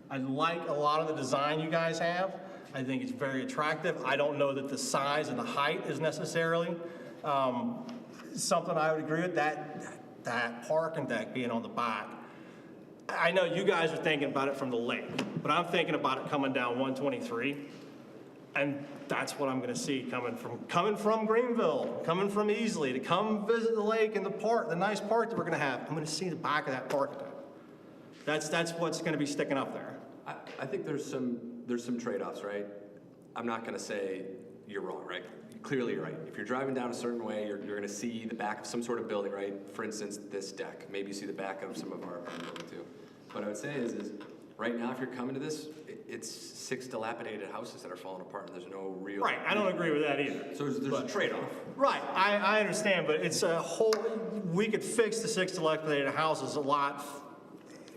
a lot of the design you guys have. I think it's very attractive. I don't know that the size and the height is necessarily something I would agree with. That parking deck being on the back. I know you guys are thinking about it from the lake, but I'm thinking about it coming down 123, and that's what I'm going to see coming from Greenville, coming from Easley to come visit the lake and the park, the nice park that we're going to have. I'm going to see the back of that parking deck. That's what's going to be sticking up there. I think there's some trade-offs, right? I'm not going to say you're wrong, right? Clearly you're right. If you're driving down a certain way, you're going to see the back of some sort of building, right? For instance, this deck. Maybe you see the back of some of our building too. What I would say is right now, if you're coming to this, it's 6 dilapidated houses that are falling apart, and there's no real. Right, I don't agree with that either. So there's a trade-off. Right, I understand, but it's a whole. We could fix the 6 dilapidated houses a lot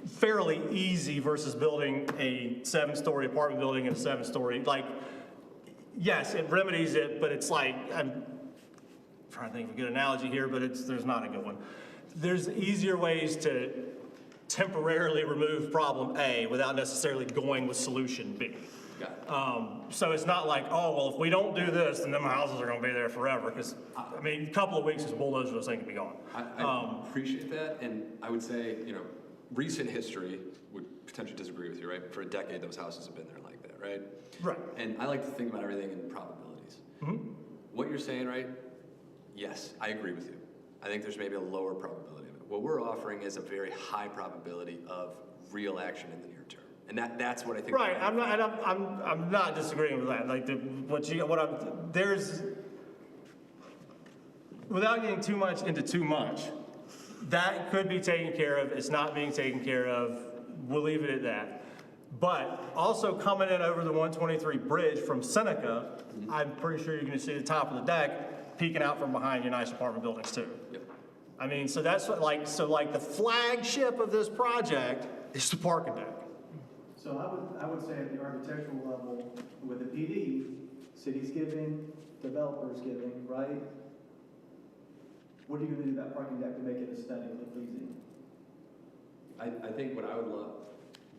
fairly easy versus building a 7-story apartment building and a 7-story. Like, yes, it remedies it, but it's like, I'm trying to think of a good analogy here, but there's not a good one. There's easier ways to temporarily remove problem A without necessarily going with solution B. So it's not like, if we don't do this, then them houses are going to be there forever. Because, I mean, a couple of weeks, this bulldozer, this thing can be gone. I appreciate that, and I would say, recent history would potentially disagree with you, right? For a decade, those houses have been there like that, right? Right. And I like to think about everything in probabilities. Mm-hmm. What you're saying, right? Yes, I agree with you. I think there's maybe a lower probability of it. What we're offering is a very high probability of real action in the near term, and that's what I think. Right. I'm not disagreeing with that. Like without getting too much into too much, that could be taken care of. It's not being taken care of. We'll leave it at that. But also coming in over the 123 bridge from Seneca, I'm pretty sure you're going to see the top of the deck peeking out from behind your nice apartment buildings too. Yep. I mean, so that's what, like the flagship of this project is the parking deck. So I would say at the architectural level, with the PD, city's giving, developers giving, right? What are you gonna do to that parking deck to make it aesthetically pleasing? I think what I would love,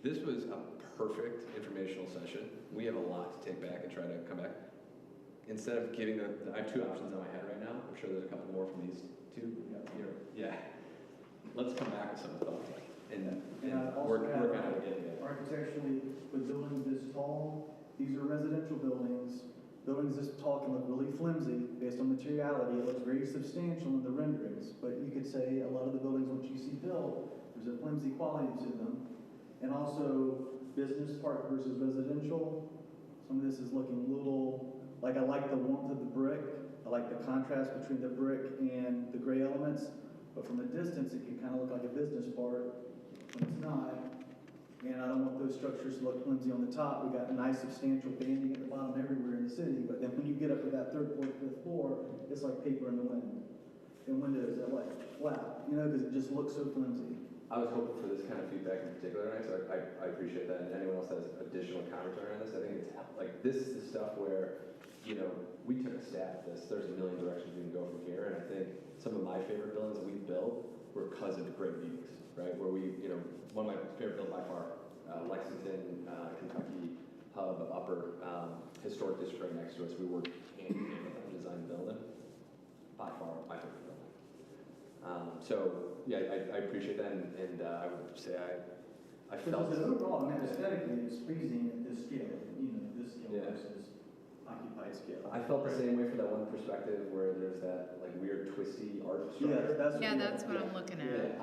this was a perfect informational session. We have a lot to take back and try to come back. Instead of giving I have two options in my head right now. I'm sure there's a couple more from these two. Yeah. Let's come back with some thoughts. And we're kind of getting it. Architecturally, with buildings this tall, these are residential buildings. Buildings this tall can look really flimsy based on materiality. It looks very substantial in the renderings, but you could say a lot of the buildings once you see built, there's a flimsy quality to them. And also business park versus residential. Some of this is looking a little, like I like the warmth of the brick. I like the contrast between the brick and the gray elements, but from a distance it can kind of look like a business park when it's not. And I don't want those structures to look flimsy on the top. We got nice substantial banding at the bottom everywhere in the city, but then when you get up to that third, fourth, fifth floor, it's like paper in the wind. And windows that like flap, because it just looks so flimsy. I was hoping for this kind of feedback in particular tonight, so I appreciate that. And anyone else has additional commentary on this, I think it's like this is the stuff where, we took a stab at this. There's a million directions we can go from here, and I think some of my favorite buildings that we've built were because of great meetings, right? Where we, one of my favorite buildings by far, Lexington, Kentucky hub, upper historic district right next to us. We worked hand in hand with them to design the building. By far, my favorite building. I appreciate that, and I would say I felt. Because overall, aesthetically, it's pleasing at this scale, this scale versus occupied scale. I felt the same way for that one perspective where there's that like weird twisty art structure. That's what I'm looking at.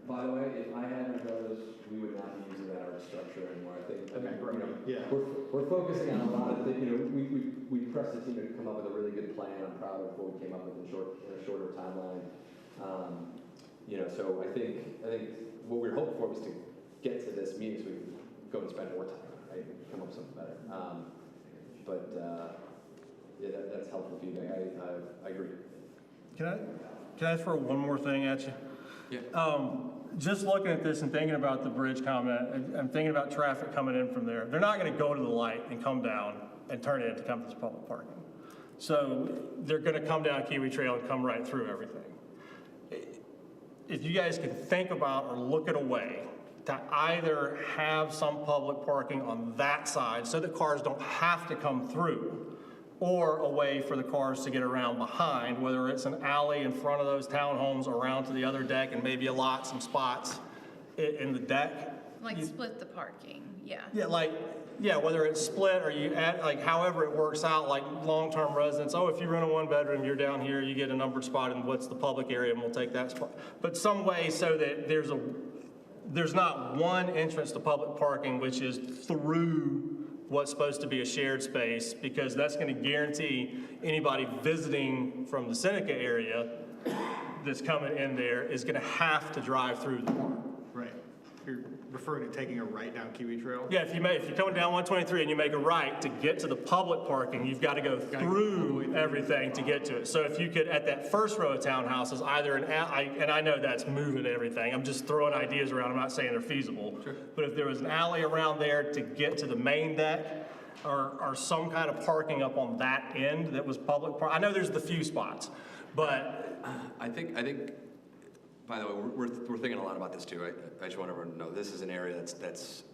By the way, if I hadn't noticed, we would not be using that art structure anymore. I think we're focusing on a lot of things. We pressed the team to come up with a really good plan. I'm proud of what we came up with in a shorter timeline. So I think what we were hoping for was to get to this meeting so we could go and spend more time on it, right? And come up with something better. That's helpful feedback. I agree. Can I throw one more thing at you? Yeah. Just looking at this and thinking about the bridge comment, I'm thinking about traffic coming in from there. They're not going to go to the light and come down and turn it into Compass Public Parking. So they're going to come down Kiwi Trail and come right through everything. If you guys can think about or look at a way to either have some public parking on that side so that cars don't have to come through, or a way for the cars to get around behind, whether it's an alley in front of those townhomes around to the other deck and maybe some spots in the deck. Like split the parking, yeah. Yeah, whether it's split or you add, however it works out, like long-term residents, if you rent a one-bedroom, you're down here, you get a numbered spot in what's the public area and we'll take that spot. But some way so that there's not one entrance to public parking, which is through what's supposed to be a shared space, because that's going to guarantee anybody visiting from the Seneca area that's coming in there is going to have to drive through the park. Right. You're referring to taking a right down Kiwi Trail? Yeah, if you're coming down 123 and you make a right to get to the public parking, you've got to go through everything to get to it. So if you could, at that first row of townhouses, either and I know that's moving everything, I'm just throwing ideas around, I'm not saying they're feasible. Sure. But if there was an alley around there to get to the main deck, or some kind of parking up on that end that was public park. I know there's the few spots, but I think. By the way, we're thinking a lot about this too. I just want everyone to know this is an area that's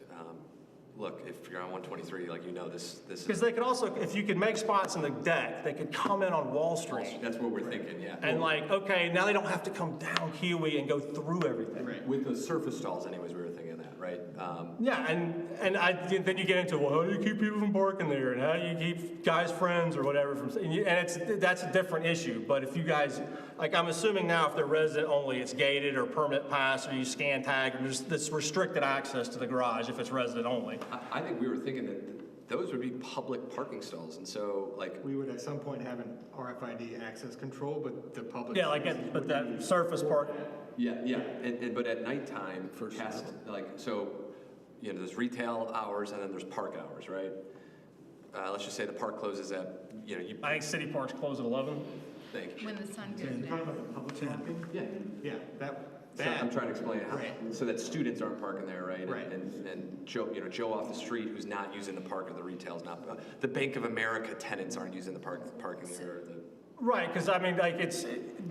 look, if you're on 123, this is. Because they could also, if you could make spots in the deck, they could come in on Wall Street. That's what we're thinking, yeah. And okay, now they don't have to come down Kiwi and go through everything. Right. With those surface stalls, anyways, we were thinking that, right? Then you get into, how do you keep people from parking there, and how do you keep guys' friends or whatever from, that's a different issue. But if you guys, I'm assuming now if they're resident only, it's gated or permit pass, or you scan tag, or there's this restricted access to the garage if it's resident only. I think we were thinking that those would be public parking stalls, and so like, We would at some point have an RFID access control, but the public. Yeah, but that surface park, yeah, but at nighttime, like, so, you know, there's retail hours and then there's park hours, right? Let's just say the park closes at, you know, I think city parks close at 11. think. When the sun goes Talking down. about the public parking? Yeah. Yeah, So I'm trying to explain how, Right. so that students aren't parking there, right? Right. And Joe, you know, Joe off the street who's not using the park or the retail's not, the Bank of America tenants aren't using the parking there. Right, because I mean, like, it's,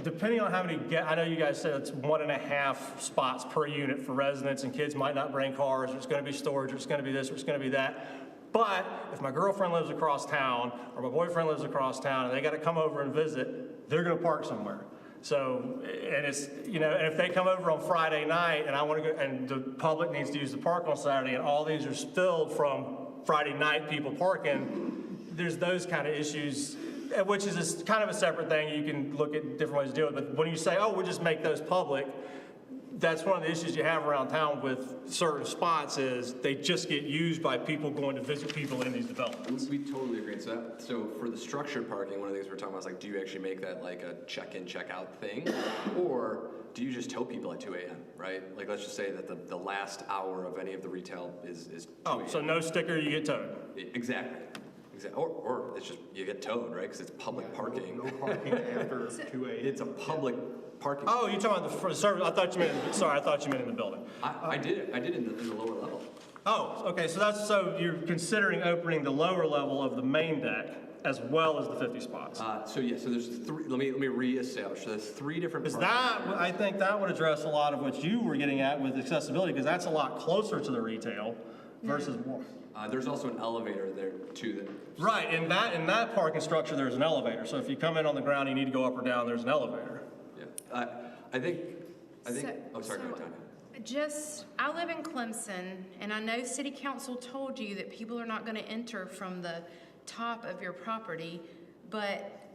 depending on how many, I know you guys said it's 1.5 spots per unit for residents, and kids might not bring cars, or it's gonna be storage, or it's gonna be this, or it's gonna be that. But if my girlfriend lives across town, or my boyfriend lives across town, and they gotta come over and visit, they're gonna park somewhere. So, and it's, you know, and if they come over on Friday night, and I wanna go, and the public needs to use the park on Saturday, and all these are filled from Friday night people parking, there's those kind of issues, which is kind of a separate thing. You can look at different ways to do it. But when you say, oh, we'll just make those public, that's one of the issues you have around town with certain spots is they just get used by people going to visit people in these developments. We totally agree. So for the structured parking, one of the things we're talking about is like, do you actually make that like a check-in, check-out thing? Or do you just tow people at 2 a.m., right? Like, let's just say that the last hour of any of the retail is 2 Oh, a.m. so no sticker, you get towed. Exactly. Or it's just, you get towed, right? Because it's public parking. No parking after 2 a.m. It's a public parking. Oh, you're talking about the service, I thought you meant in the building. I did it in the lower level. Oh, okay, so you're considering opening the lower level of the main deck as well as the 50 spots? So there's three, let me reestablish. So there's 3 different Because parking that, I think that would address a lot of what you were getting at with accessibility, because that's a lot closer to the retail versus more. There's also an elevator there too. Right, in that parking structure, there's an elevator. So if you come in on the ground, you need to go up or down, there's an elevator. Yeah, I think. Oh, sorry, go ahead, Tanya. I live in Clemson, and I know city council told you that people are not going to enter from the top of your property, but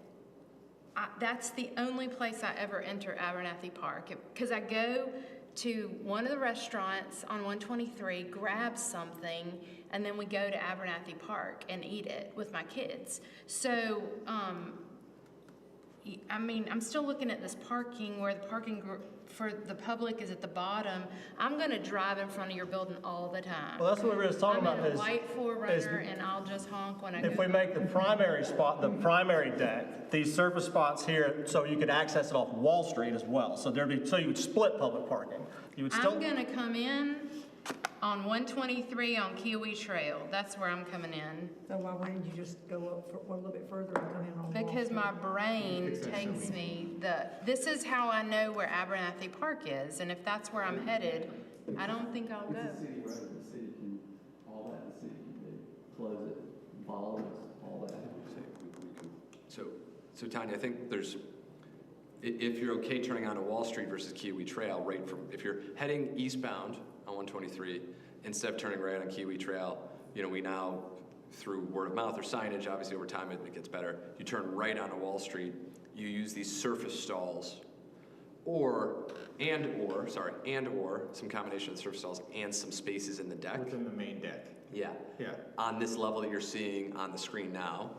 that's the only place I ever enter Abernathy Park. Because I go to one of the restaurants on 123, grab something, and then we go to Abernathy Park and eat it with my kids. So, I mean, I'm still looking at this parking where the parking for the public is at the bottom. I'm gonna drive in front of your building all the time. Well, that's what we were just talking about. I'm in a white 4Runner and I'll just honk when I go. If we make the primary spot, the primary deck, these surface spots here, so you could access it off Wall Street as well. So you would split public parking. You would still. I'm gonna come in on 123 on Kiwi Trail. That's where I'm coming in. So why wouldn't you just go up a little bit further and come in on Wall Because Street? my brain takes me, this is how I know where Abernathy Park is, and if that's where I'm headed, I don't think I'll go. It's a city road, the city can, all that, the city can do, close it, follow us, all that. So Tanya, I think there's, if you're okay turning onto Wall Street versus Kiwi Trail, right from, if you're heading eastbound on 123, instead of turning right on Kiwi Trail, you know, we now, through word of mouth or signage, obviously over time it gets better, you turn right onto Wall Street, you use these surface stalls, or some combination of surface stalls and some spaces in the deck. Within the main deck. Yeah. Yeah. On this level that you're seeing on the screen now.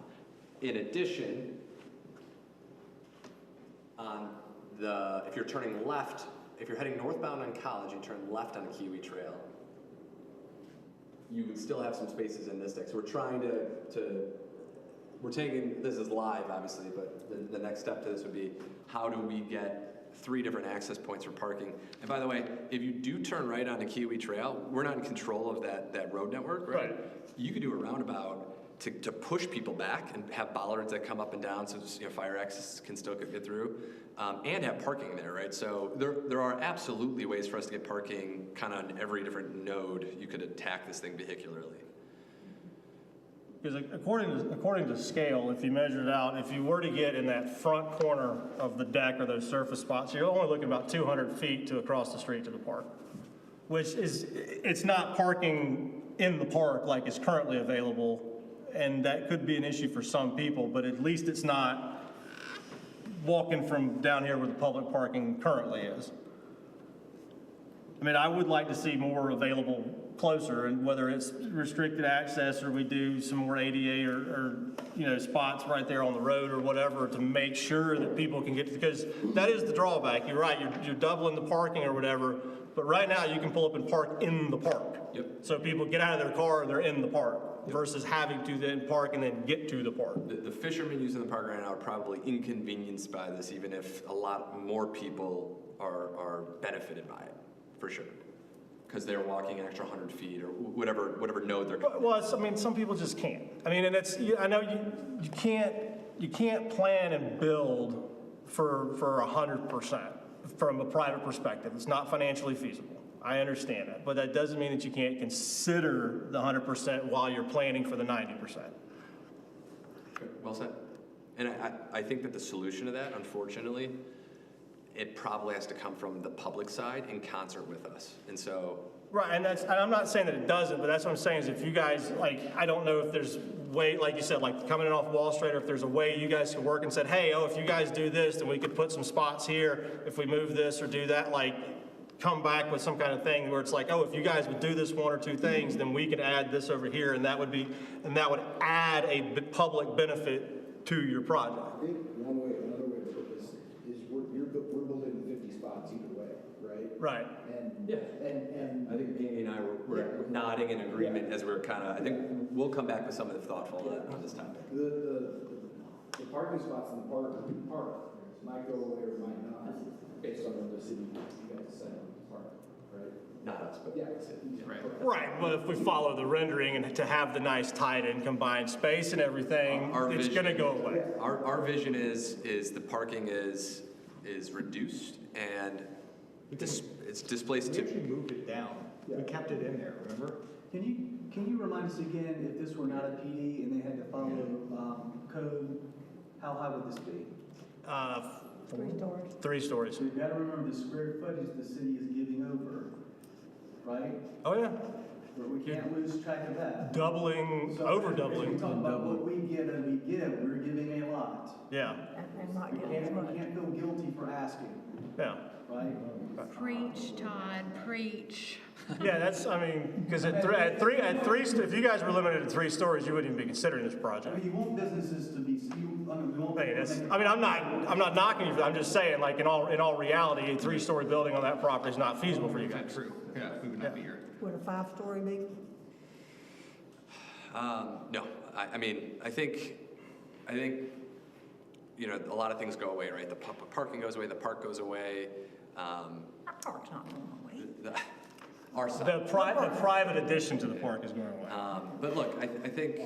In addition, if you're turning left, if you're heading northbound on College and turn left on Kiwi Trail, you would still have some spaces in this deck. So we're trying we're taking, this is live obviously, but the next step to this would be, how do we get 3 different access points for parking? And by the way, if you do turn right onto Kiwi Trail, we're not in control of that road network, right? You could do a roundabout to push people back and have bollards that come up and down so fire access can still get through, and have parking there, right? So there are absolutely ways for us to get parking kind of on every different node you could attack this thing vehicularly. Because according to scale, if you measure it out, if you were to get in that front corner of the deck or those surface spots, you're only looking about 200 feet to across the street to the park, which is, it's not parking in the park like is currently available, and that could be an issue for some people, but at least it's not walking from down here where the public parking currently is. I mean, I would like to see more available closer, and whether it's restricted access or we do some more ADA or you know, spots right there on the road or whatever to make sure that people can get to, because that is the drawback. You're right, you're doubling the parking or whatever, but right now you can pull up and park in the park. Yep. So people get out of their car and they're in the park versus having to then park and then get to the park. The fishermen using the park right now are probably inconvenienced by this, even if a lot more people are benefited by it, for sure. Because they're walking an extra 100 feet or whatever node they're coming. Well, I mean, some people just can't. I mean, and I know you can't plan and build for 100% from a private perspective. It's not financially feasible. I understand that, but that doesn't mean that you can't consider the 100% while you're planning for the 90%. Well said. And I think that the solution to that, unfortunately, it probably has to come from the public side in concert with us. And so. Right, and I'm not saying that it doesn't, but that's what I'm saying is if you guys, like, I don't know if there's way, like you said, like coming in off Wall Street, or if there's a way you guys could work and said, hey, if you guys do this, then we could put some spots here. If we move this or do that, like, come back with some kind of thing where it's like, if you guys would do this one or two things, then we could add this over here, and that would add a public benefit to your project. I think another way to put this is we're building 50 spots either way, right? Right. And I think Amy and I were nodding in agreement as we were kind of, I think we'll come back with something thoughtful on this topic. the parking spots in the park might go away or might not, based on what the city you guys decide on the park, right? Not us, but Yeah. Right, but if we follow the rendering and to have the nice tied-in combined space and everything, it's going to go away. Our vision is the parking is reduced and it's displaced We to. actually moved it down. We kept it in there, remember? Can you remind us again, if this were not a PD and they had to follow code, how high would this be? 3 stories. 3 stories. So you've got to remember the square footage the city is giving over, right? Oh, yeah. But we can't lose track of that. Doubling, So over If doubling. we talk about what we get and we give, we're giving a lot. Yeah, And not We getting as much. can't feel guilty for asking, yeah. right? Preach, Todd, preach. Yeah, that's, I mean, because at three, if you guys were limited to 3 stories, you wouldn't even be considering this I project. mean, you want businesses to be, we want. Hey, I'm not knocking you for that. I'm just saying, like, in all reality, a 3-story building on that property is not feasible for you guys. True. Yeah, we would not be here. Would a 5-story be? No, I mean, I think, you know, a lot of things go away, right? The parking goes away, the park goes away. Our park's not going away. Our side. The private addition to the park is going away. But look, I think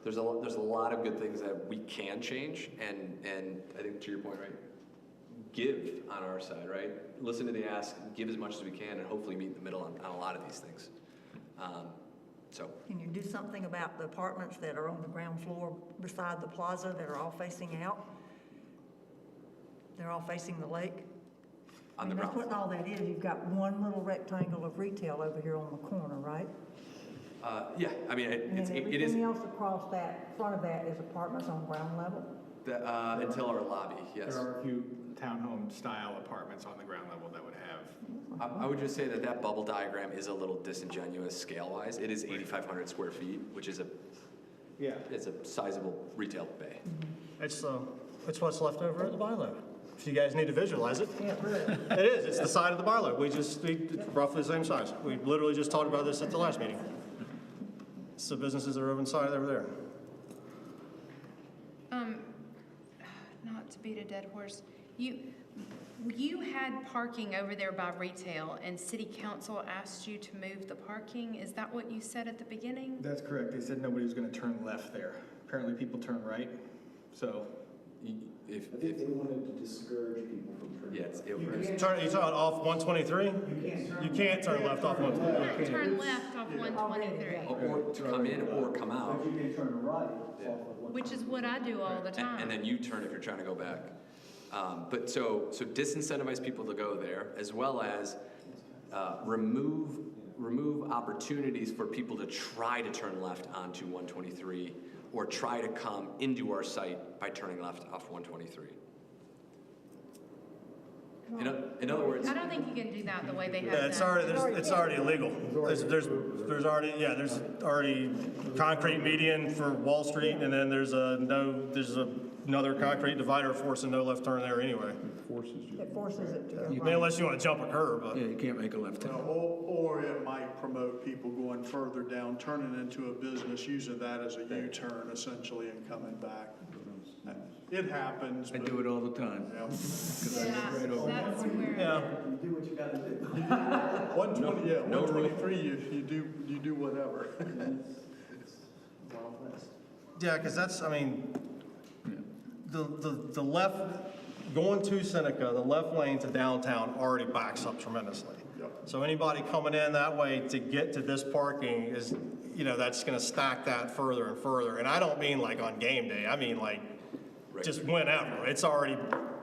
there's a lot of good things that we can change, and I think to your point, right? Give on our side, right? Listen to the ask, give as much as we can, and hopefully meet in the middle on a lot of these things. So. Can you do something about the apartments that are on the ground floor beside the plaza that are all facing out? They're all facing the lake? On the That's ground what all that is. You've got one little rectangle of retail over here on the corner, right? Yeah, I mean, And it is everything else across that, front of that is apartments on ground level? until our lobby, yes. There are a few townhome style apartments on the ground level that would have. I would just say that bubble diagram is a little disingenuous scale-wise. It is 8,500 square feet, which is it's a sizable retail bay. It's what's left over at the Bilo. If you guys need to visualize it. Yeah, really. It is, it's the side of the Bilo. It's roughly the same size. We literally just talked about this at the last meeting. It's the businesses that are over inside over there. Not to beat a dead horse, you had parking over there by retail, and city council asked you to move the parking. Is that what you said at the beginning? That's correct. They said nobody was going to turn left there. Apparently people turn right, so. I think they wanted to discourage people from turning. Yeah, You talking off 123? You can't turn left off You 123. can't turn left off 123, or to come in or come out. But you can turn right off of which is what I do all the time. And then you turn if you're trying to go back. But so disincentivize people to go there, as well as remove opportunities for people to try to turn left onto 123 or try to come into our site by turning left off 123. In other words, I don't think you can do that the way they have Yeah, it's done. already illegal. There's already concrete median for Wall Street, and then there's another concrete divider forcing no left turn there anyway. It forces it to go I mean, right. unless you want to jump a curb, but. Yeah, you can't make a left turn. Or it might promote people going further down, turning into a business, using that as a U-turn essentially and coming back. It happens. I but- do it all the time. Yeah. Because I live right over there. That's where, Yeah. You do what you gotta do. 120, yeah, No rule. 123, you do whatever. It's Wild West. Yeah, because that's, I mean, the left, going to Seneca, the left lane to downtown already backs up tremendously. Yep. So anybody coming in that way to get to this parking is, that's gonna stack that further and further. And I don't mean like on game day, I mean like just whenever.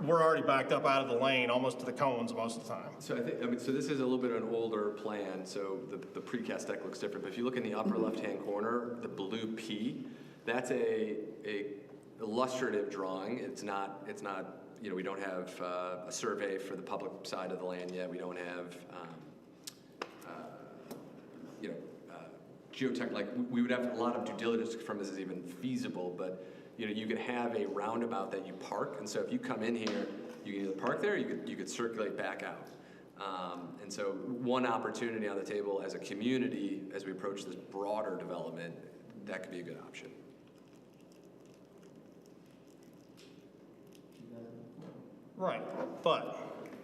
We're already backed up out of the lane, almost to the cones most of the time. so so this is a little bit of an older plan, so the precast deck looks different. But if you look in the upper left-hand corner, the blue P, that's a illustrative drawing. It's not, we don't have a survey for the public side of the land yet. We don't have, geotech, like, we would have a lot of due diligence to confirm this is even feasible, but, you could have a roundabout that you park, and so if you come in here, you can either park there, or you could circulate back out. And so one opportunity on the table as a community, as we approach this broader development, that could be a good option. Right, but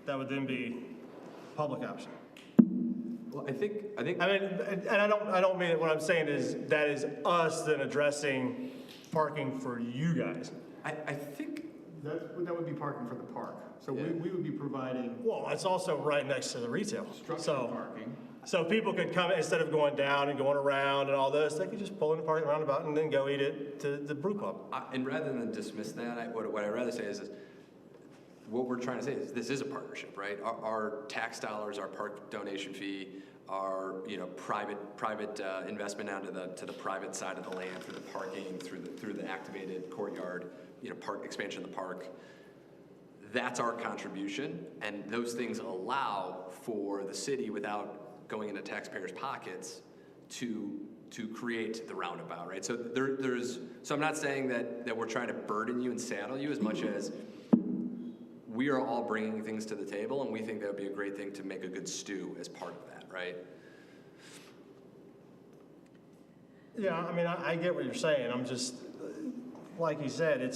that would then be public option. Well, I think. I mean, and I don't mean it, what I'm saying is, that is us then addressing parking for you guys. I think. That would be parking for the park. So we would be providing Well, it's also right next to the retail. structured parking. So people could come, instead of going down and going around and all this, they could just pull in the parking roundabout and then go eat at the brew club. And rather than dismiss that, what I'd rather say is what we're trying to say is this is a partnership, right? Our tax dollars, our park donation fee, our private investment down to the private side of the land through the parking, through the activated courtyard, park expansion of the park. That's our contribution, and those things allow for the city, without going into taxpayers' pockets, to create the roundabout, right? So so I'm not saying that we're trying to burden you and saddle you as much as we are all bringing things to the table, and we think that would be a great thing to make a good stew as part of that, right? Yeah, I mean, I get what you're saying. I'm just, like you said,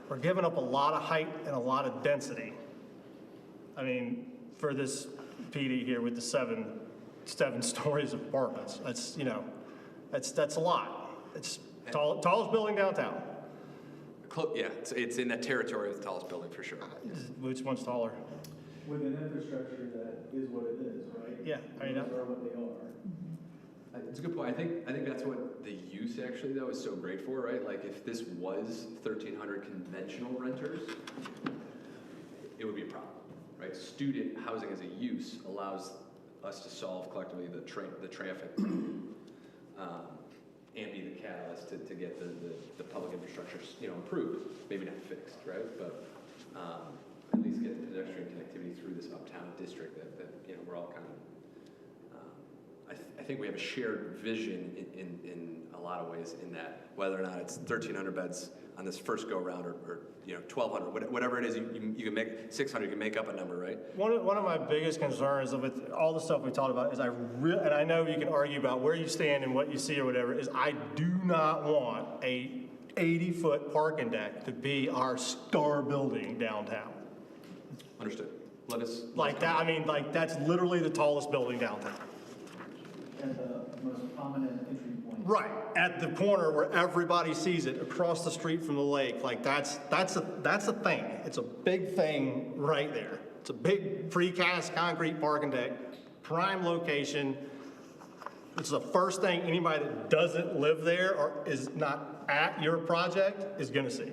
we're giving up a lot of height and a lot of density. I mean, for this PD here with the seven stories of apartments, that's a lot. It's tallest building downtown. Yeah, it's in that territory of the tallest building for sure. Which one's taller? With an infrastructure that is what it is, right? Yeah, I mean, Those are what they are. It's a good point. I think that's what the use actually though is so great for, right? Like if this was 1,300 conventional renters, it would be a problem, right? Student housing as a use allows us to solve collectively the traffic and be the catalyst to get the public infrastructure improved, maybe not fixed, right? But at least get the pedestrian connectivity through this uptown district that we're all kind of. I think we have a shared vision in a lot of ways in that, whether or not it's 1,300 beds on this first go around or 1,200, whatever it is, you can make 600, you can make up a number, right? One of my biggest concerns with all the stuff we talked about is and I know you can argue about where you stand and what you see or whatever, is I do not want a 80-foot parking deck to be our star building downtown. Understood. Like that, I mean, like that's literally the tallest building downtown. And the most prominent entry point. Right, at the corner where everybody sees it, across the street from the lake, like that's a thing. It's a big thing right there. It's a big precast concrete parking deck, prime location. It's the first thing anybody that doesn't live there or is not at your project is gonna see.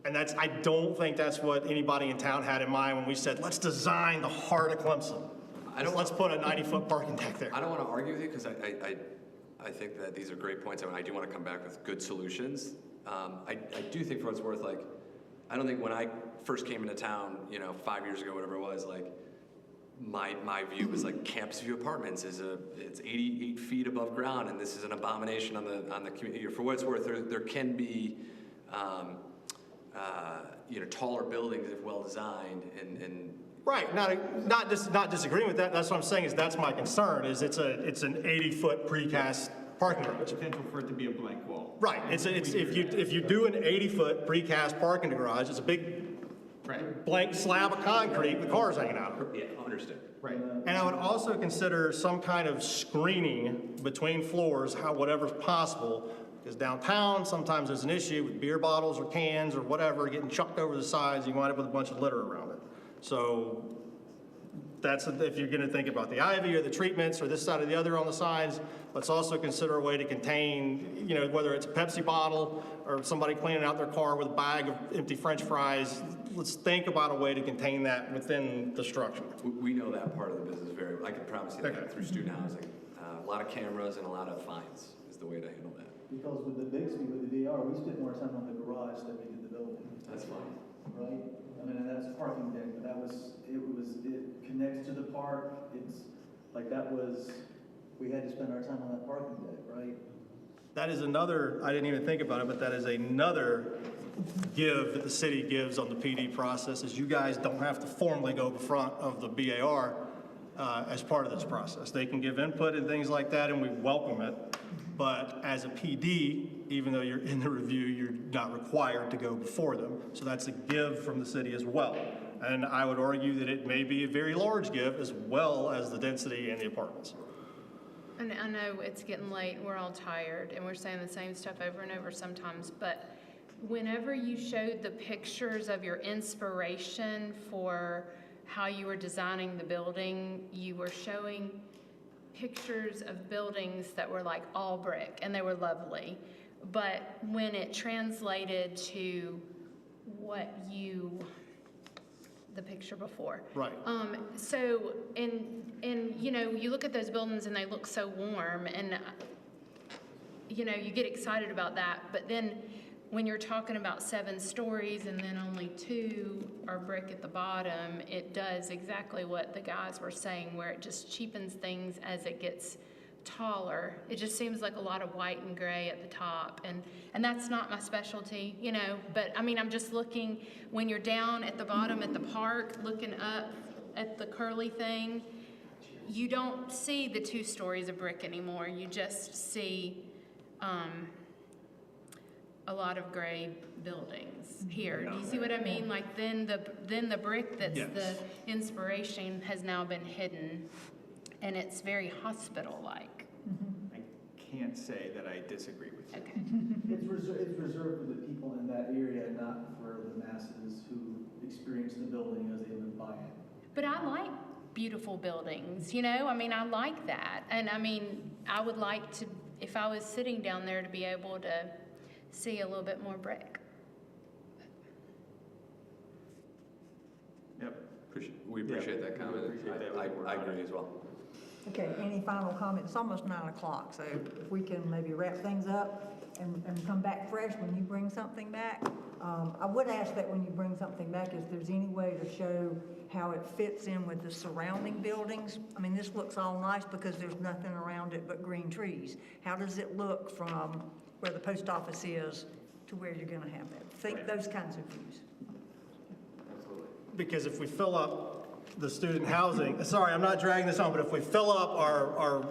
And I don't think that's what anybody in town had in mind when we said, let's design the heart of Clemson. Let's put a 90-foot parking deck there. I don't want to argue with you because I think that these are great points. I mean, I do want to come back with good solutions. I do think for what it's worth, like, I don't think when I first came into town, 5 years ago, whatever it was, like, my view was like Campus View Apartments it's 88 feet above ground, and this is an abomination on the community. For what it's worth, there can be taller buildings if well designed and Right, not disagreeing with that. That's what I'm saying is that's my concern, is it's an 80-foot precast parking garage. Potential for it to be a blank wall. Right, if you do an 80-foot precast parking garage, it's a big blank slab of concrete with cars hanging out of it. yeah, understood. Right. And I would also consider some kind of screening between floors, whatever's possible, because downtown, sometimes there's an issue with beer bottles or cans or whatever getting chucked over the sides, you wind up with a bunch of litter around it. So that's, if you're gonna think about the ivy or the treatments or this side or the other on the sides, let's also consider a way to contain, whether it's a Pepsi bottle or somebody cleaning out their car with a bag of empty French fries. Let's think about a way to contain that within the structure. We know that part of the business very well. I can promise you that through student housing. A lot of cameras and a lot of fines is the way to handle that. Because with the Bixby, with the VR, we spent more time on the garage than we did the building. That's fine. Right? I mean, and that's parking deck, but it connects to the park. It's like we had to spend our time on that parking deck, right? That is another, I didn't even think about it, but that is another give that the city gives on the PD process, is you guys don't have to formally go in front of the BAR as part of this process. They can give input and things like that, and we welcome it. But as a PD, even though you're in the review, you're not required to go before them. So that's a give from the city as well. And I would argue that it may be a very large give as well as the density and the apartments. And I know it's getting late, we're all tired, and we're saying the same stuff over and over sometimes, but whenever you showed the pictures of your inspiration for how you were designing the building, you were showing pictures of buildings that were like all brick, and they were lovely. But when it translated to the picture before. Right. So, you look at those buildings and they look so warm, and, you get excited about that. But then when you're talking about 7 stories and then only 2 are brick at the bottom, it does exactly what the guys were saying, where it just cheapens things as it gets taller. It just seems like a lot of white and gray at the top, and that's not my specialty, but I mean, I'm just looking, when you're down at the bottom at the park, looking up at the curly thing, you don't see the 2 stories of brick anymore. You just see a lot of gray buildings here. Do you see what I mean? Like then the brick that's the inspiration has now been hidden, and it's very hospital-like. I can't say that I disagree with you. Okay. It's reserved for the people in that area, not for the masses who experience the building as they live by it. But I like beautiful buildings, I mean, I like that. And I mean, I would like to, if I was sitting down there, to be able to see a little bit more brick. Yep. We appreciate that comment. I agree as well. Okay, any final comments? It's almost 9 o'clock, so if we can maybe wrap things up and come back fresh when you bring something back. I would ask that when you bring something back, if there's any way to show how it fits in with the surrounding buildings. I mean, this looks all nice because there's nothing around it but green trees. How does it look from where the post office is to where you're gonna have that? Think those kinds of views. Because if we fill up the student housing, sorry, I'm not dragging this on, but if we fill up our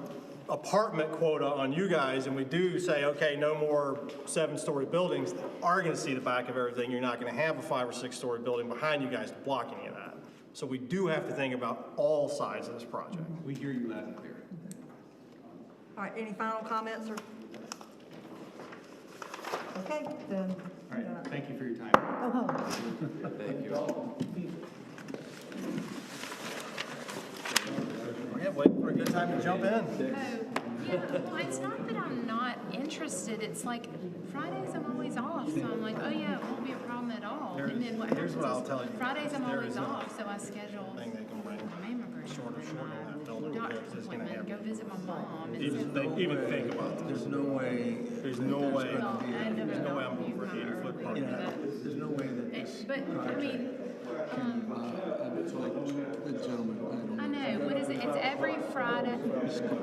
apartment quota on you guys and we do say, okay, no more 7-story buildings, they are gonna see the back of everything. You're not gonna have a 5 or 6-story building behind you guys to block any of that. So we do have to think about all sides of this project. We hear you loud and clear. All right, any final comments or? Okay, then. All right, thank you for your time. Go home. Thank you all. Yeah, wait for a good time to jump in. Well, it's not that I'm not interested. It's like Fridays I'm always off, so I'm like, oh yeah, it won't be a problem at all. And then what happens Here's what I'll is tell you. Fridays I'm There always is no off, so I schedule thing they can bring my mammogram. short on that building. doctor's appointment, go visit my mom. and Even so- think, even think about this. There's no way. There's no way, Well, I ended there's up no way I'm not going for being 80-foot early, parking. Yeah, but- there's no way that this But, I mean, it's like the gentleman, I don't know. I know, what is it, it's every Friday. This could be